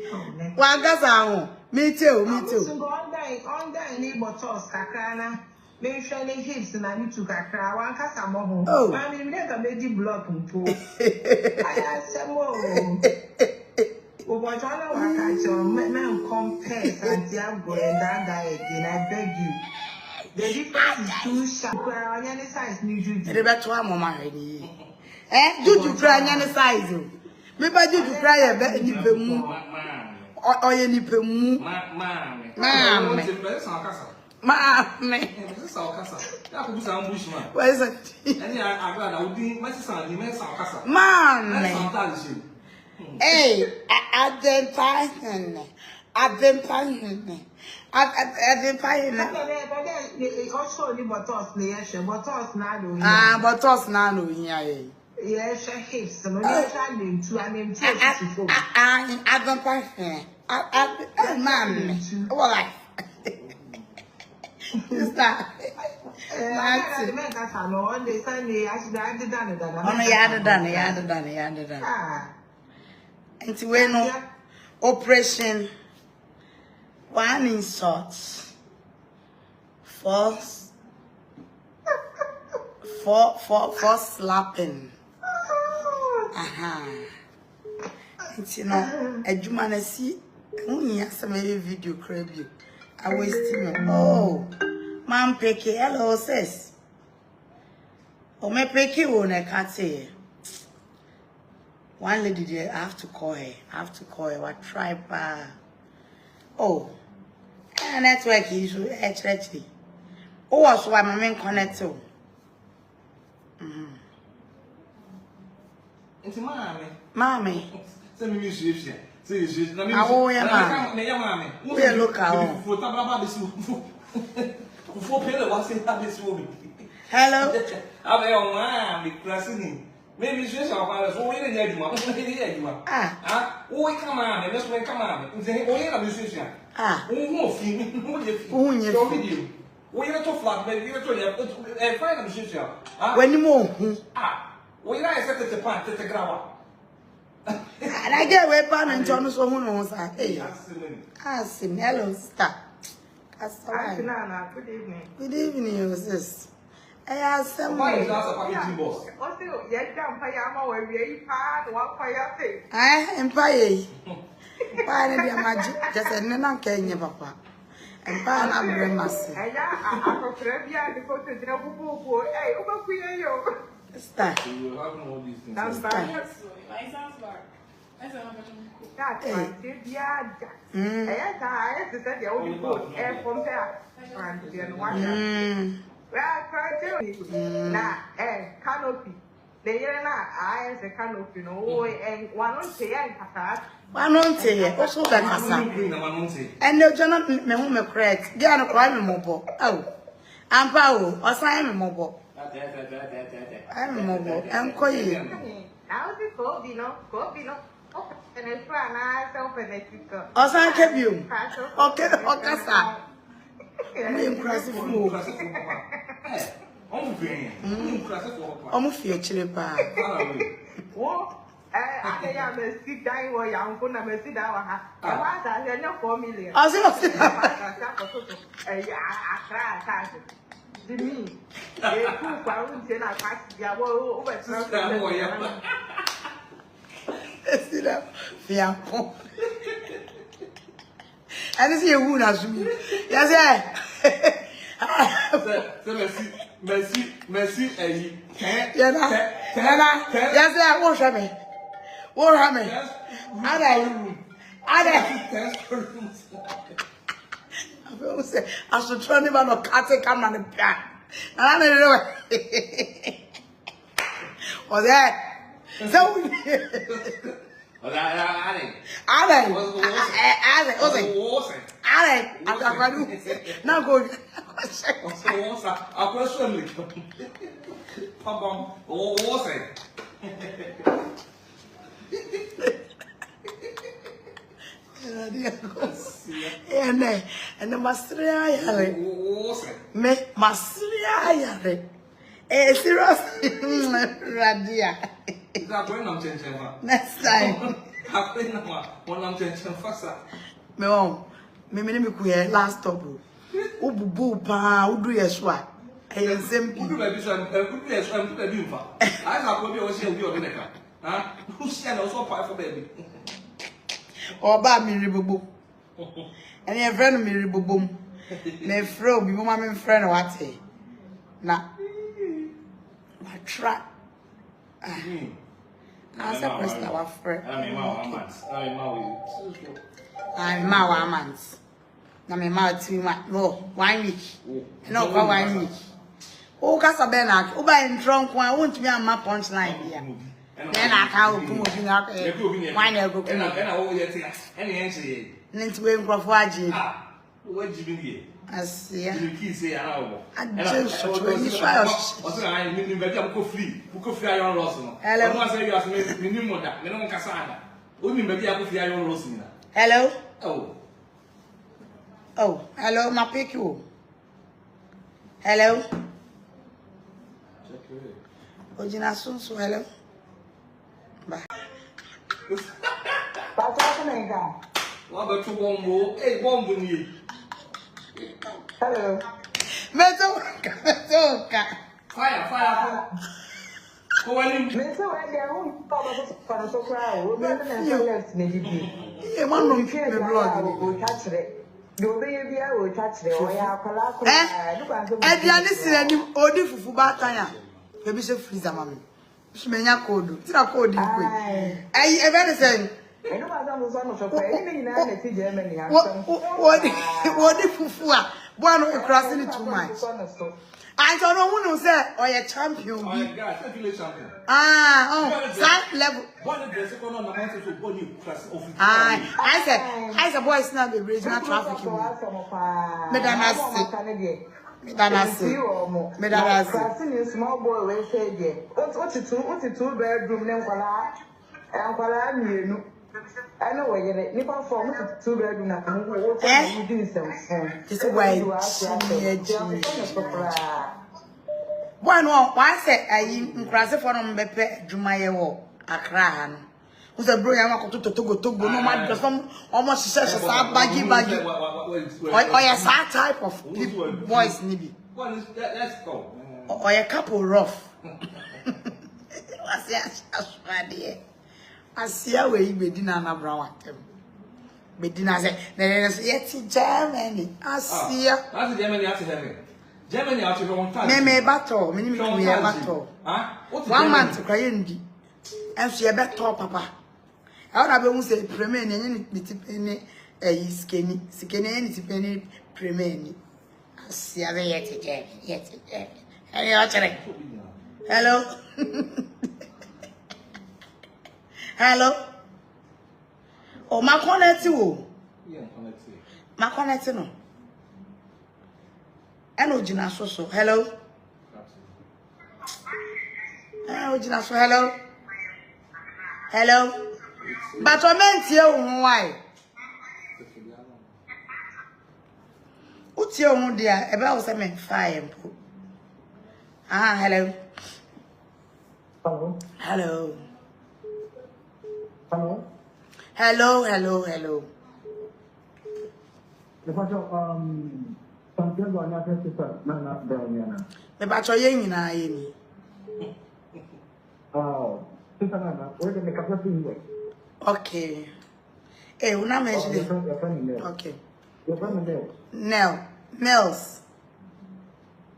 one Casamu. Me too. On that neighbor toss Kakrana. Make sure they hips and I need to Kakra. One Casamungo. Oh, I mean, never made you block him too. I asked some more. But I don't want to men compare Santiago and that guy again. I beg you. The difference is too sharp. On any size, need you. The better one, Mama. Do you cry on any size? Maybe do you cry a bit in the moon or any pemu? Where is it? Hey, I've been paying. Also, the bottles now, here. Yes, hips. So I name two. I name two. I've been paying. Man, what? Is that? And when no operation, one insult, four slapping. And you know, a Jumana see, only has some video crab you. I was still, oh, Mom Pecky, hello, sis. Oh, my Pecky won't I can't say. One lady there, I have to call her. What tribe? Oh, network issue, actually. Oh, what's why my main connect to? It's Mommy. Send me musician. Oh, yeah, mommy. We are local. Hello. I'm a maybe she's our father's only a ah, oh, come on, let's wait, come on. Only a musician. Ah, who you? We are too flat, maybe you're a friend of musician. When you move, ah, we are set the part to the grabber. And I get away, Pan and John, so who knows? Hey, ask him, hello, star. Good evening. Good evening, sis. I asked some why is that a packaging boss? I empire. Pine be a magic, just a nana Kenya, papa. And Pine, I'm very massive. Start. You have all these things. That's canopy. The year I as a canopy, no, and one on say and Kata. One on say, also that and no Jonah me home a crack, get a crime mobile. Oh, I'm power, or sign mobile. I'm mobile, I'm calling. Now the Kobe, no, and it's fun, I open it. Or sign kept you. Okay, okay, sir. Impressive fool. Almost fear chili pie. What? I am a sick dying or young for number 6 hours. I was 4 million. I was to me, they put pounds in a tax. Yeah, well, and this is a wound as me. Yes, Merci, yes, wash me. I should turn him on a cat come on the back. I don't know. Was that? So now go. And the Master me Master serious Radia. Next time. Me kuye last stop. Ubu pa udu yeswa. E nzempi. Udu be bi so be bi mfa. I ka ko bi o se obi odineka. Ha? Who share no so pa for baby. Oba mi ribobo. And your friend me ribobom. Me fro bi mo ma me friend what na try. I said, President, our friend. I'm my 1 month. Now, my 2 months. No, 1 week. No, 1 week. Oh, Casabena, who by in trunk, I want to be on my punchline here. Then I can't come with you up here. Why never go? And any answer. Let's wait for Faji. What do you mean? I see. I just also I mean, but I'm free. Who could fly on Rossino? Hello, I say you ask me, minimum that, minimum Cassandra. Only maybe I could fly on Rossina. Hello? Oh, hello, my pick you. Hello? Ojina soon, so hello. Bye. What's happening, guy? What about 2 more? Hey, 1 million. Hello. Metoka. Fire. Go on. Meso I get home for so crowd. We better than left maybe. E man no me blog. Go touch it. Do baby I will touch it. O ya kola. Aduane sirani odi fufu ba tan ya. Baby se freezer mama. So menya code. Ti na code nkwe. Ai e be say eno ba za mo so no so kwa. Ni nyina na ti Germany am. Wodi fufu a. Bono e crossing it too much. I don't know who say or a champion. Oh my God, champion. That level. What the second on the mountain to body class of. I said boys now the regional trafficking. Medana small boy we say there. What 2 bedroom nem kwala. Kwala mienu. I know where you're at. Nipa form 2 bedroom na mu wo ko you do some. This is why one why say ayi nkrase for no bepe adwumaye wo Accra no. Who say bro ya makoto togo no ma just almost say bagi. Or yes that type of people, boys ni bi. Let's go. Or a couple rough. What's that? Asia we be Naana Brown Santiago. Bedina say there is yet Germany. Asia. That's Germany after heaven. Germany after one time. Me battle, me battle. 1 month cry ndi. Enso ye beto papa. I want to be say premier ni tipeni skeni. Skeni ni tipeni premier ni. Asia be yet Germany. Hey, watch it. Hello. Hello. Oh, my connect you. Yeah, connect you. My connect no. Hello, Gina so. Hello. Hello, Gina so. Hello. Hello. But I meant you why? What's your own dear? About 7.5. Ah, hello. Hello. Hello. Hello. Hello. The photo Santiago and Naana sister Naana Brown. Me ba cho yen nyina ye ni. Sister Naana, where the make up you? Okay. Eh, una mention it. Your friend Nell. Okay. Your friend Nell. Mills.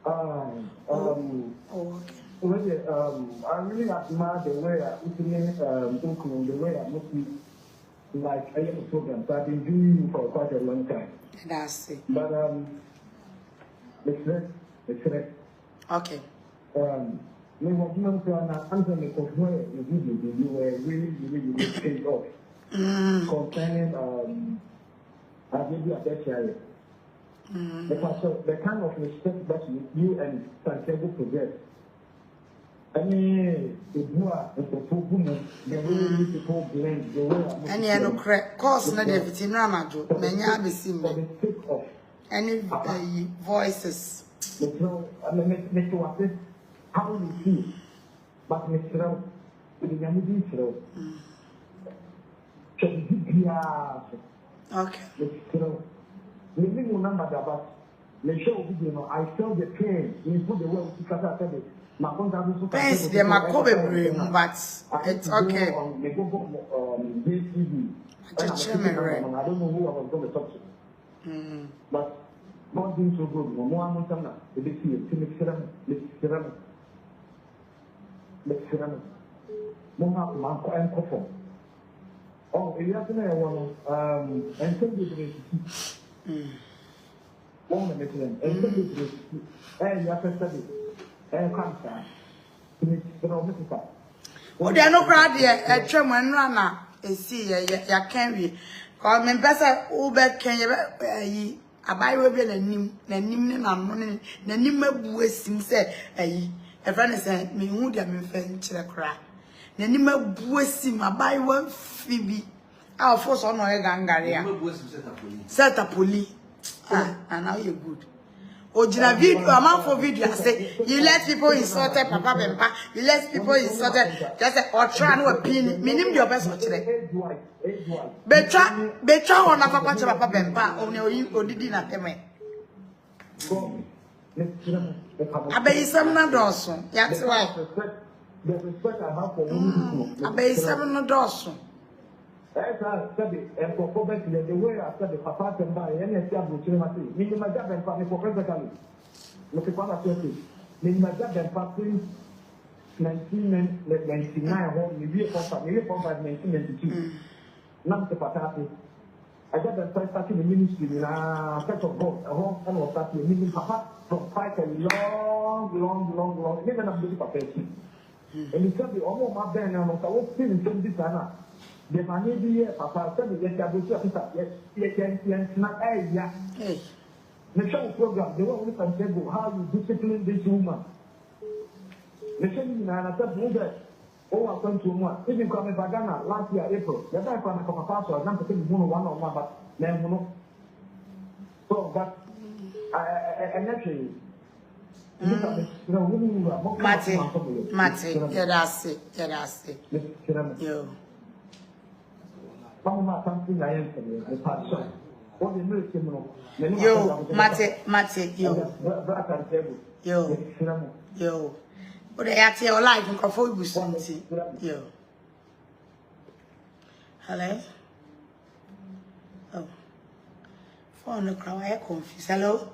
Oh, okay. Already, I really admire the way the way I mostly like I am a program. So I've been doing it for quite a long time. That's it. But it's okay. Me was not going to answer the question you were really paid off concerning I gave you a better because the kind of respect that you and Santiago possess. I mean, the boy is a woman, the way people blend, the way and you know, course, not everything, Ramado, many be seen for the sake of any voices. I mean, Mr. What how you feel, but Mr. with the young people, okay. Mr. Living remember that, but the show, you know, I felt the pain. You put the word because I said it. Pens, they are brain, but it's okay. I don't know who I was going to talk to. But not being so good. No more than that. The big deal. Let's oh, if you have to know, and so you one minute, and so you and you have to study. Oh, they are no crowd here. A German runner is see ya can be. Call me better Uber can you a buy will be a nim, and money, the nim wasting said a friend said, me who they am in to the crack. The nima wasting my buy one Phoebe. Our force on our gangaria. Set a pulley. And now you're good. Ojina video, a man for video. I say you let people insulted Papa Bempa. You let people insulted. Just or try no opinion. Minimum your best watch today. Betra on a Papa Papa Bempa. Only you did not tell me. I bet you some not Dawson. That's why. The respect I have for women. I bet you some not Dawson. As I said it, and for the way I said the Papa can buy any establishment, meaning my job and family for presently. Look at what I said. Meaning my job and family 1999 home, maybe from 1992. Not the Patati. I got the first starting the ministry in a set of God, a home and was that meaning Papa from quite a long, even a beautiful person. And he said the almost my band and I was feeling this Anna. The money be Papa said the yes, not a the show program, the one with Santiago, how you discipline this woman. The show in Naana said, oh, I went to one. If you come in Bagana last year, April, the guy from a pastor, I'm not taking one on one, but then, so that and actually, Mate, yeah, that's it. Yo. Yo, Mate, yo. But they are your life and control you something. Yo. Hello? Oh. Phone the crowd, I confused. Hello?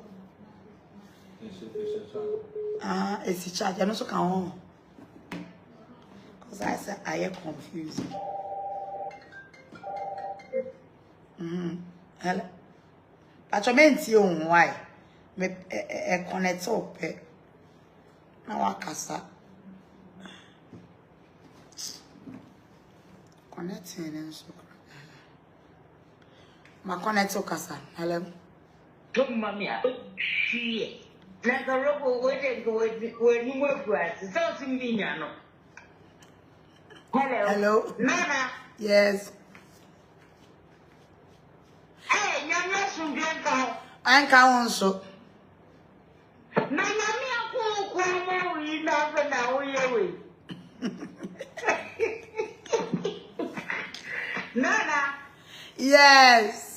It's a charge. I also come home. Because I said I am confused. Hello? But I meant you why? Me connect up. Now I casa. connecting and so. My connect to Casa. Hello. Good mommy. She. Like a robo waiting when you work with. Something Mignano. Hello. Hello. Nana. Yes. Hey, you're not so good. I can't so. Nana, we never know. Nana. Yes.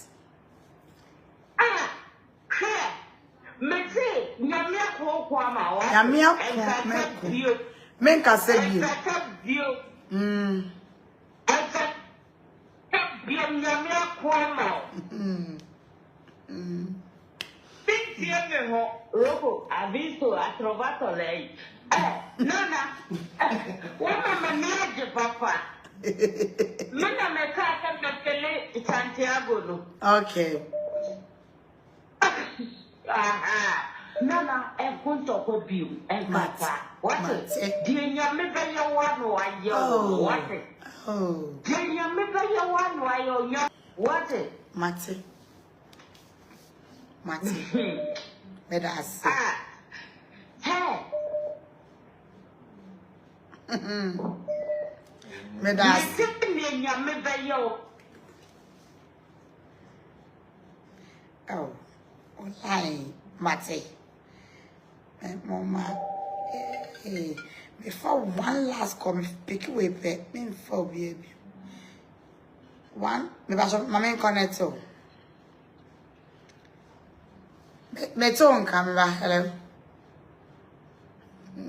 Nyamia ko kwama wa. Nyamia ko. Menka say you. Nyamia kwama. Tiene ho robo aviso a trovato lei. Nana. Una manage papa. Mina mekaka pt2 Santiago no. Okay. Nana, e punto ko biu, e mata. What? Dinya me be ya one wa yo. What? Oh. Dinya me be ya one wa yo. What? Mate. Medas. Hey. Medas. Dinya me be yo. Oh. Online. Mate. Mama. Before one last come pick away pet. Me for baby. One. Me baso mama connect to. Me tone camera. Hello.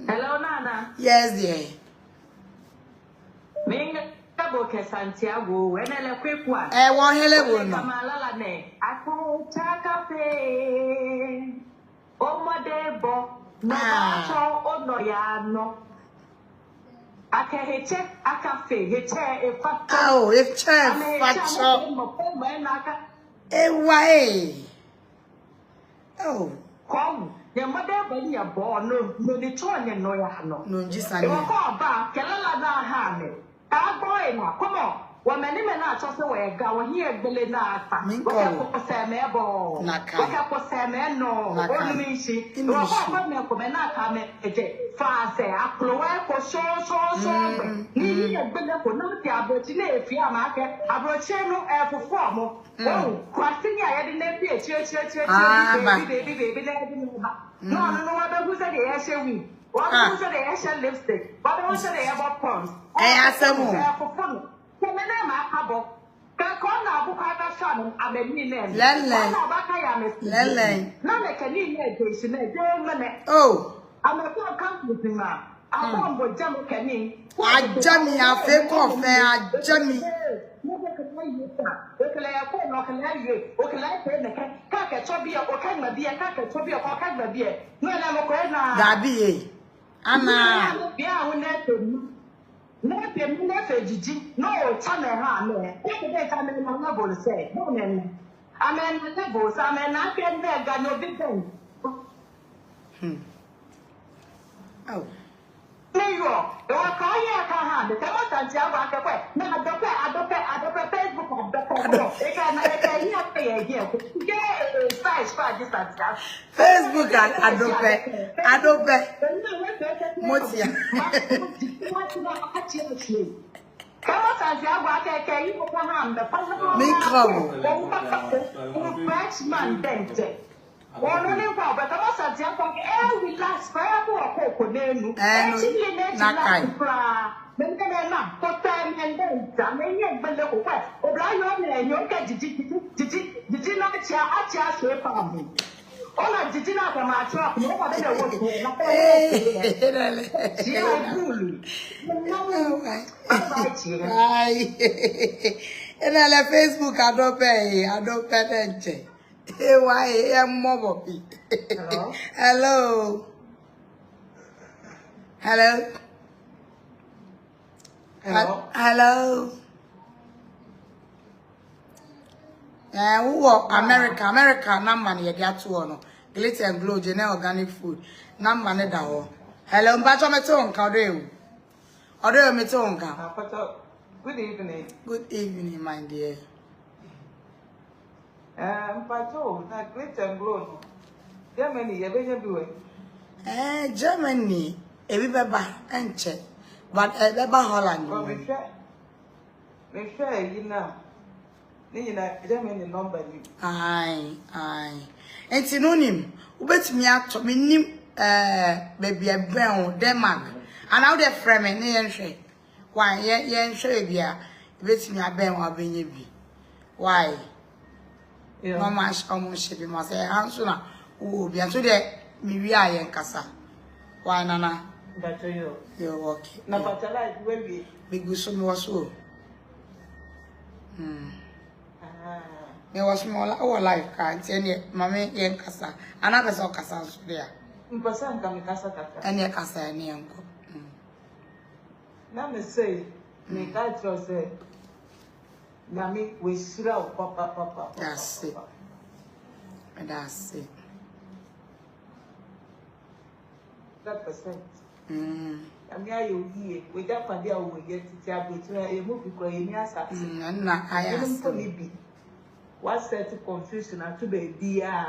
Hello, Nana. Yes, dear. Me Boke Santiago. When I quick one. One hello no. Malala ne. Ako chakafe. Omodebo. No macho ono ya no. Aka heche akafe heche e fato. Oh, if chef fato. Why? Oh. Come. Your mother when you born no the chone no ya no. No jisa ni. E ko ba kelala na ha me. Ta boy na come on. Wa mani me na cho se we ga wa hi egbele na ata. Wa ko se me bo. Wa ko se me no. O mi shi. Wa ko me ko me na ka me eje. Fa se aklo wa ko so. Ni hi egbele ko na ti aboti na efi amake. Abroche no e fofo mo. Oh, kwasi ni aye de na bi baby na di ba. No, wa be gu se de ye she wi. Wa be gu se de ye she lipstick. Wa be gu se de ye bo pons. Asamo. Kemene ma akabo. Ka ko na bu ka da shan abeni ne. Lele. Na ba ka ya me. Lele. Na me ke ni ne de shi ne de mene. Oh. Ameko campus ma. Abombo jam ke ni. Ajami afe ko fe ajami. Okele ya ko no kele ye. Okele pe ne ka ke to bi o ka ma bi ka ke to bi o ka ma bi. No na mo ko na. Dabi e. Ana. Bi a wo na to mu. No pe mu na fe jiji. No chane ha me. Ko de ka me na bo se. No me. Amen na bo sa me na pe nde ga no bi den. Oh. Mayo, the Wakaya can the Tamo Santiago Akakwe, now adopt Facebook of the they can pay a year. Size for this Facebook and adopt Motia. Tamo Santiago Akaka, you can have the freshman dente. One of but I was at Japan, we last fire for a name. Not for time and then, Zamania, but the West. O'Brien and your cat did you not charge your family? All I did not come out truck, nobody and I left Facebook, I don't pay. Hey, why am mobile? Hello. Hello. Who America, number you get to one. Glitter and glow, general organic food. Number ne da. Hello, mbacho metonka odeu. Odeu metonka. Good evening. Good evening, my dear. Pato, na great and grown. Germany, you better do it. Germany, everybody, and check. But everybody Holland. But me share you now. Germany number you. Aye. And synonym, who bet me out to me, baby, a brown Denmark. And now they're framing, and shake. Why, yeah, sure, yeah, bet me a bang or be. Why? Mama, almost shipping must say, answer. Oh, be until there, me and Cassa. Why, Nana? But you're okay. No, but I like where we big some was so. There was more our life, can't tell you, Mammy and Cassa. Another saw Cassa there. In person, come Cassa. And your Cassa and your uncle. Now, me say, me can't trust it. Nami, we slow, papa. That's it. That's it. That percent. I mean, you hear, we don't find out we get to tell you to a movie because you near something. And I asked me. What set to confusion and to be dear?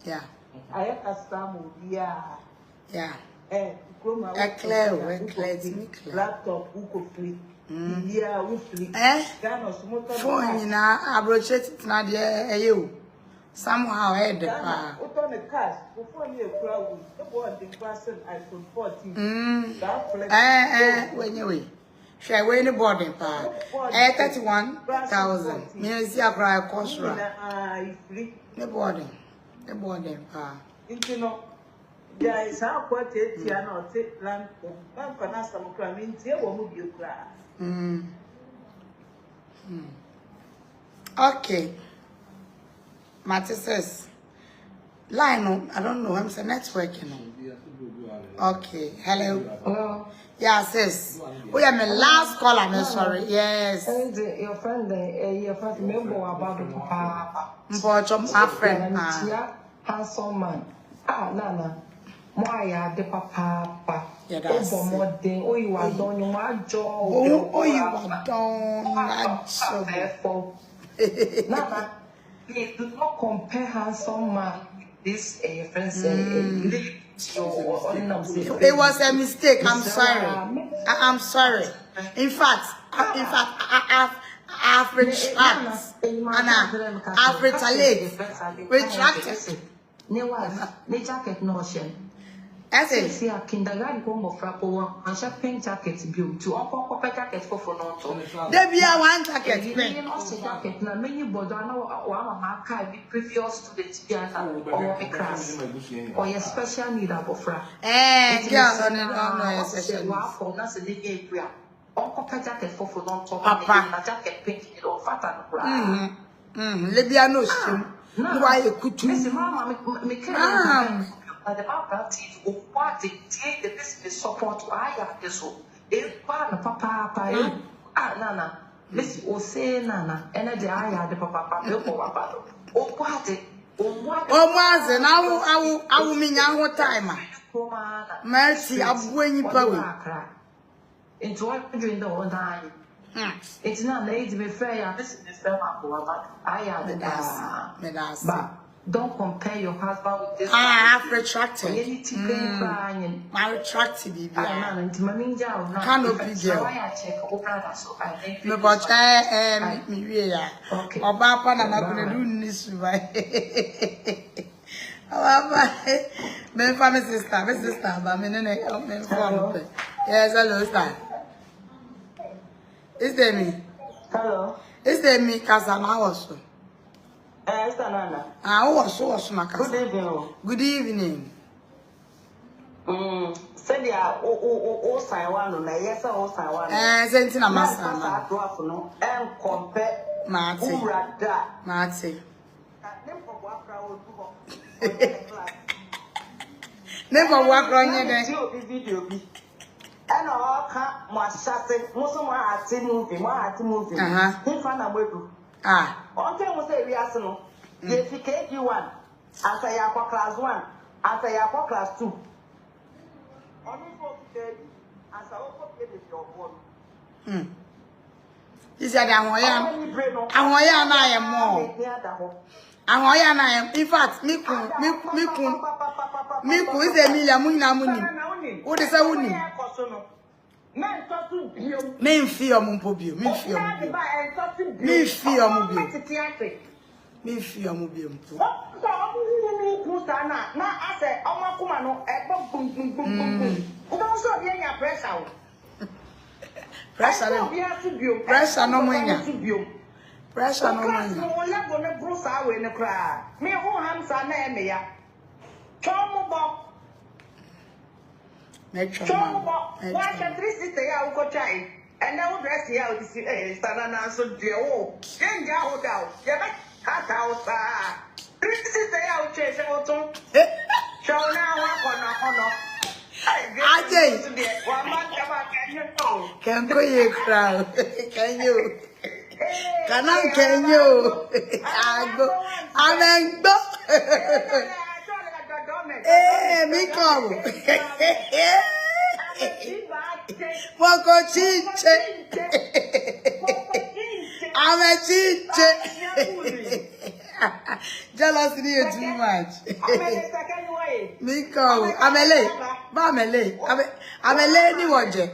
Yeah. I have a stamp, yeah. Clear. Laptop, who could flip. Yeah, who flip. Phone, I broached it, not you. Somehow head. Put on the cash before you crowd with the board the person iPhone 14. When you wait. Shall we in the boarding part? 31,000. Means you cry a cost. The boarding part. You know, there is how quite it, you are not take land for us some cramming, you will move your class. Okay. Matty says, line, I don't know, I'm the networking. Okay, hello. Yeah, sis. We are my last call, I'm sorry. Yes. Your friend, member about the papa. My friend, handsome man. Nana. Moya de papa. Yeah, that's it. Oh, you are done, you are Joe. Oh, you are done. Nana. Please do not compare handsome man with this friends. It was a mistake. I'm sorry. I'm sorry. In fact, I've retracted and I've retracted. Jacket notion. That's it. See a kindergarten home of Rappo and champagne jacket built to uncle jacket for Noto. There be a one jacket. Jacket, now many Bodana or Maka previous students or a class or a special need of Fra. Girls on it, for that's a day. Uncle jacket for Noto, Papa, jacket pink or fat and Libya no shame. Why you could do? The papa or what take the business support I have this one. If papa, Nana, Miss O say Nana, and the I had the papa, or what? Was and I will mean our time. Mercy, Adwene power. Into what during the whole time. It's not late to be fair, this is the I had the don't compare your husband with this. I have retracted. I retracted it. Cannot be girl. No, but me, okay. Or Papa, and I'm going to do this. My sister, but me, yes, hello, sir. Is there me? Hello. Is there me, Casana also? Nana. Good evening. Good evening. Said ya o Saiwan na yes o Saiwan. Sentina Massa. No and compare Marty. Never walk on your video. And all can't my shutting. Most of my movie. If I okay, we say we are so. If you take you one, after you are class 1, after you are class 2. Only for 30, as I also get your phone. Is that ahoya na ye mo. Ahoya na ye. In fact, miku is Emilia Munina Muni. What is a Uni? Men fear Mumpobio. Me fear Mubium. Pressure no moya. Pressure no moya. Me who hands are me ya. Chomo watch a 360 ya uko chai. And now dress ya udisi stanana so dio. Jenga hoda. Ya cut out 360 ya uche se oto. Show now kono. Ajay. Can go you crowd. Can you? Can you? I go. Amen. Eh, Miko. Moko chiche. I'm a chiche. Jealousy is too much. Miko, I'm a late. I'm a lady watcher.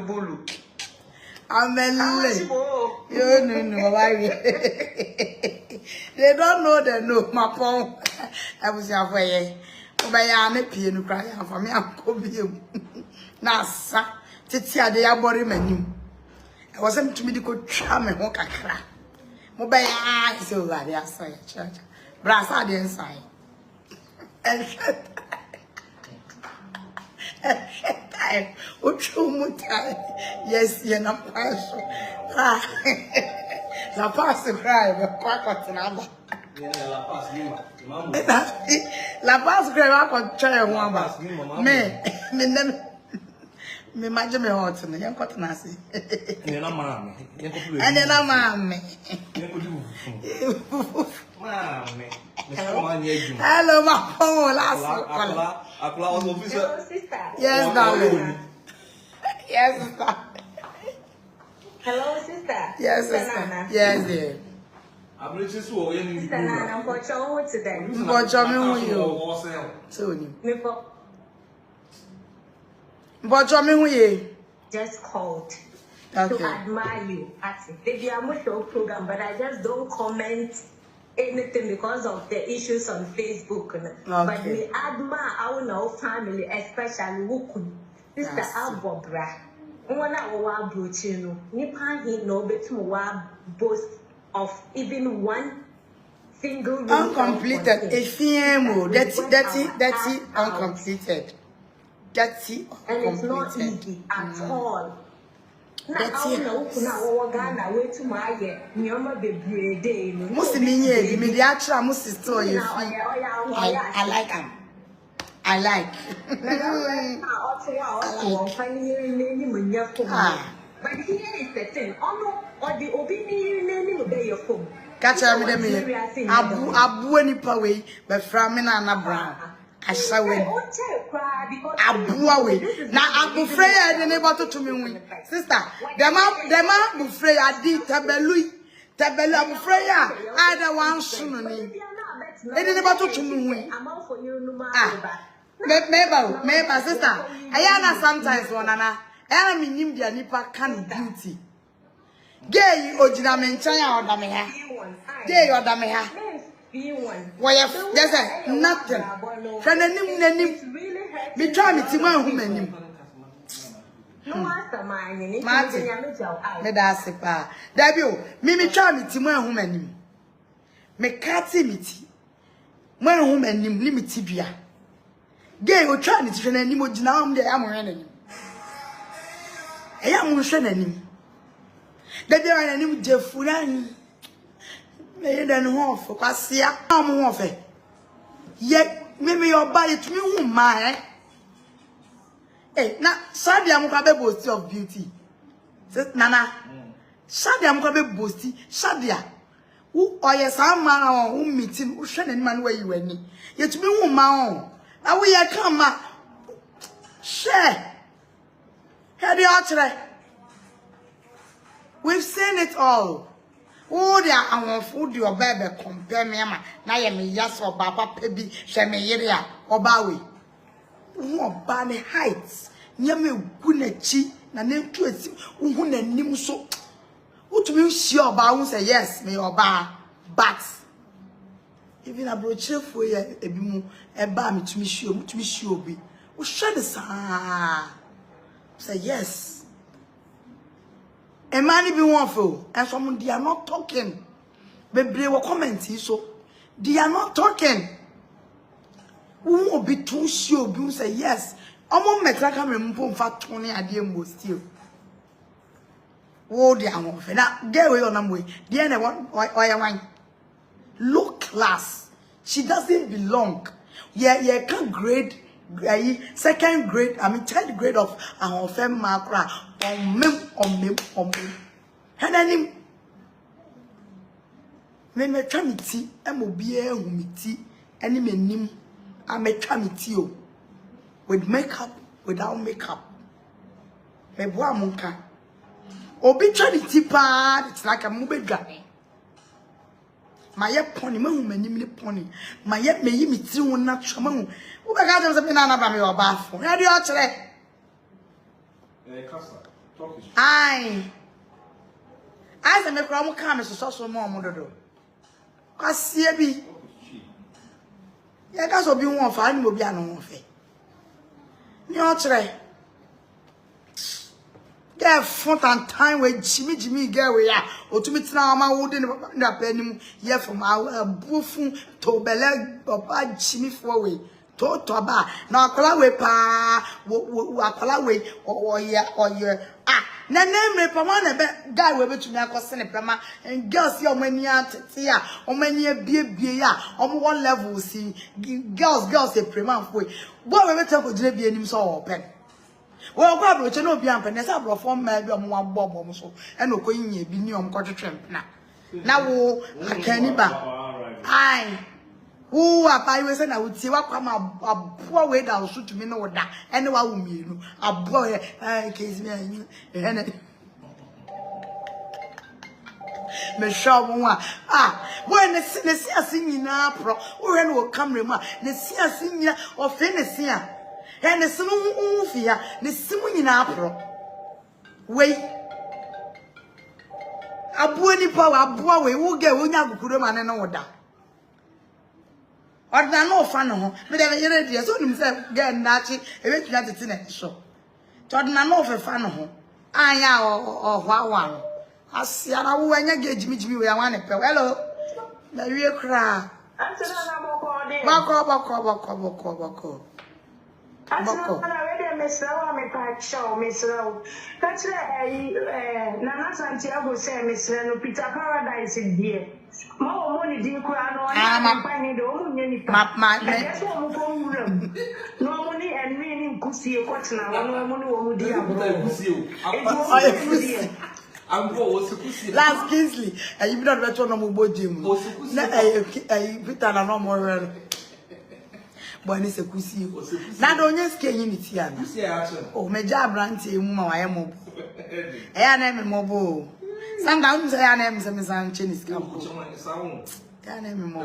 Bulu. I'm a lady. You know, they don't know they know my phone. I was away. By a piano cry for me. I'm coming. Nasa, Titia, they are body menu. I wasn't to me to go charm and walk a crack. Mobile eyes over the outside church. Brass are the inside. And time. Motia. Yes, you're not partial. La Paz cry, but Paco number. La Paz cry, I could try one bus. Me imagine me hot and young cotton assy. And then I'm mammy. Hello, my phone last. Yes, darling. Yes, sister. Hello, sister. Yes, sister. Yes, dear. I'm Sister Naana, I'm going to show you today. Just called to admire you. Maybe I'm with your program, but I just don't comment anything because of the issues on Facebook. But we admire our family, especially who could Sister Albobra. One hour broaching, Nipa he no better boast of even one single uncompleted. That's uncompleted. That's it. And it's not easy at all. I like him. I like. But here is the thing. Or the opinion obey your phone. Catch me Abu any power, but from Naana Brown. I saw it. Abu away. Now Abu Freya the neighbor to me. Sister, the man Abu Freya did Tabelu Abu Freya. I don't want soon. They didn't about to me. Maybe, sister. I am sometimes one Nana. I am in India nipa can beauty. Gay ojina menchanya odameha. Gay odameha. Why yes nothing. Can nanim me try me ti wan hu manim. Martin. Me da sepa. Dabio, me try me ti wan hu manim. Me kati me ti. Wan hu manim ni me ti bia. Gay o try me ti hwe nanim ojina am de am hwe nanim. I am nanim. The day I knew Jeffurani. May then home for Cassia. I'm off it. Yet, maybe your body to me, my eh, now, Sadia Mukabe boasty of beauty. Says Nana, Sadia Mukabe boasty, Sadia. Who or yes, I'm man who meet him, who shan't man where you any. Yet to me, my own. Now we are come, share. We've seen it all. Oh, there are food your baby compare me, na ye me yes or baba pebi, she me yeria, or bawi. Oh, Barney Heights, near me gunechi, na name to it, who nim so. What will sure about say yes, me or bar, but even a brochure for ye, a bimu, a bar me to me sure be. Oh, shut the sun. Say yes. A man be one fool, and someone they are not talking. But they were commenting, so they are not talking. Who will be too sure? You say yes. I'm on my track. I'm in for 20 idea most still. Oh, they are one. Now, get away on them way. The end one, why, low class. She doesn't belong. Yeah, can't grade. Second grade, I mean third grade of our femme macra on me. And then me tramiti, MOBA humiti, any menim, I me tramitio with makeup, without makeup. Me boa munka. Obi charity pad, it's like a mobile guy. My pony, my woman, pony. My yet may me too natural moon. Who got us a banana by your bathroom? How do you actually? Aye. I said, make Roman comments to social more mother. Cause see be. Yeah, that's what be one for any will be an unfair. You try. Get front and time with Jimmy get where ya or to meet now my wooden penny here from our buffon to Bella Papa Jimmy Forway to Toba now Colawe pa Colawe or your na name me pamana guy we to me akosene prama and girls your many tia or many bie ya on one level see girls a prema way boy we tell for be anim so open. Well, Pablo, you know, Bianca, there's a perform maybe on one bob so, and no going ye be near quarter tramp now. Now, I can't buy. Aye. Who are by ways and I would see what come a poor way down shoot to me no that, and what will mean a boy, case me and Michelle, when the singing opera, or when will come remark, the singer or Fennesia. And the sum fear, the swimming in April. Wait. Adwene power, Abua, we will get when you could man and order. Or no fun, but I hear it, so himself get natty, eventually it's in a show. Todd no for fun, I or one. I see, I know when you get me, we are one. Hello, the real cry. Bako. Naana Santiago say Miss Peter Paradise is here. More money didn't cry no money and meaning pussy a cotton no money Last Kingsley, and you not better no more Jim. Peter no more. Bwana se kusi na do onye ske yin ni ti ana o meja branti mu ma wa ye mo e ya na me mo bo sanda un se ya na me se me san chenis kampo ya na me mo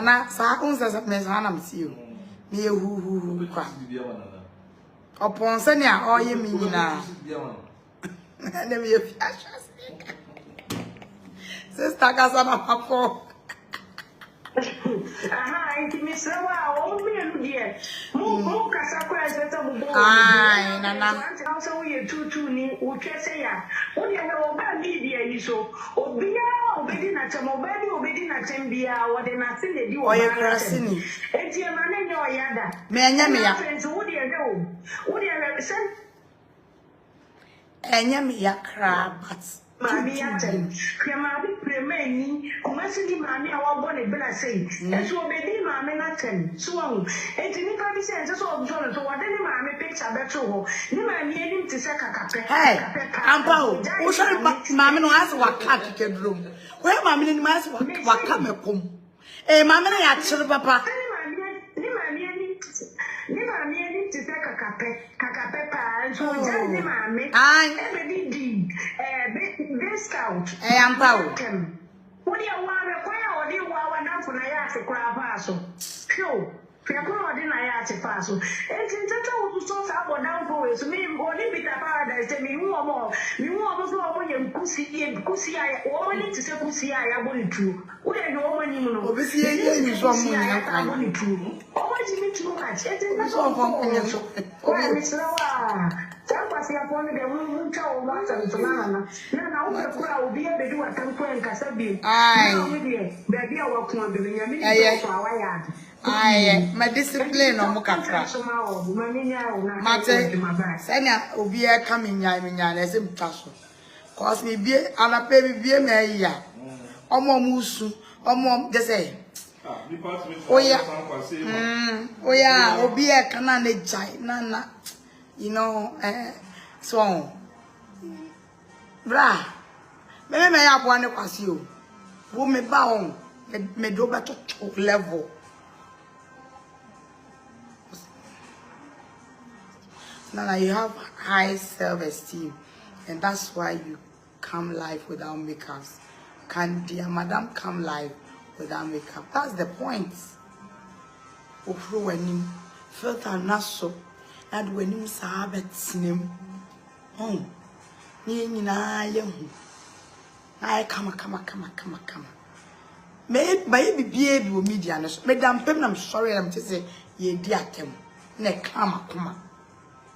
na sa un se me san na me si o me ye hu kwa opon se ne a o ye mi nyina na me ye fiasha sister kasa na pako Miss Rawa, all me and dear. More Casacra, aye, Nana. Also, we are two who can say, what you know about media, you so, or be obedient at a mobile, obedient at Mbia, or the nothing they do, or your crossing. And your man and your yada. May friends, what do you know? What do you represent? And Yamia crab, but. Mammy, Kramabi Premeni, Commissity Mammy, our bonnet, but I say, and so baby Mammy Natten, so, and anybody says, so John, so what any Mammy picture better, no man needing to say a cafe. Hey, Ampo, who shall Mammy no ask what cat can room? Where Mammy and Mass what come upon? Eh, Mammy, I tell Papa. Never ni ti se kakape pa so jaji mame every di be scout am pao wodi awa kwa ya odi wa na funa ya se kwa pa so pio pia kwa odi na ya se pa so enti tata wo so sa bo down for we so me odi bi ta paradise me hu omo so omo ye kusi ya wo ni ti se kusi ya bo ni tu wo ye no omo ni mu no obisi ye ni so mo ni kan omo ji mi tu ka enti na so fon kan so kwa mi sira wa Chapa si apone de uncha o mata ntomana na ukakura ubia bedu atamko enkasabi na ubie bebi awakuma be nyame ni so awaya aye my discipline no mukakra mate sanya obi e ka menya na se mtaso cause me bie anape bie me ya omo musu omo de say oya obi e kana na jai na you know so bra me ya bo ane kwasi o wo me ba on me do ba to level now you have high self-esteem and that's why you come live without makeups. Can dear madam come live without makeup? That's the point. When you filter not so and when you sabe snim I come maybe baby will media madam pem I'm sorry I'm just say ye dear tem ne come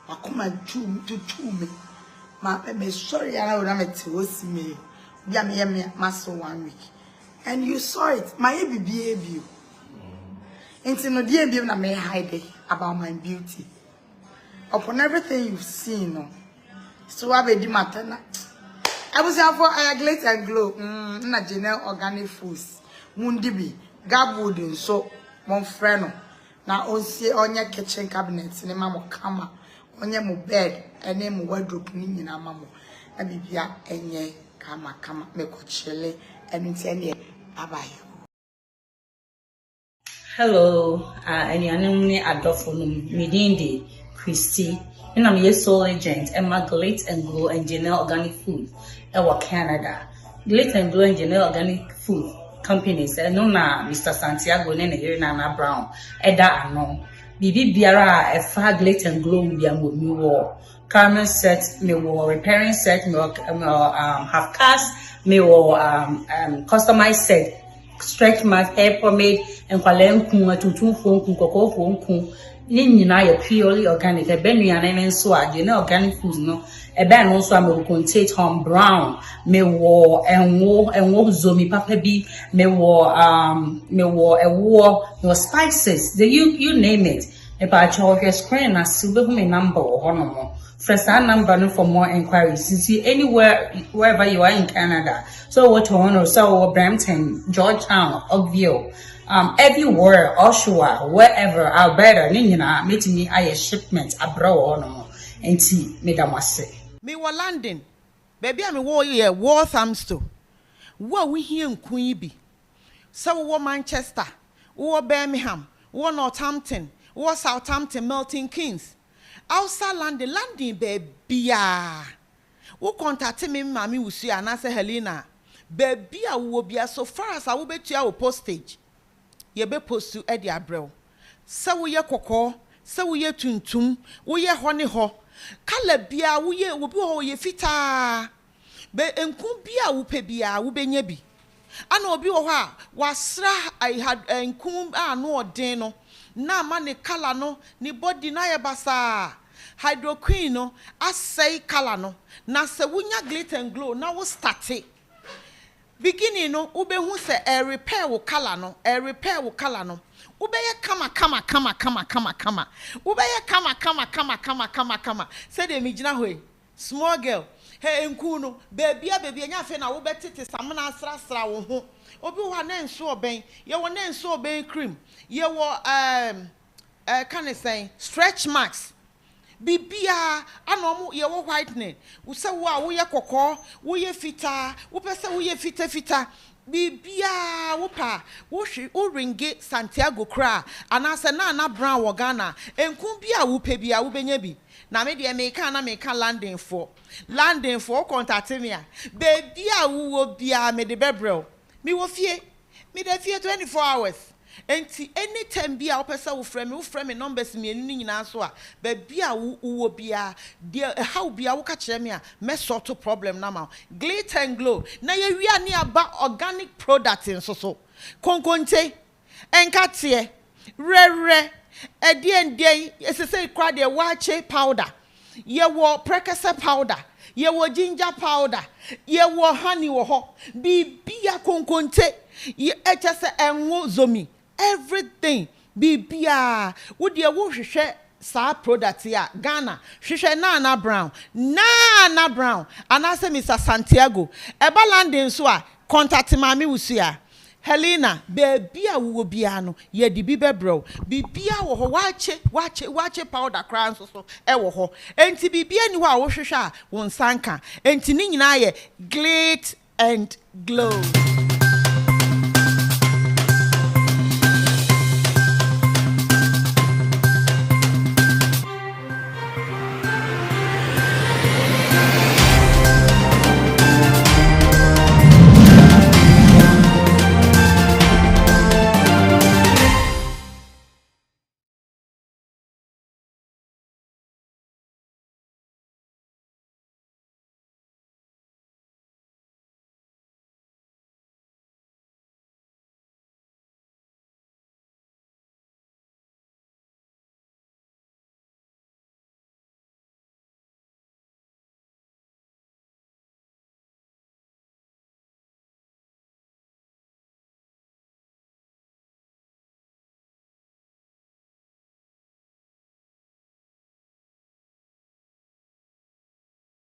akoma to me ma me sorry I would am to see me bia me maso 1 week and you saw it my baby into no dear na me hide about my beauty upon everything you've seen no so I be matter na I was here for glitter and glow na general organic foods mundi bi gabood so mon friend na onsie onye kitchen cabinet ni mama kama onye mo bed ene mo wardrobe ni nyina mama na bibia enye kama me ko chele enu ti ene bye. Hello, anyane ni adofo no midindi Christy ina me soul agent Emma Glitz and Glow Engineer Organic Food ewa Canada. Glitz and Glow Engineer Organic Food companies no na Mr. Santiago ne Naana Brown eda ano bibi biara e fa Glitz and Glow bia mo mi wo caramel set me wo repairing set me half cast me wo customized set stretch mark hair pomade and kwalem kun atutu fon kun kokofo fon kun ni nyina ya purely organic e benuane ne nso age na organic food no e be no nso am contain Tom Brown me wo enwo zomi papa bi me wo ewo no spices you name it e ba cho your screen na silver me number honomo press that number no for more inquiries see anywhere wherever you are in Canada so what Toronto so Brampton Georgetown Oakville everywhere Oshawa wherever Alberta ni nyina metimi aye shipment abroad no enti medamase me wo London baby am wo ye Walthamstow wo we hie nkun yi bi so wo Manchester wo Birmingham wo Northampton wo Southampton Milton Keynes outside London baby wo contact me mami wusu anase Helena baby a wo bia so far as wo betua wo postage ye be postu e dia brew se wo ye kokko se wo ye tuntum wo ye ho ne ho kala bia wo ye wo bi ho ye fita be enku bia wo pe bia wo benya bi ana obi wo ho a wasra I had enku no odin no na ma ne kala no ni body na ye basa hydroqueen no asay kala no na se wunya glitter and glow na wo start beginning no ube hu se repair wo kala no ube ye kama ube ye kama say de mi gina hoy small girl hey enku no baby nya fe na wo betete samna asra wo ho obi ho na nso oben ye wo na nso oben cream ye wo can I say stretch marks bibia anomu ye wo whitening wo se wo a wo ye kokko wo ye fita wo pese wo ye fita bibia wopa wo ringe Santiago kra anase Naana Brown wo Ghana enku bia wo pe bia wo benya bi na me de me ka landing for contact me a baby a wo bia me de bebrel me wo fie me de fie 24 hours enti anytime bia wo pesa wo frɛ me numbers me enu nyina so a baby a wo bia de how bia wo ka kyerɛ me a me sort problem na ma Glit and Glow na ye wia ne aba organic product so konkonte enkate rere edien esese kwa de wache powder ye wo prekese powder ye wo ginger powder ye wo honey wo ho bibia konkonte ye echese enwo zomi everything bibia wo de wo hwehwe sa product ya Ghana hwehwe Naana Brown anase Mr Santiago eba landing so a contact mami wusia Helena baby a wo bia no ye di bi bebro bibia wo ho wache powder kran so e wo ho enti bibia ni ho a wo hwehwe a won sanka enti ni nyina ye Glit and Glow.